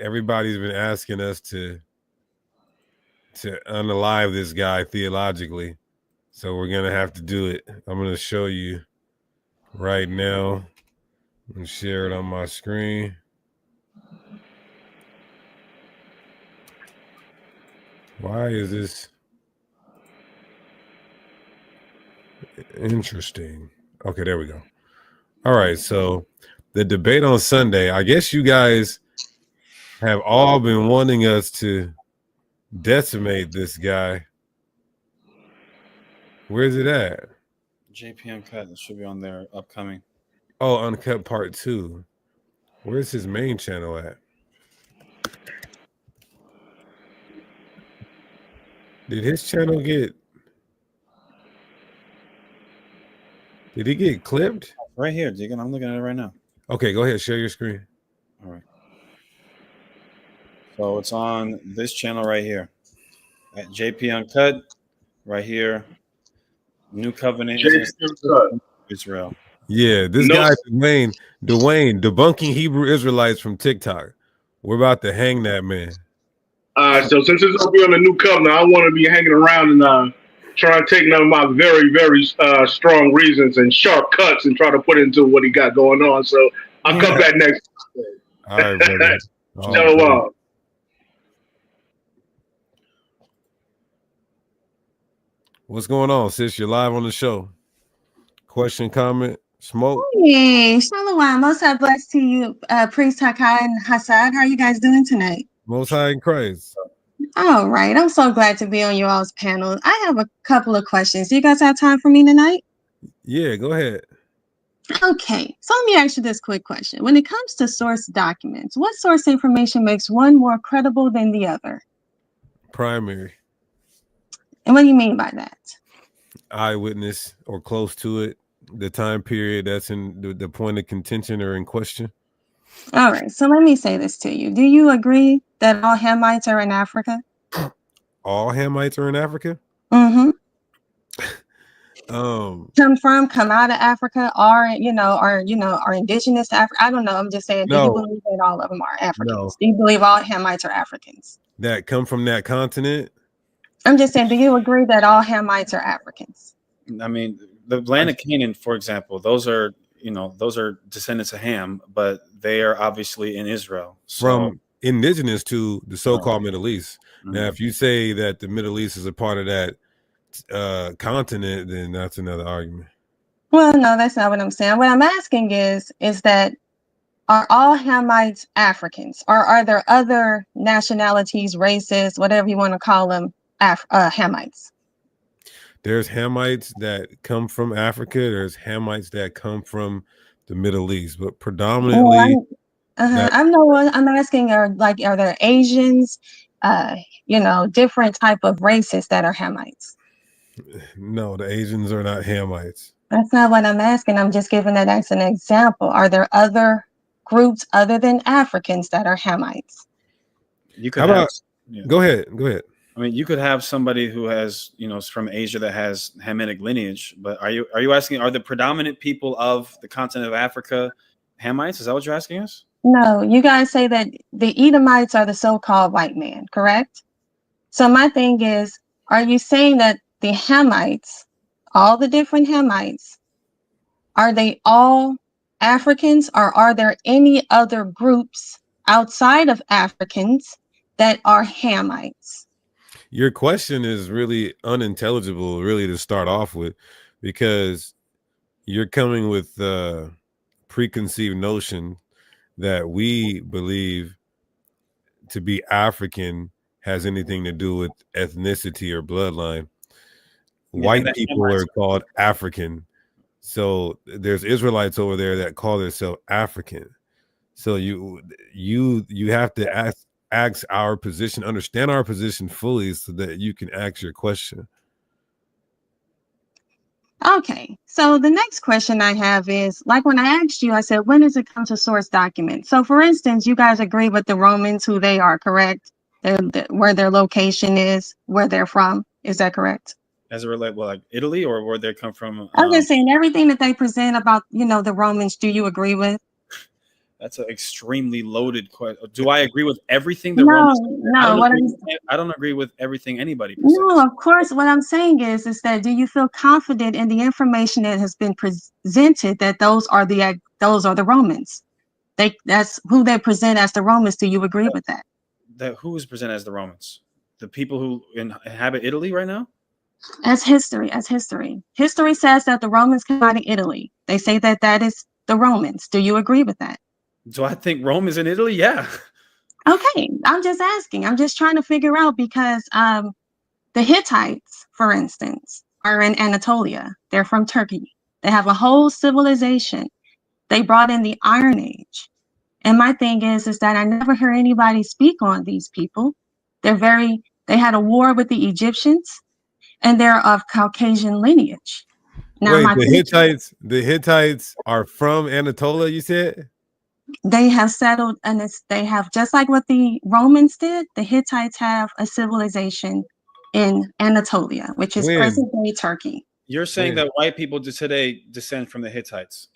Everybody's been asking us to unalive this guy theologically, so we're gonna have to do it. I'm gonna show you right now and share it on my screen. Why is this interesting? Okay, there we go. All right, so the debate on Sunday, I guess you guys have all been wanting us to decimate this guy. Where's it at? JP Uncut, it should be on there upcoming. Oh, Uncut Part 2. Where's his main channel at? Did his channel get... Did he get clipped? Right here, Deacon. I'm looking at it right now. Okay, go ahead. Share your screen. All right. So it's on this channel right here. At JP Uncut, right here. New Covenant Israel. Yeah, this guy, Dwayne, debunking Hebrew Israelites from TikTok. We're about to hang that man. All right, so since it's gonna be on the new covenant, I want to be hanging around and try and take none of my very, very strong reasons and sharp cuts and try to put into what he got going on. So I'll come back next. All right, brother. Shalom. What's going on, sis? You're live on the show. Question, comment, smoke. Hey, Shalom. Most high bless to you, Priest Hakai and Hassad. How are you guys doing tonight? Most high in Christ. All right. I'm so glad to be on you all's panel. I have a couple of questions. Do you guys have time for me tonight? Yeah, go ahead. Okay. So let me ask you this quick question. When it comes to source documents, what source information makes one more credible than the other? Primary. And what do you mean by that? Eyewitness or close to it, the time period that's in the point of contention or in question. All right, so let me say this to you. Do you agree that all Hamites are in Africa? All Hamites are in Africa? Mm-hmm. Come out of Africa, are indigenous to Africa? I don't know. I'm just saying, do you No. believe that all of them are Africans? No. Do you believe all Hamites are Africans? That come from that continent? I'm just saying, do you agree that all Hamites are Africans? I mean, the land of Canaan, for example, those are descendants of Ham, but they are obviously in Israel. So, from indigenous to the so-called Middle East. Now, if you say that the Middle East is a part of that continent, then that's another argument. Well, no, that's not what I'm saying. What I'm asking is that are all Hamites Africans, or are there other nationalities, races, whatever you want to call them, Hamites? There's Hamites that come from Africa. There's Hamites that come from the Middle East, but predominantly. I'm asking, are there Asians, different type of races that are Hamites? No, the Asians are not Hamites. That's not what I'm asking. I'm just giving that as an example. Are there other groups other than Africans that are Hamites? You could Go ahead. I mean, you could have somebody who has, is from Asia that has Hamitic lineage, but are you asking, are the predominant people of the continent of Africa Hamites? Is that what you're asking us? No, you guys say that the Edomites are the so-called white man, correct? So my thing is, are you saying that the Hamites, all the different Hamites, are they all Africans, or are there any other groups outside of Africans that are Hamites? Your question is really unintelligible, really, to start off with, because you're coming with a preconceived notion that we believe to be African has anything to do with ethnicity or bloodline. White people are called African. So there's Israelites over there that call themselves African. So you have to ask our position, understand our position fully, so that you can ask your question. Okay, so the next question I have is, like when I asked you, I said, when does it come to source documents? So for instance, you guys agree with the Romans, who they are, correct? Where their location is, where they're from. Is that correct? As it relates, like Italy, or where they come from? I'm just saying, everything that they present about, the Romans, do you agree with? That's an extremely loaded question. Do I agree with everything the Romans? I don't agree with everything anybody presents. No, of course. What I'm saying is that, do you feel confident in the information that has been presented that those are the Romans? That's who they present as the Romans. Do you agree with that? That who is presented as the Romans? The people who inhabit Italy right now? As history. History says that the Romans came out of Italy. They say that is the Romans. Do you agree with that? Do I think Rome is in Italy? Yeah. Okay, I'm just asking. I'm just trying to figure out, because the Hittites, for instance, are in Anatolia. They're from Turkey. They have a whole civilization. They brought in the Iron Age. And my thing is that I never hear anybody speak on these people. They had a war with the Egyptians, and they're of Caucasian lineage. Now, wait, the Hittites are from Anatolia, you said? They have settled, and they have, just like what the Romans did, the Hittites have a civilization in Anatolia, which is present-day Turkey. You're saying that white people today descend from the Hittites?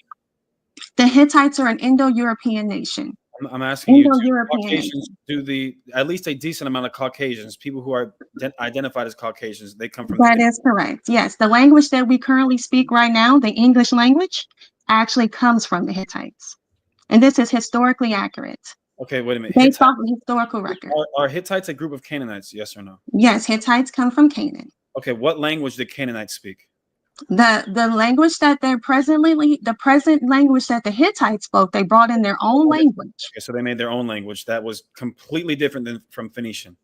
The Hittites are an Indo-European nation. I'm asking you, at least a decent amount of Caucasians, people who are identified as Caucasians, they come from That is correct. Yes, the language that we currently speak right now, the English language, actually comes from the Hittites. And this is historically accurate. Okay, wait a minute. Based off of historical record. Are Hittites a group of Canaanites, yes or no? Yes, Hittites come from Canaan. Okay, what language did Canaanites speak? The language that the present language that the Hittites spoke, they brought in their own language. Okay, so they made their own language that was completely different than from Phoenician.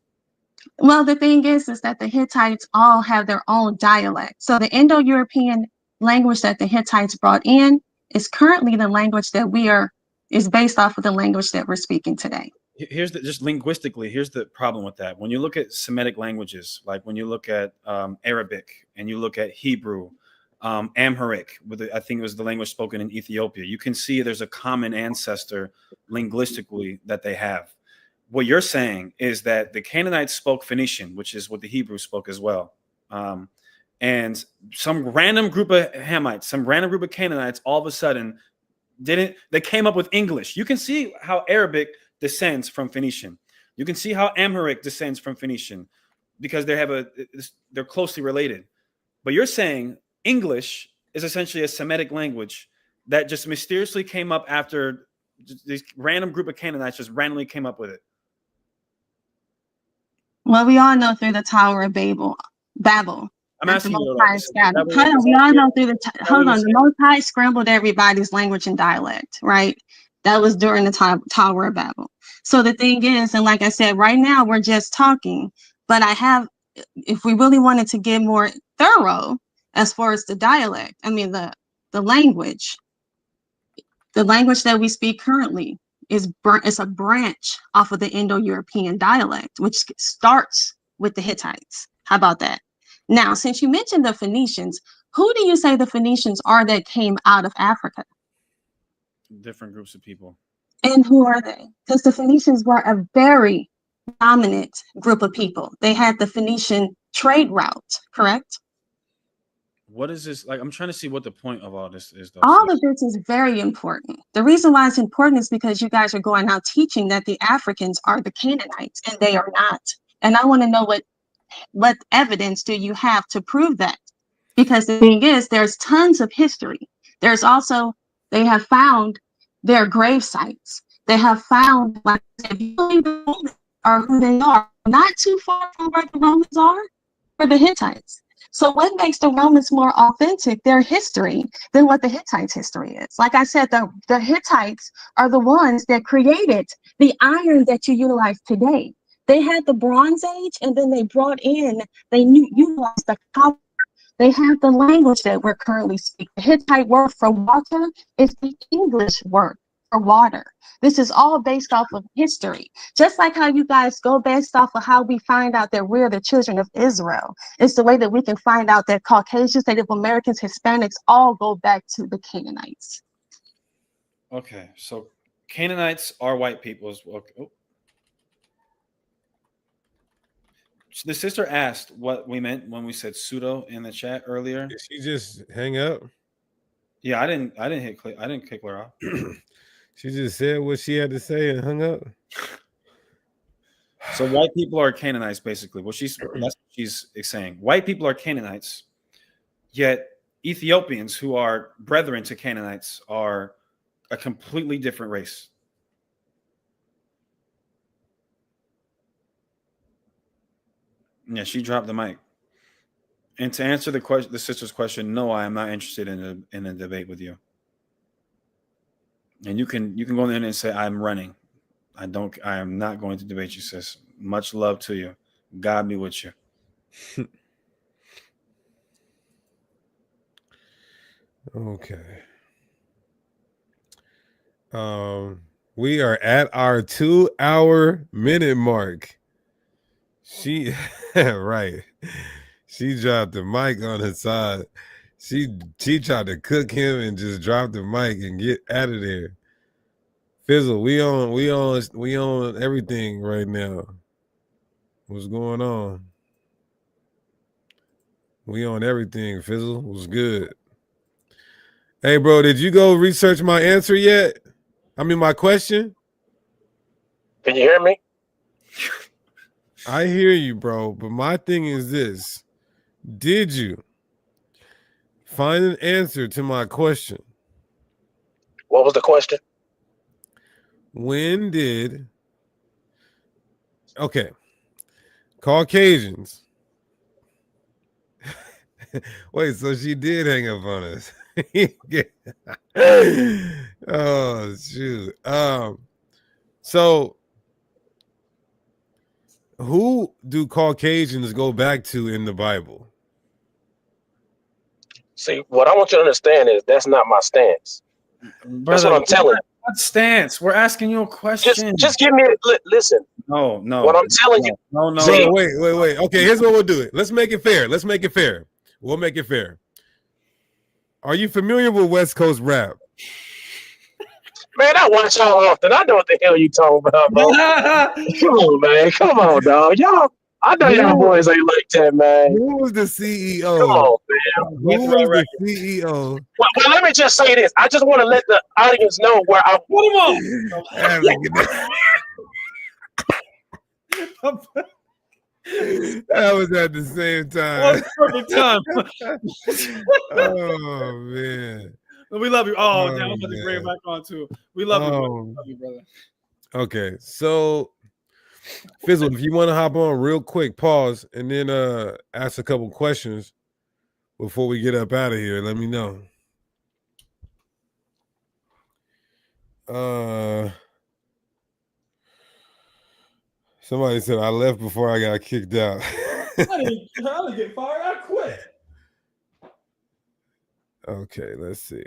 Well, the thing is that the Hittites all have their own dialect. So the Indo-European language that the Hittites brought in is currently the language that is based off of the language that we're speaking today. Here's the just linguistically. Here's the problem with that. When you look at Semitic languages, like when you look at Arabic and you look at Hebrew, Amharic, I think it was the language spoken in Ethiopia, you can see there's a common ancestor linguistically that they have. What you're saying is that the Canaanites spoke Phoenician, which is what the Hebrews spoke as well. And some random group of Hamites, some random group of Canaanites, all of a sudden they came up with English. You can see how Arabic descends from Phoenician. You can see how Amharic descends from Phoenician because they're closely related. But you're saying English is essentially a Semitic language that just mysteriously came up after this random group of Canaanites just randomly came up with it. Well, we all know through the Tower of Babel. I'm asking you. We all know through the Most High scrambled everybody's language and dialect, right? That was during the Tower of Babel. So the thing is, and like I said, right now we're just talking, but if we really wanted to get more thorough as far as the dialect, I mean, the language that we speak currently is a branch off of the Indo-European dialect, which starts with the Hittites. How about that? Now, since you mentioned the Phoenicians, who do you say the Phoenicians are that came out of Africa? Different groups of people. And who are they? Because the Phoenicians were a very dominant group of people. They had the Phoenician trade route, correct? What is this? Like, I'm trying to see what the point of all this is, though. All of this is very important. The reason why it's important is because you guys are going out teaching that the Africans are the Canaanites, and they are not. And I want to know what evidence do you have to prove that? Because the thing is, there's tons of history. There's also, they have found their grave sites. They have found, like, if you believe the Romans are who they are, not too far from where the Romans are, for the Hittites. So what makes the Romans more authentic, their history, than what the Hittites' history is? Like I said, the Hittites are the ones that created the iron that you utilize today. They had the Bronze Age, and then they utilized the copper. They have the language that we're currently speaking. The Hittite word for water is the English word for water. This is all based off of history. Just like how you guys go based off of how we find out that we're the children of Israel. It's the way that we can find out that Caucasians, Native Americans, Hispanics all go back to the Canaanites. Okay, so Canaanites are white peoples. Okay. Oh. The sister asked what we meant when we said pseudo in the chat earlier. Did she just hang up? Yeah, I didn't kick her off. She just said what she had to say and hung up. So white people are Canaanites, basically. That's what she's saying. White people are Canaanites, yet Ethiopians, who are brethren to Canaanites, are a completely different race. Yeah, she dropped the mic. And to answer the sister's question, no, I am not interested in a debate with you. And you can go on the internet and say I'm running. I am not going to debate you, sis. Much love to you. God be with you. Okay. We are at our 2-hour minute mark. She right. She dropped the mic on her side. She tried to cook him and just drop the mic and get out of there. Fizzle, we on everything right now. What's going on? We on everything, Fizzle. What's good? Hey, bro, did you go research my answer yet? I mean, my question? Can you hear me? I hear you, bro, but my thing is this. Did you find an answer to my question? What was the question? When did Caucasians wait, so she did hang up on us. Oh shoot. So who do Caucasians go back to in the Bible? See, what I want you to understand is that's not my stance. That's what I'm telling you. What stance? We're asking you a question. Just give me listen. No. What I'm telling you. No. Bro, wait. Okay, here's what we'll do. Let's make it fair. We'll make it fair. Are you familiar with West Coast rap? Man, I watch y'all often. I know what the hell you talking about, bro. Come on, man. Come on, dog. Y'all, I know y'all boys ain't like that, man. Who was the CEO? Come on, man. Who was the CEO? Well, let me just say this. I just want to let the audience know where I'm. Put him on. That was at the same time. Perfect time. Oh man. We love you. Oh, damn, I'm about to bring it back on too. We love you, brother. We love you, brother. Okay, so Fizzle, if you want to hop on real quick, pause, and then ask a couple questions before we get up out of here. Let me know. Somebody said I left before I got kicked out. I didn't get fired. I quit. Okay, let's see.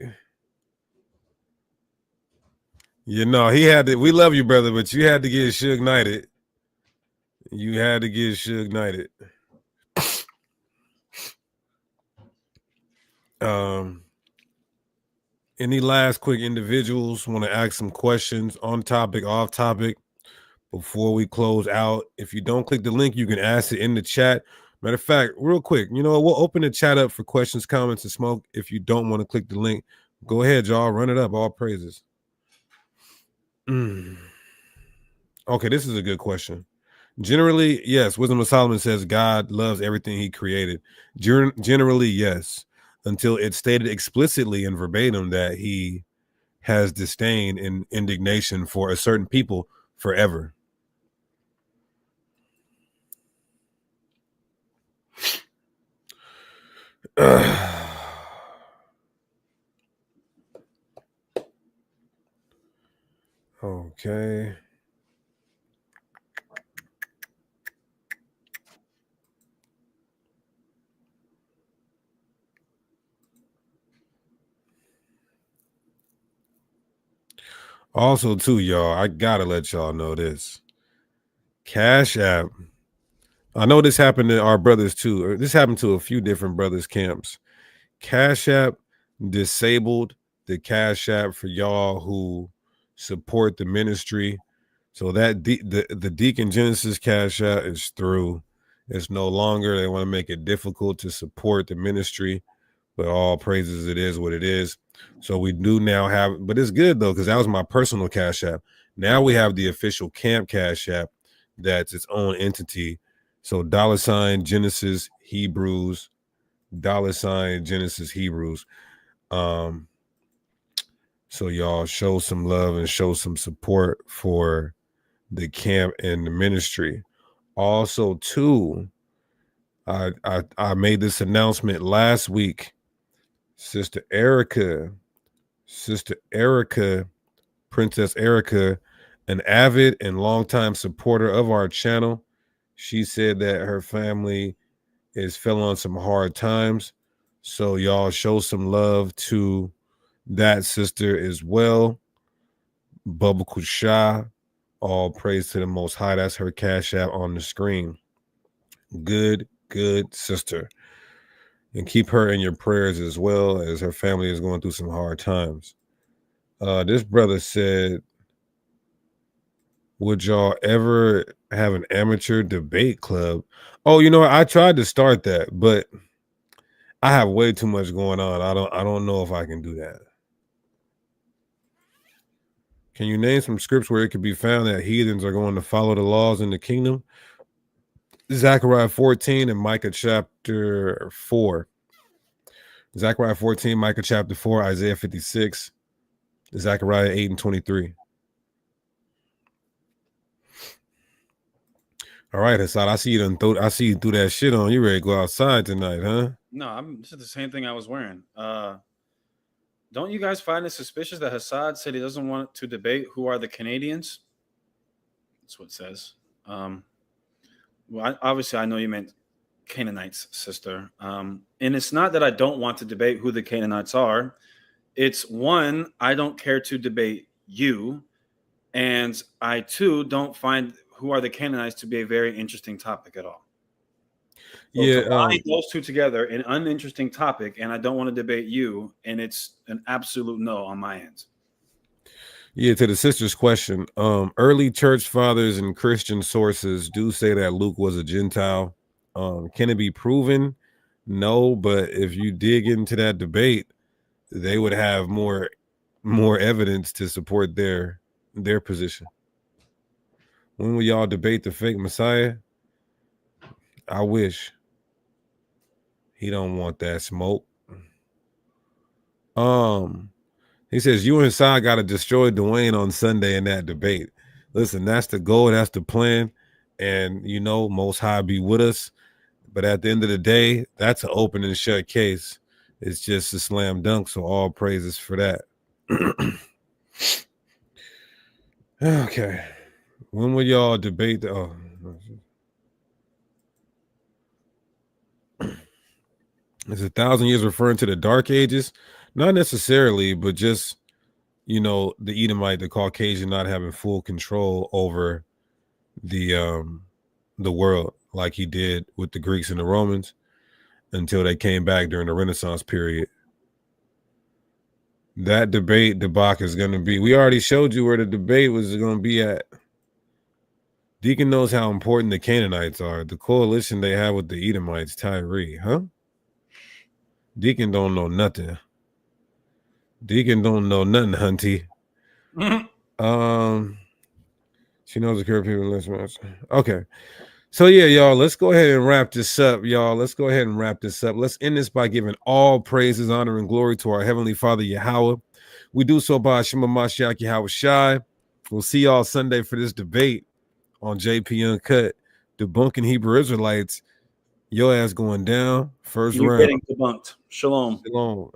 You know, he had to. We love you, brother, but you had to get Suge Knighted. You had to get Suge Knighted. Any last quick individuals want to ask some questions on topic, off topic before we close out? If you don't click the link, you can ask it in the chat. Matter of fact, real quick, you know, we'll open the chat up for questions, comments, and smoke. If you don't want to click the link, go ahead, y'all. Run it up. All praises. Okay, this is a good question. Generally, yes. Wisdom of Solomon says God loves everything he created. Generally, yes. Until it's stated explicitly and verbatim that he has disdain and indignation for a certain people forever. Okay. Also, too, y'all, I gotta let y'all know this. Cash App. I know this happened to our brothers too. Or this happened to a few different brothers' camps. Cash App disabled the Cash App for y'all who support the ministry. So that the Deacon Genesis Cash App is through. It's no longer. They want to make it difficult to support the ministry, but all praises, it is what it is. So we do now have, but it's good though, because that was my personal Cash App. Now we have the official camp Cash App that's its own entity. So $ Genesis Hebrews, $ Genesis Hebrews. So y'all show some love and show some support for the camp and the ministry. Also, too, I made this announcement last week. Sister Erica, Princess Erica, an avid and longtime supporter of our channel. She said that her family is fell on some hard times. So y'all show some love to that sister as well. Bubba Kusha, all praise to the Most High. That's her Cash App on the screen. Good sister. And keep her in your prayers as well, as her family is going through some hard times. This brother said, would y'all ever have an amateur debate club? Oh, you know, I tried to start that, but I have way too much going on. I don't know if I can do that. Can you name some scripts where it could be found that heathens are going to follow the laws in the kingdom? Zechariah 14 and Micah chapter 4. Zechariah 14, Micah chapter 4, Isaiah 56, Zechariah 8 and 23. All right, Hassad, I see you threw that shit on. You ready to go outside tonight, huh? No, this is the same thing I was wearing. Don't you guys find it suspicious that Hassad said he doesn't want to debate who are the Canadians? That's what it says. Well, obviously, I know you meant Canaanites, sister. And it's not that I don't want to debate who the Canaanites are. It's one, I don't care to debate you, and I too don't find who are the Canaanites to be a very interesting topic at all. So Yeah, combine those two together, an uninteresting topic, and I don't want to debate you, and it's an absolute no on my end. Yeah, to the sister's question, early church fathers and Christian sources do say that Luke was a Gentile. Can it be proven? No, but if you dig into that debate, they would have more evidence to support their position. When will y'all debate the fake Messiah? I wish. He don't want that smoke. He says you and Sai got to destroy Dwayne on Sunday in that debate. Listen, that's the goal, that's the plan, and Most High be with us. But at the end of the day, that's an open and shut case. It's just a slam dunk. So all praises for that. Okay, when will y'all debate? Is 1,000 years referring to the Dark Ages? Not necessarily, but just the Edomite, the Caucasian, not having full control over the world like he did with the Greeks and the Romans until they came back during the Renaissance period. That debate debacle is going to be. We already showed you where the debate was going to be at. Deacon knows how important the Canaanites are. The coalition they have with the Edomites, Tyree, huh? Deacon don't know nothing. Deacon don't know nothing, Hunty. She knows the current people listeners. Okay. So yeah, y'all, let's go ahead and wrap this up, y'all. Let's go ahead and wrap this up. Let's end this by giving all praises, honor, and glory to our Heavenly Father, Yahweh. We do so by Shema Mashiach Yahweh Shai. We'll see y'all Sunday for this debate on JP Uncut, debunking Hebrew Israelites. Your ass going down. First You're round. getting debunked. Shalom. Shalom.